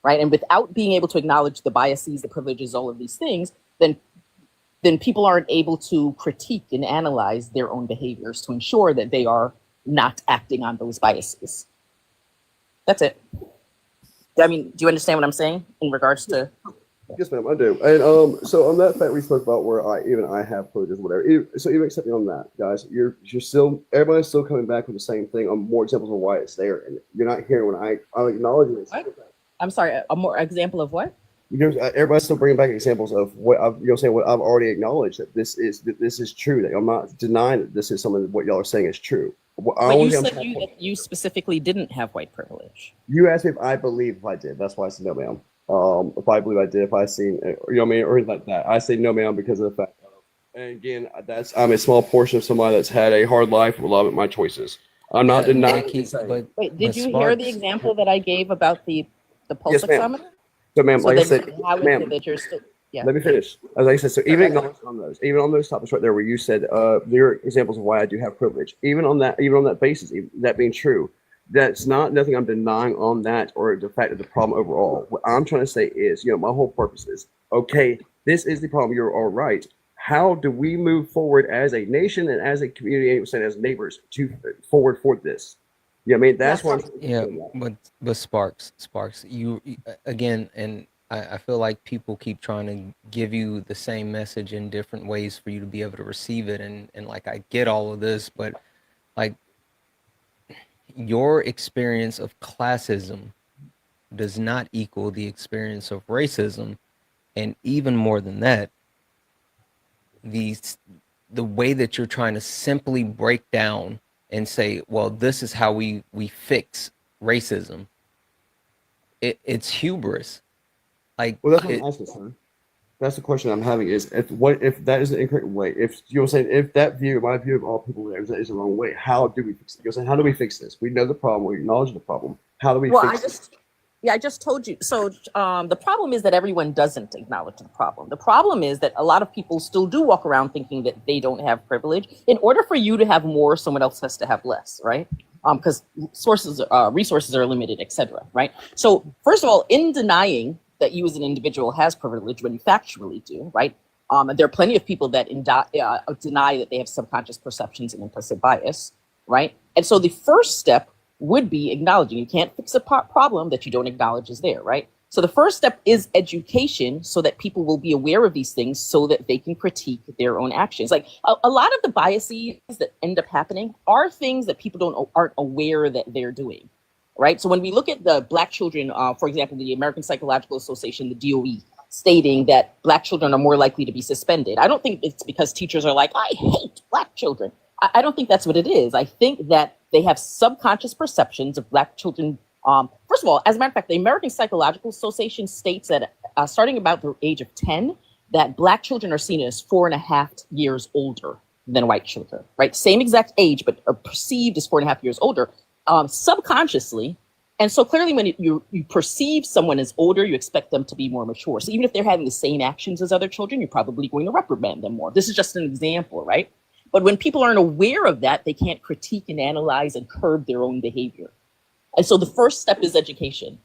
right? And without being able to acknowledge the biases, the privileges, all of these things, then people aren't able to critique and analyze their own behaviors to ensure that they are not acting on those biases. That's it. I mean, do you understand what I'm saying in regards to? Yes, ma'am, I do. And so on that fact we spoke about where I have privileges, whatever. So even accepting on that, guys, you're still, everybody's still coming back with the same thing on more examples of why it's there, and you're not hearing when I'm acknowledging this. I'm sorry, a more example of what? Everybody's still bringing back examples of what what I've already acknowledged that this is true. That I'm not denying that this is something that what y'all are saying is true. But you said that you specifically didn't have white privilege. You asked me if I believe if I did. That's why I said no, ma'am. If I believe I did, if I seen, or anything like that. I say no, ma'am, because of the fact. And again, I'm a small portion of somebody that's had a hard life with a lot of my choices. I'm not denying. Wait, did you hear the example that I gave about the pulse oximeter? So, ma'am, like I said, ma'am, yeah. Let me finish. As I said, so even on those topics right there, where you said there are examples of why I do have privilege. Even on that basis, that being true. That's nothing I'm denying on that or the fact of the problem overall. What I'm trying to say is, my whole purpose is, okay, this is the problem. You're all right. How do we move forward as a nation and as a community, and as neighbors to forward for this? Yeah, I mean, that's what but Sparks, you again, and I feel like people keep trying to give you the same message in different ways for you to be able to receive it. And like, I get all of this, but like, your experience of classism does not equal the experience of racism. And even more than that, the way that you're trying to simply break down and say, well, this is how we fix racism. It's hubris. Like, well, that's what I'm asking, sir. That's the question I'm having is if that is the incorrect way, if you're saying if that view, my view of all people there is the wrong way, how do we fix it? You're saying, how do we fix this? We know the problem, we acknowledge the problem. How do we fix it? I just told you. So the problem is that everyone doesn't acknowledge the problem. The problem is that a lot of people still do walk around thinking that they don't have privilege. In order for you to have more, someone else has to have less, right? because resources are limited, etc. Right? So first of all, in denying that you as an individual has privilege when you factually do, right? There are plenty of people that deny that they have subconscious perceptions and implicit bias, right? And so the first step would be acknowledging. You can't fix a problem that you don't acknowledge is there, right? So the first step is education, so that people will be aware of these things, so that they can critique their own actions. Like a lot of the biases that end up happening are things that people aren't aware that they're doing, right? So when we look at the Black children, for example, the American Psychological Association, the DOE, stating that Black children are more likely to be suspended. I don't think it's because teachers are like, I hate Black children. I don't think that's what it is. I think that they have subconscious perceptions of Black children. First of all, as a matter of fact, the American Psychological Association states that starting about the age of 10, that Black children are seen as 4.5 years older than white children, right? Same exact age, but are perceived as 4.5 years older, subconsciously. And so clearly when you perceive someone as older, you expect them to be more mature. So even if they're having the same actions as other children, you're probably going to reprimand them more. This is just an example, right? But when people aren't aware of that, they can't critique and analyze and curb their own behavior. And so the first step is education,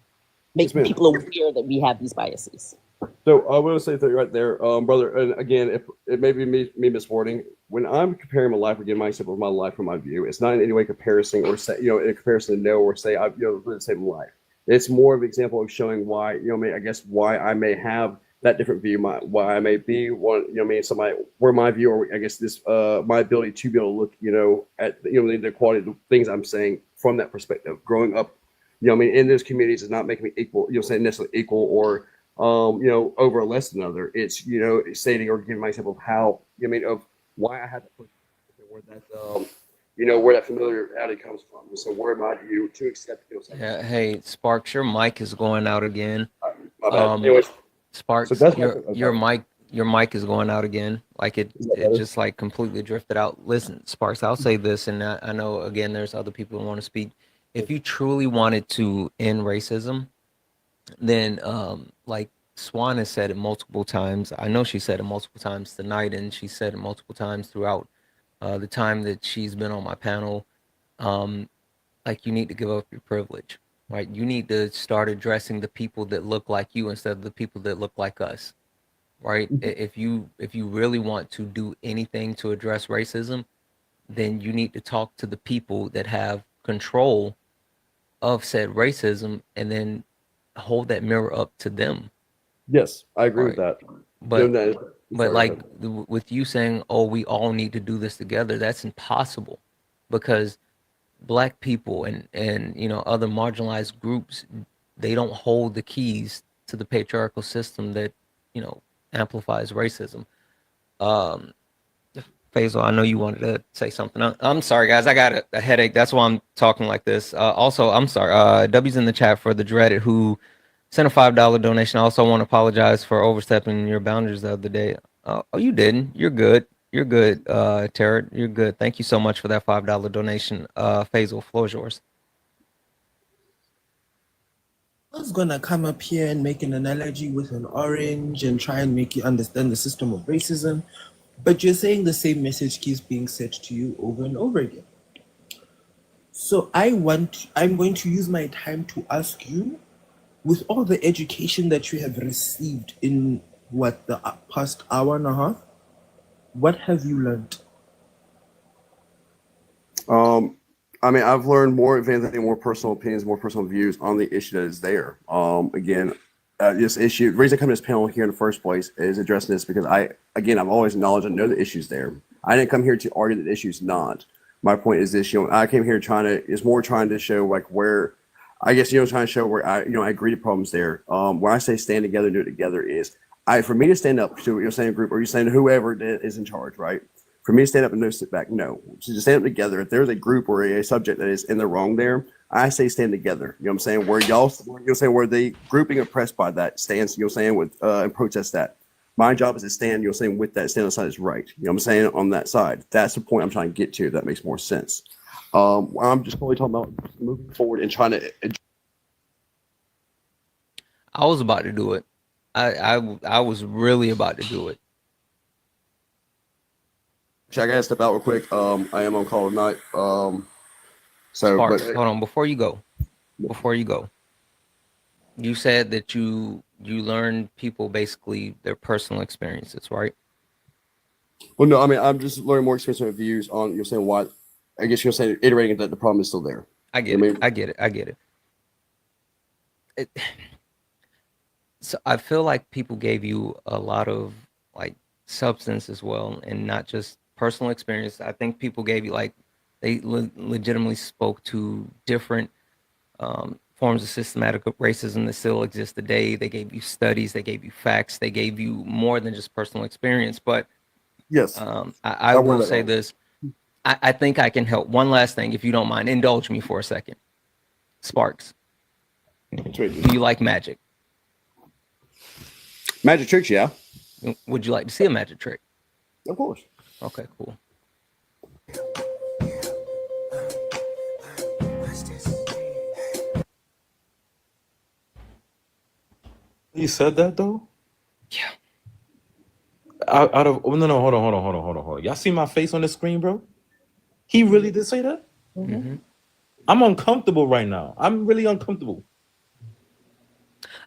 making people aware that we have these biases. So I want to say that right there, brother, and again, if it may be me miswording, when I'm comparing my life, again, my example of my life from my view, it's not in any way comparison or say, in comparison to no, or say I've, lived the same life. It's more of an example of showing why, I guess why I may have that different view, why I may be one, where my view, or I guess this, my ability to be able to look, at, the quality of the things I'm saying from that perspective. Growing up, in those communities is not making me equal, saying necessarily equal or, over or less than another. It's, stating or giving my example of how, of why I had to push where that, where that familiarity comes from. So where am I to accept, Yeah, hey, Sparks, your mic is going out again. My bad. Anyways, Sparks, so that's your mic is going out again. Like it just like completely drifted out. Listen, Sparks, I'll say this, and I know again there's other people who want to speak. If you truly wanted to end racism, then like Swan has said it multiple times. I know she said it multiple times tonight, and she said it multiple times throughout the time that she's been on my panel. Like you need to give up your privilege, right? You need to start addressing the people that look like you instead of the people that look like us, right? If you really want to do anything to address racism, then you need to talk to the people that have control of said racism, and then hold that mirror up to them. Yes, I agree with that. But like with you saying, oh, we all need to do this together, that's impossible, because Black people and other marginalized groups, they don't hold the keys to the patriarchal system that amplifies racism. Faisal, I know you wanted to say something. I'm sorry, guys. I got a headache. That's why I'm talking like this. Also, I'm sorry. W's in the chat for the dreaded who sent a $5 donation. I also want to apologize for overstepping your boundaries the other day. Oh, you didn't. You're good. You're good, Tara. You're good. Thank you so much for that $5 donation. Faisal, floor is yours. I was gonna come up here and make an analogy with an orange and try and make you understand the system of racism, but you're saying the same message keeps being said to you over and over again. So I'm going to use my time to ask you, with all the education that you have received in the past hour and a half, what have you learned? I've learned more, if anything, more personal opinions, more personal views on the issue that is there. This issue, the reason I come to this panel here in the first place is addressing this because I've always acknowledged and know the issues there. I didn't come here to argue that the issue is not. My point is this, I came here trying to show like where, trying to show where I agree to problems there. When I say stand together, do it together is, for me to stand up to, saying a group, or you're saying whoever is in charge, right? For me to stand up and no sit back, no. So just stand up together. If there's a group or a subject that is in the wrong there, I say stand together. You know what I'm saying? Where y'all, where the grouping oppressed by that stands, with and protest that. My job is to stand, with that, stand on the side is right. You know what I'm saying? On that side. That's the point I'm trying to get to. If that makes more sense. I'm just really talking about moving forward and trying to. I was about to do it. I was really about to do it. I gotta step out real quick. I am on call tonight. So, Sparks, but hold on. Before you go, you said that you learned people basically their personal experiences, right? well, no, I mean, I'm just learning more experience and views on. You're saying what? I guess you're saying iterating that the problem is still there. I You get know it. what I mean? I get it. So I feel like people gave you a lot of like substance as well, and not just personal experience. I think people gave you like they legitimately spoke to different forms of systematic racism that still exist today. They gave you studies, they gave you facts, they gave you more than just personal experience. But Yes. I word will that say wrong. this: I think I can help. One last thing, if you don't mind, indulge me for a second. Sparks, Sweet. do you like magic? Magic tricks, yeah, Would you like to see a magic trick? of course. Okay, cool. He said that though. Yeah. Out of no, hold on. Y'all see my face on the screen, bro? He really did say that. Mm-hmm. I'm uncomfortable right now. I'm really uncomfortable.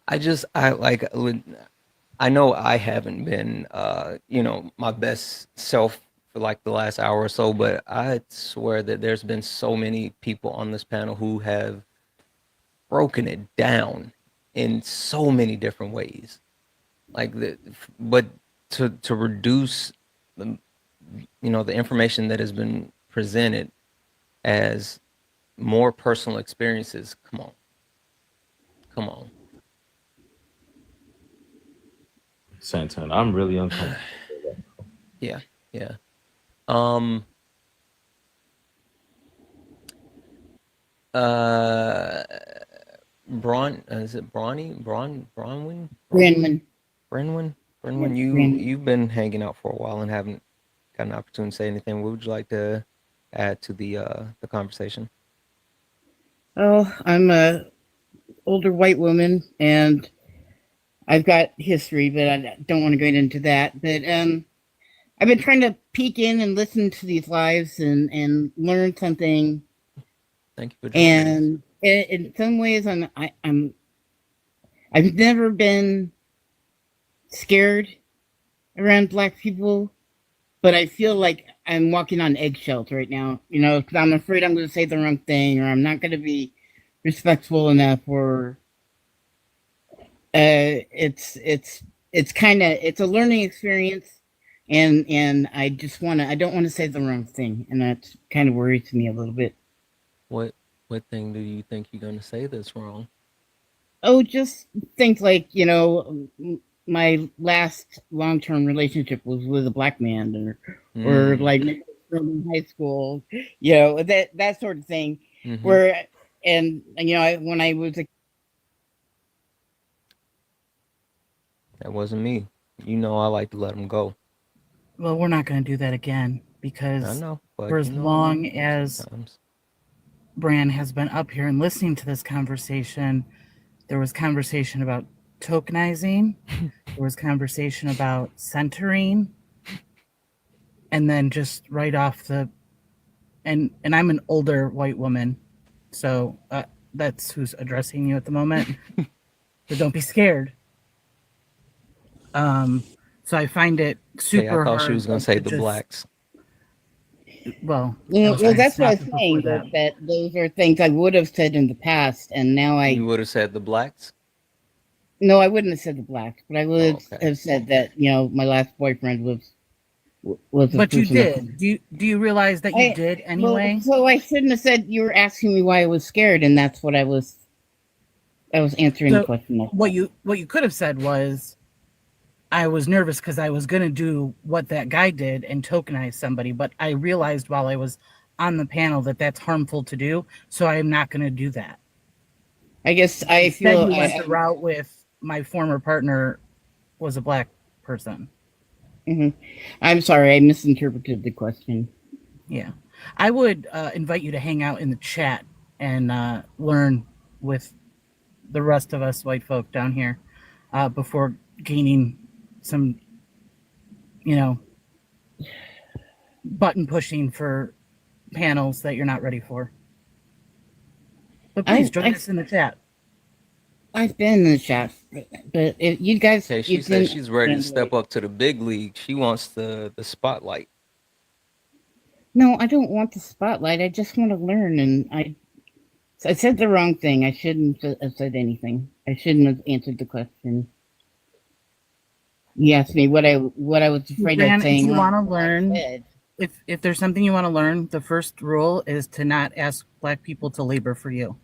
I know I haven't been my best self for like the last hour or so, but I swear that there's been so many people on this panel who have broken it down in so many different ways. But to reduce the the information that has been presented as more personal experiences. Come on. Come on. Santana, I'm really uncomfortable. Yeah. Yeah. Um uh is it Bronwyn? Brenman. Brenwyn, you've been hanging out for a while and haven't got an opportunity to say anything. What would you like to add to the conversation? Oh, I'm a older white woman, and I've got history, but I don't want to get into that. But I've been trying to peek in and listen to these lives and learn something. Thank you for joining us. And in some ways, I've never been scared around Black people, but I feel like I'm walking on eggshells right now. You know, because I'm afraid I'm going to say the wrong thing, or I'm not going to be respectful enough, or it's kind of it's a learning experience, and I don't want to say the wrong thing, and that kind of worries me a little bit. What thing do you think you're gonna say that's wrong? Oh, just think like, my last long-term relationship was with a Black man, or like from high school, that sort of thing. Mhm. Where and when I was a That wasn't me. You know I like to let them go. well, we're not going to do that again, I because know, but for as long as sometimes. Bran has been up here and listening to this conversation, there was conversation about tokenizing, there was conversation about centering, and then just right off and I'm an older white woman, so that's who's addressing you at the moment. So don't be scared. So I find it super I thought hard. she was gonna say the blacks. Well, that's what I was saying. That those are things I would have said in the past, and now You would have said the blacks. No, I wouldn't have said the blacks, but I would have said that my last boyfriend was. But you did. Do you realize that you did anyway? Well, so I shouldn't have said. You were asking me why I was scared, and that's what I was answering the question. What you could have said was, I was nervous because I was going to do what that guy did and tokenize somebody, but I realized while I was on the panel that that's harmful to do, so I'm not going to do that. I guess I feel you went the route with my former partner was a Black person. Mm-hmm. I'm sorry, I misinterpreted the question. Yeah, I would invite you to hang out in the chat and learn with the rest of us white folk down here before gaining some, button pushing for panels that you're not ready for. But please join us in the chat. I've been in the chat, but if you guys, Okay, she says she's ready to step up to the big league. She wants the spotlight. No, I don't want the spotlight. I just want to learn, and I said the wrong thing. I shouldn't have said anything. I shouldn't have answered the question. You asked me what I was afraid of saying. If you want to learn, if there's something you want to learn, the first rule is to not ask Black people to labor for you.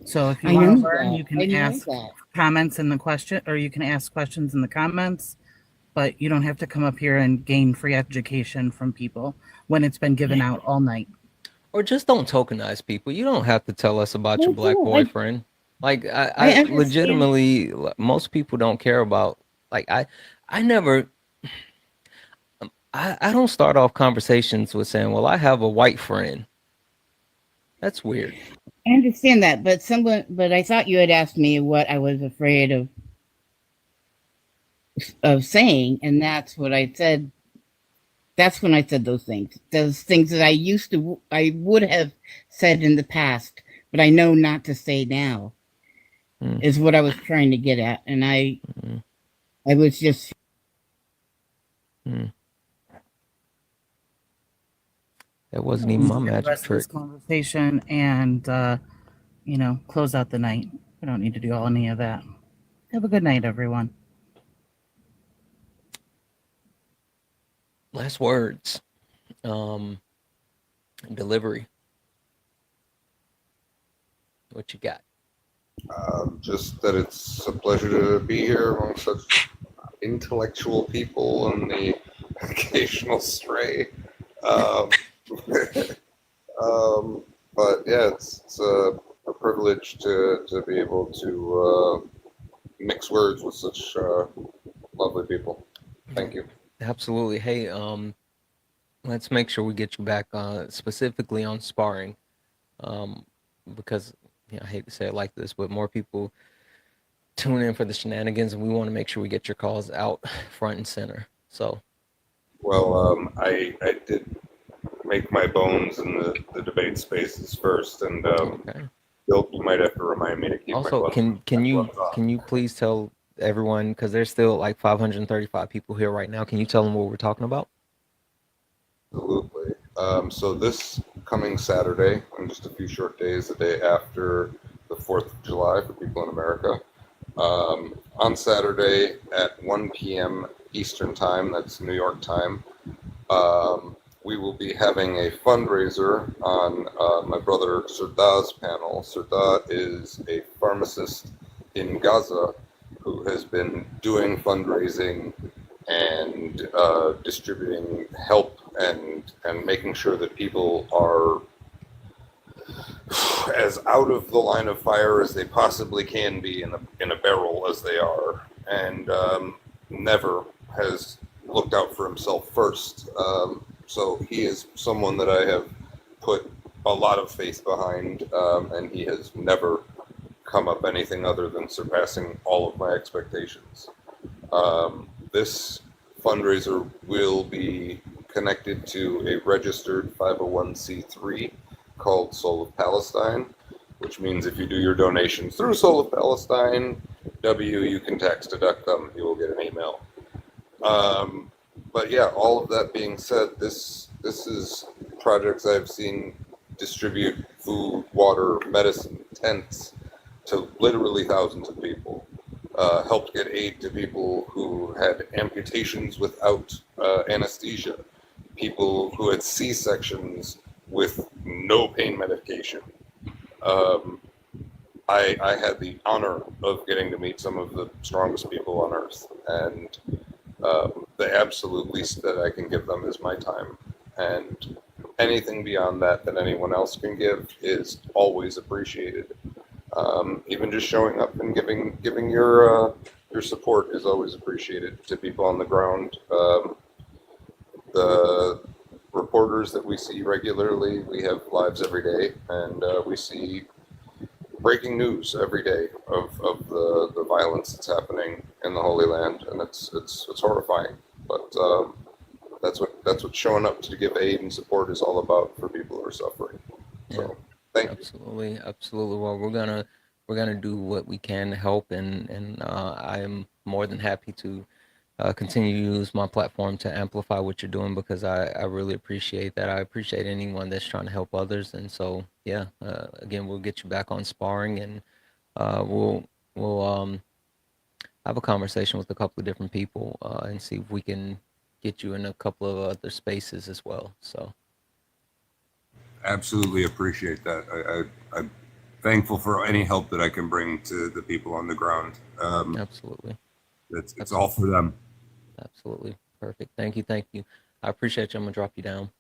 So if you want to learn, you can ask comments in the question, or you can ask questions in the comments, but you don't have to come up here and gain free education from people when it's been given out all night. Or just don't tokenize people. You don't have to tell us about your Black boyfriend. Like I legitimately, most people don't care about. Like I don't start off conversations with saying, "Well, I have a white friend." That's weird. I understand that, but I thought you had asked me what I was afraid of saying, and that's what I said. That's when I said those things that I would have said in the past, but I know not to say now, is what I was trying to get at, and I was just. That wasn't even my magic rest trick. This conversation and close out the night. We don't need to do any of that. Have a good night, everyone. Last words. Delivery. What you got? Just that it's a pleasure to be here among such intellectual people and the occasional stray. But yeah, it's a privilege to be able to mix words with such lovely people. Thank you. Absolutely. Hey, let's make sure we get you back specifically on sparring, because I hate to say it like this, but more people tune in for the shenanigans, and we want to make sure we get your calls out front and center. So, well, I did make my bones in the debate spaces first, and Bill, you might have to remind me to keep also my gloves, can you please tell everyone, because there's still like 535 people here right now, can you tell them what we're talking about? Absolutely. So this coming Saturday, in just a few short days, the day after the 4th of July for people in America, on Saturday at 1 p.m. Eastern Time, that's New York time, we will be having a fundraiser on my brother Sirda's panel. Sirda is a pharmacist in Gaza who has been doing fundraising and distributing help and making sure that people are as out of the line of fire as they possibly can be in a barrel as they are, and never has looked out for himself first. So he is someone that I have put a lot of faith behind, and he has never come up anything other than surpassing all of my expectations. This fundraiser will be connected to a registered 501c3 called Soul of Palestine, which means if you do your donation through Soul of Palestine, you can tax deduct them. You will get an email. But yeah, all of that being said, this is projects I've seen distribute food, water, medicine, tents to literally thousands of people. Helped get aid to people who had amputations without anesthesia, people who had C-sections with no pain medication. I had the honor of getting to meet some of the strongest people on earth, and the absolute least that I can give them is my time. And anything beyond that anyone else can give is always appreciated. Even just showing up and giving your support is always appreciated to people on the ground. The reporters that we see regularly, we have lives every day, and we see breaking news every day of the violence that's happening in the Holy Land, and it's horrifying. But that's what showing up to give aid and support is all about for people who are suffering. So Absolutely, absolutely. Well, we're gonna do what we can to help, and I am more than happy to continue to use my platform to amplify what you're doing because I really appreciate that. I appreciate anyone that's trying to help others, and so yeah. Again, we'll get you back on sparring, and we'll have a conversation with a couple of different people and see if we can get you in a couple of other spaces as well. So. Absolutely appreciate that. I'm thankful for any help that I can bring to the people on the ground. Absolutely. It's all for them. Absolutely. Perfect. Thank you. Thank you. I appreciate you. I'm going to drop you down.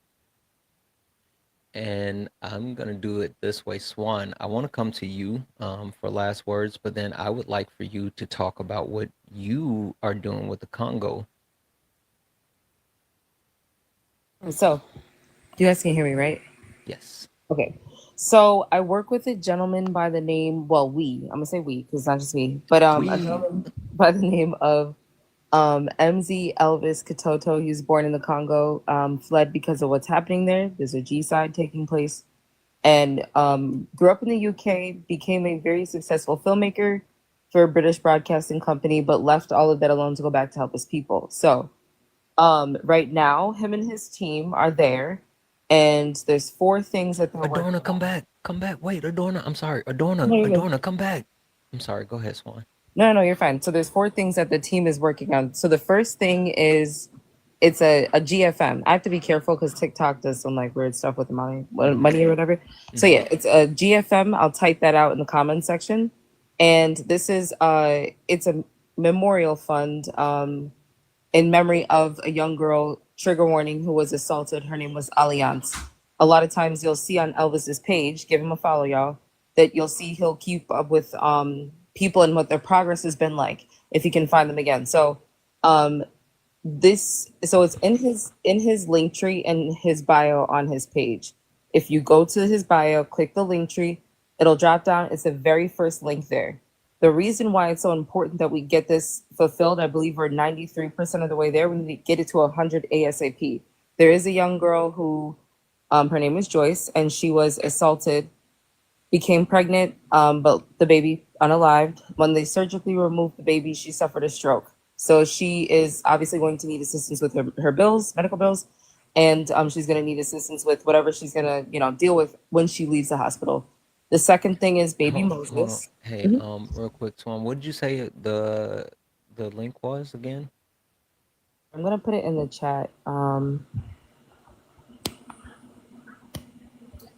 And I'm going to do it this way. Swan, I want to come to you for last words, but then I would like for you to talk about what you are doing with the Congo. So, you guys can hear me, right? Yes. Okay. So I work with a gentleman by the name, well, I'm gonna say we, because it's not just me, but a gentleman by the name of MZ Elvis Katoto. He was born in the Congo, fled because of what's happening there. There's a G-side taking place, and grew up in the UK, became a very successful filmmaker for a British broadcasting company, but left all of that alone to go back to help his people. So right now, him and his team are there, and there's 4 things that they're Adorna, come back. Come back. Wait, Adorna. I'm sorry. Adorna. No, Adorna, come back. I'm sorry. Go ahead, Swan. No, you're fine. So there's 4 things that the team is working on. So the first thing is it's a GFM. I have to be careful because TikTok does some like weird stuff with the money or whatever. So yeah, it's a GFM. I'll type that out in the comment section. And this is it's a memorial fund in memory of a young girl, trigger warning, who was assaulted. Her name was Alliance. A lot of times you'll see on Elvis's page, give him a follow, y'all, that you'll see he'll keep up with people and what their progress has been like if he can find them again. So it's in his link tree and his bio on his page. If you go to his bio, click the link tree, it'll drop down. It's the very first link there. The reason why it's so important that we get this fulfilled, I believe we're 93% of the way there. We need to get it to 100 ASAP. There is a young girl who, her name is Joyce, and she was assaulted, became pregnant, but the baby unalived. When they surgically removed the baby, she suffered a stroke. So she is obviously going to need assistance with her bills, medical bills, and she's going to need assistance with whatever she's going to, deal with when she leaves the hospital. The second thing is baby Moses. Hey, real quick, Swan, what did you say the link was again? I'm gonna put it in the chat.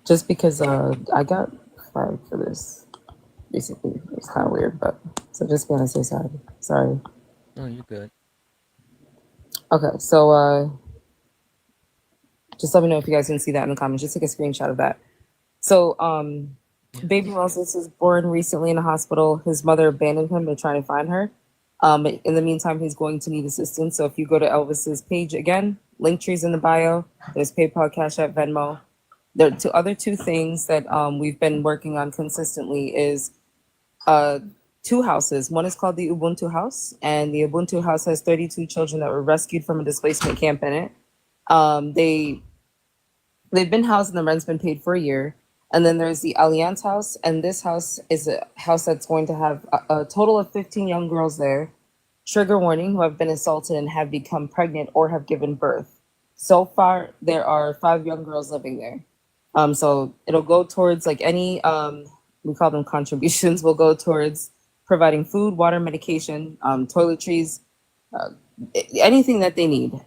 Just because I got flagged for this recently. It's kind of weird, but so just gonna say sorry. Sorry. No, you're good. Okay, so just let me know if you guys can see that in the comments. Just take a screenshot of that. So baby Moses was born recently in a hospital. His mother abandoned him. They're trying to find her. In the meantime, he's going to need assistance. So if you go to Elvis's page again, link trees in the bio. There's PayPal, Cash App, Venmo. The other 2 things that we've been working on consistently is 2 houses. One is called the Ubuntu House, and the Ubuntu House has 32 children that were rescued from a displacement camp in it. They've been housed and the rent's been paid for a year. And then there's the Alliance House, and this house is a house that's going to have a total of 15 young girls there, trigger warning, who have been assaulted and have become pregnant or have given birth. So far, there are 5 young girls living there. So it'll go towards like any, we call them contributions, will go towards providing food, water, medication, toiletries, anything that they need,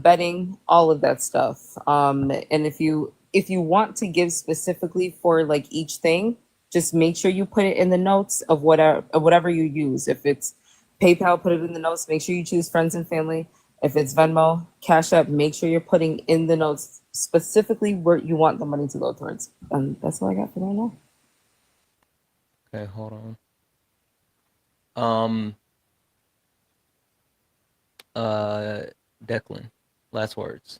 bedding, all of that stuff. And if you want to give specifically for like each thing, just make sure you put it in the notes of whatever you use. If it's PayPal, put it in the notes. Make sure you choose friends and family. If it's Venmo, Cash App, make sure you're putting in the notes specifically where you want the money to go towards. And that's all I got for right now. Okay, hold on. Declan, last words.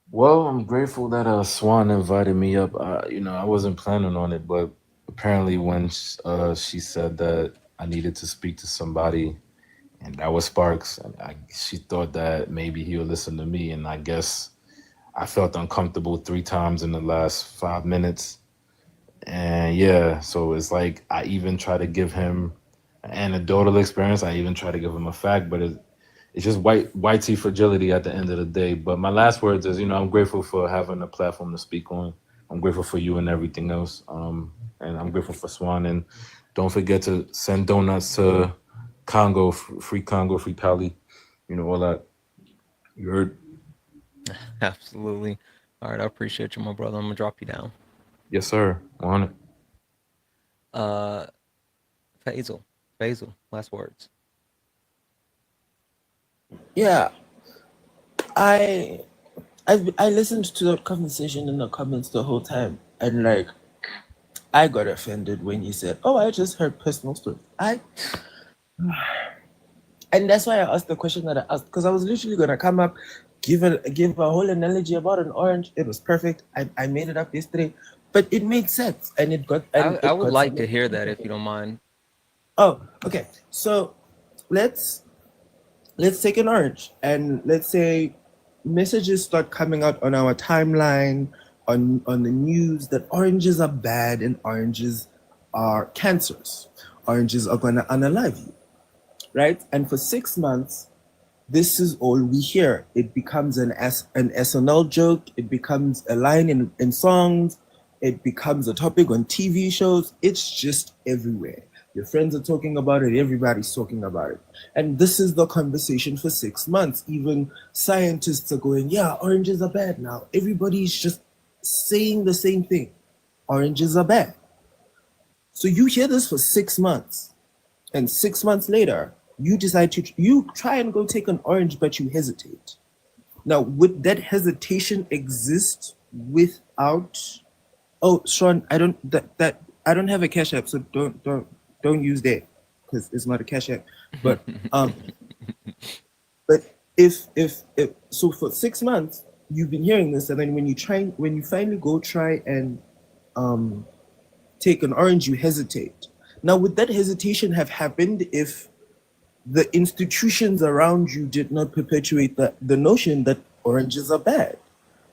Well, I'm grateful that Swan invited me up. I wasn't planning on it, but apparently when she said that I needed to speak to somebody, and that was Sparks, and she thought that maybe he would listen to me, and I guess I felt uncomfortable 3 times in the last 5 minutes. And yeah, so it's like I even try to give him an anecdotal experience. I even try to give him a fact, but it's just white tea fragility at the end of the day. But my last words is, I'm grateful for having a platform to speak on. I'm grateful for you and everything else. And I'm grateful for Swan. And don't forget to send donuts to Congo, free Cali, all that. You heard? Absolutely. All right, I appreciate you, my brother. I'm gonna drop you down. Yes, sir. 100. Uh, Faisal, last words. Yeah, I I listened to the conversation in the comments the whole time, and like I got offended when you said, "Oh, I just heard personal story." And that's why I asked the question that I asked, because I was literally gonna come up, give a whole analogy about an orange. It was perfect. I made it up yesterday, but it made sense, and it got I would like to hear that if you don't mind. Oh, okay. So let's take an orange, and let's say messages start coming out on our timeline, on the news, that oranges are bad and oranges are cancerous. Oranges are gonna unalive you, right? And for 6 months, this is all we hear. It becomes an SNL joke. It becomes a line in songs. It becomes a topic on TV shows. It's just everywhere. Your friends are talking about it. Everybody's talking about it. And this is the conversation for 6 months. Even scientists are going, yeah, oranges are bad now. Everybody's just saying the same thing. Oranges are bad. So you hear this for 6 months. And 6 months later, you try and go take an orange, but you hesitate. Now, would that hesitation exist without? Oh, Sean, I don't have a Cash App, so don't use that, because it's not a Cash App. But but if so, for 6 months you've been hearing this, and then when you finally go try and take an orange, you hesitate. Now, would that hesitation have happened if the institutions around you did not perpetuate the notion that oranges are bad?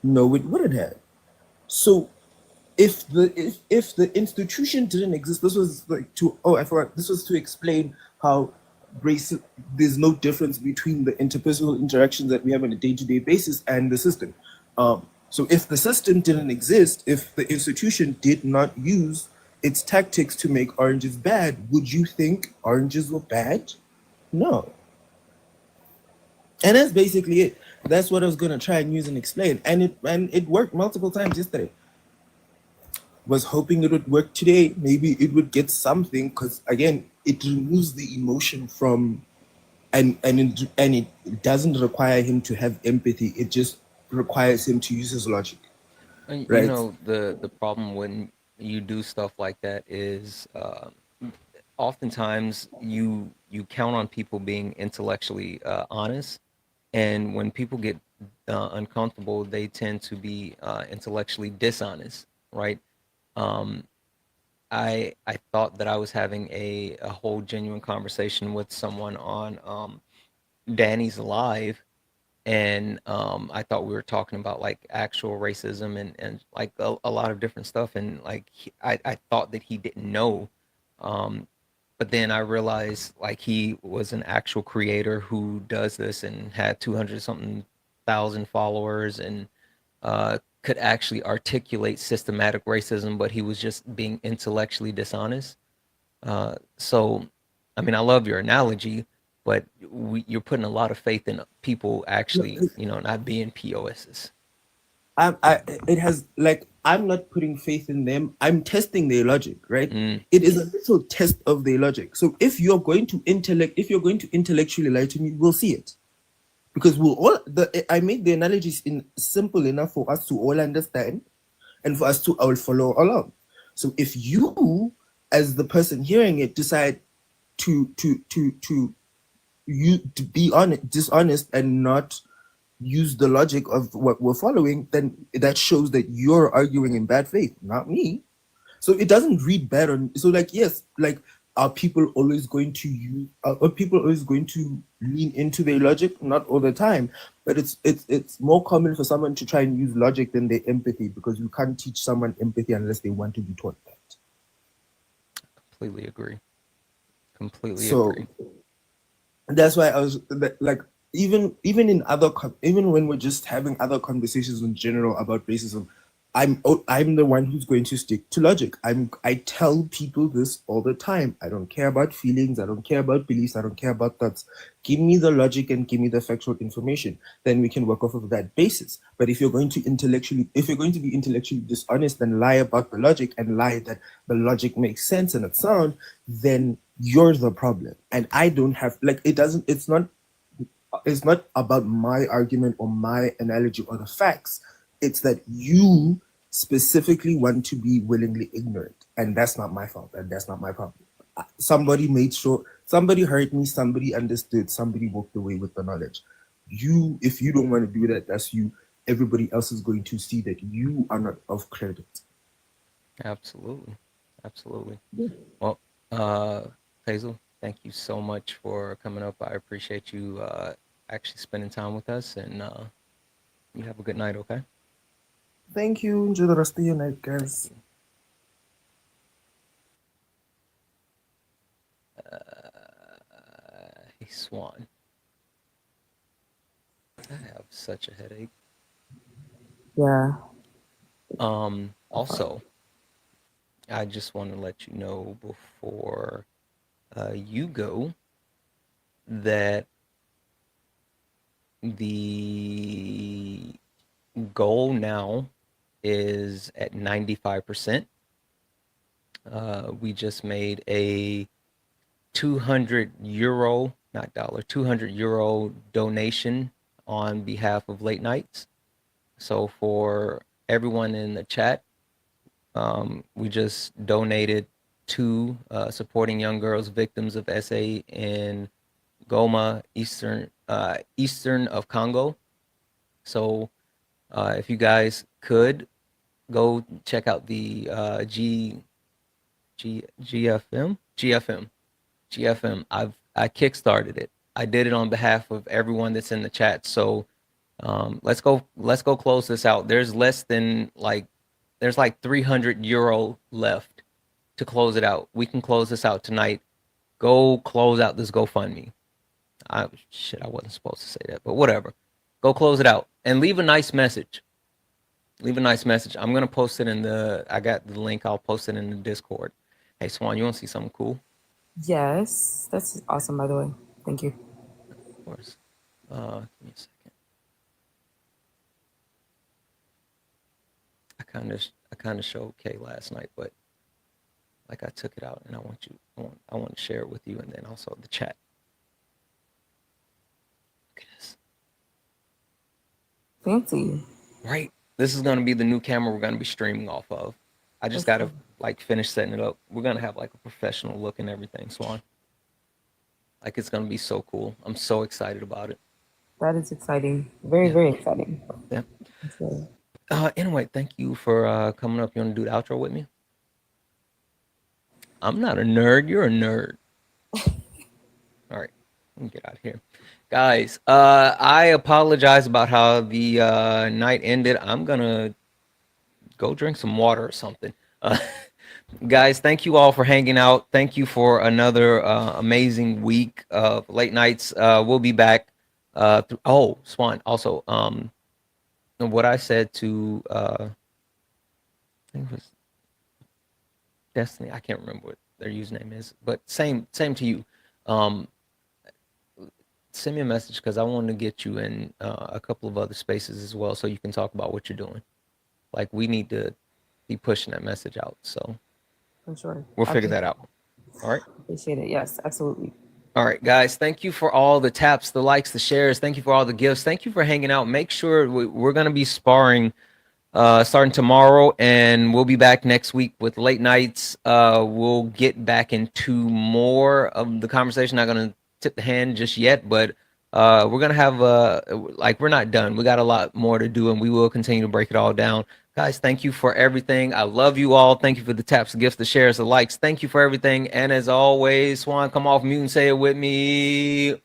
No, it wouldn't have. So if the institution didn't exist, this was this was to explain how there's no difference between the interpersonal interactions that we have on a day-to-day basis and the system. So if the system didn't exist, if the institution did not use its tactics to make oranges bad, would you think oranges were bad? No. And that's basically it. That's what I was gonna try and use and explain. And it worked multiple times yesterday. Was hoping it would work today. Maybe it would get something, because again, it removes the emotion from, and it doesn't require him to have empathy. It just requires him to use his logic. And, right? The problem when you do stuff like that is oftentimes you count on people being intellectually honest, and when people get uncomfortable, they tend to be intellectually dishonest, right? I thought that I was having a whole genuine conversation with someone on Danny's live, and I thought we were talking about like actual racism and like a lot of different stuff, and like I thought that he didn't know, but then I realized like he was an actual creator who does this and had 200 something thousand followers, and could actually articulate systematic racism, but he was just being intellectually dishonest. So, I mean, I love your analogy, but you're putting a lot of faith in people actually, not being POSs. It has, like, I'm not putting faith in them. I'm testing their logic, right? It is a little test of their logic. So if you're going to intellectually lie to me, we'll see it. Because I made the analogies in simple enough for us to all understand and for us to all follow along. So if you, as the person hearing it, decide to be dishonest and not use the logic of what we're following, then that shows that you're arguing in bad faith, not me. So it doesn't read bad on. So like, yes, like, are people always going to lean into their logic, not all the time, but it's more common for someone to try and use logic than their empathy, because you can't teach someone empathy unless they want to be taught that. Completely agree. Completely So agree. that's why I was like, even when we're just having other conversations in general about racism, I'm the one who's going to stick to logic. I tell people this all the time. I don't care about feelings. I don't care about beliefs. I don't care about thoughts. Give me the logic and give me the factual information. Then we can work off of that basis. But if you're going to be intellectually dishonest and lie about the logic and lie that the logic makes sense and it's sound, then you're the problem. And I don't have it's not about my argument or my analogy or the facts. It's that you specifically want to be willingly ignorant, and that's not my fault, and that's not my problem. Somebody made sure, somebody heard me, somebody understood, somebody walked away with the knowledge. If you don't want to do that, that's you. Everybody else is going to see that you are not of credit. Absolutely. Yeah. Well, Hazel, thank you so much for coming up. I appreciate you actually spending time with us, and you have a good night, okay? Thank you. Enjoy the rest of your night, guys. Hey, Swan. I have such a headache. Yeah. Also, I just want to let you know before you go that the goal now is at 95%. We just made a 200 euro, not dollar, 200 euro donation on behalf of Late Nights. So for everyone in the chat, we just donated to supporting young girls victims of SA in Goma, eastern of Congo. So if you guys could go check out the GFM. I kickstarted it. I did it on behalf of everyone that's in the chat. So let's go close this out. There's there's like 300 euro left to close it out. We can close this out tonight. Go close out this GoFundMe. I wasn't supposed to say that, but whatever. Go close it out and leave a nice message. Leave a nice message. I'm gonna post it I got the link. I'll post it in the Discord. Hey Swan, you want to see something cool? Yes, that's awesome, by the way. Thank you. Of course. Give me a second. I kind of showed Kay last night, but like I took it out and I want to share it with you, and then also the chat. Look at this. Fancy. Right. This is gonna be the new camera we're gonna be streaming off of. I just gotta finish setting it up. We're gonna have like a professional look and everything, Swan. Like it's gonna be so cool. I'm so excited about it. That is exciting. Very, very exciting. Yeah. Anyway, thank you for coming up. You want to do the outro with me? I'm not a nerd. You're a nerd. All right. Let me get out of here. Guys, I apologize about how the night ended. I'm going to go drink some water or something. Guys, thank you all for hanging out. Thank you for another amazing week of late nights. We'll be back. Swan, also, what I said to I think it was Destiny. I can't remember what their username is, but same to you. Send me a message because I want to get you in a couple of other spaces as well, so you can talk about what you're doing. Like we need to be pushing that message out. So for sure, we'll figure that out. All right. Appreciate it. Yes, absolutely. All right, guys, thank you for all the taps, the likes, the shares. Thank you for all the gifts. Thank you for hanging out. Make sure we're going to be sparring starting tomorrow, and we'll be back next week with late nights. We'll get back into more of the conversation. Not going to tip the hand just yet, but we're going to have we're not done. We got a lot more to do, and we will continue to break it all down. Guys, thank you for everything. I love you all. Thank you for the taps, the gifts, the shares, the likes. Thank you for everything. And as always, Swan, come off mute and say it with me.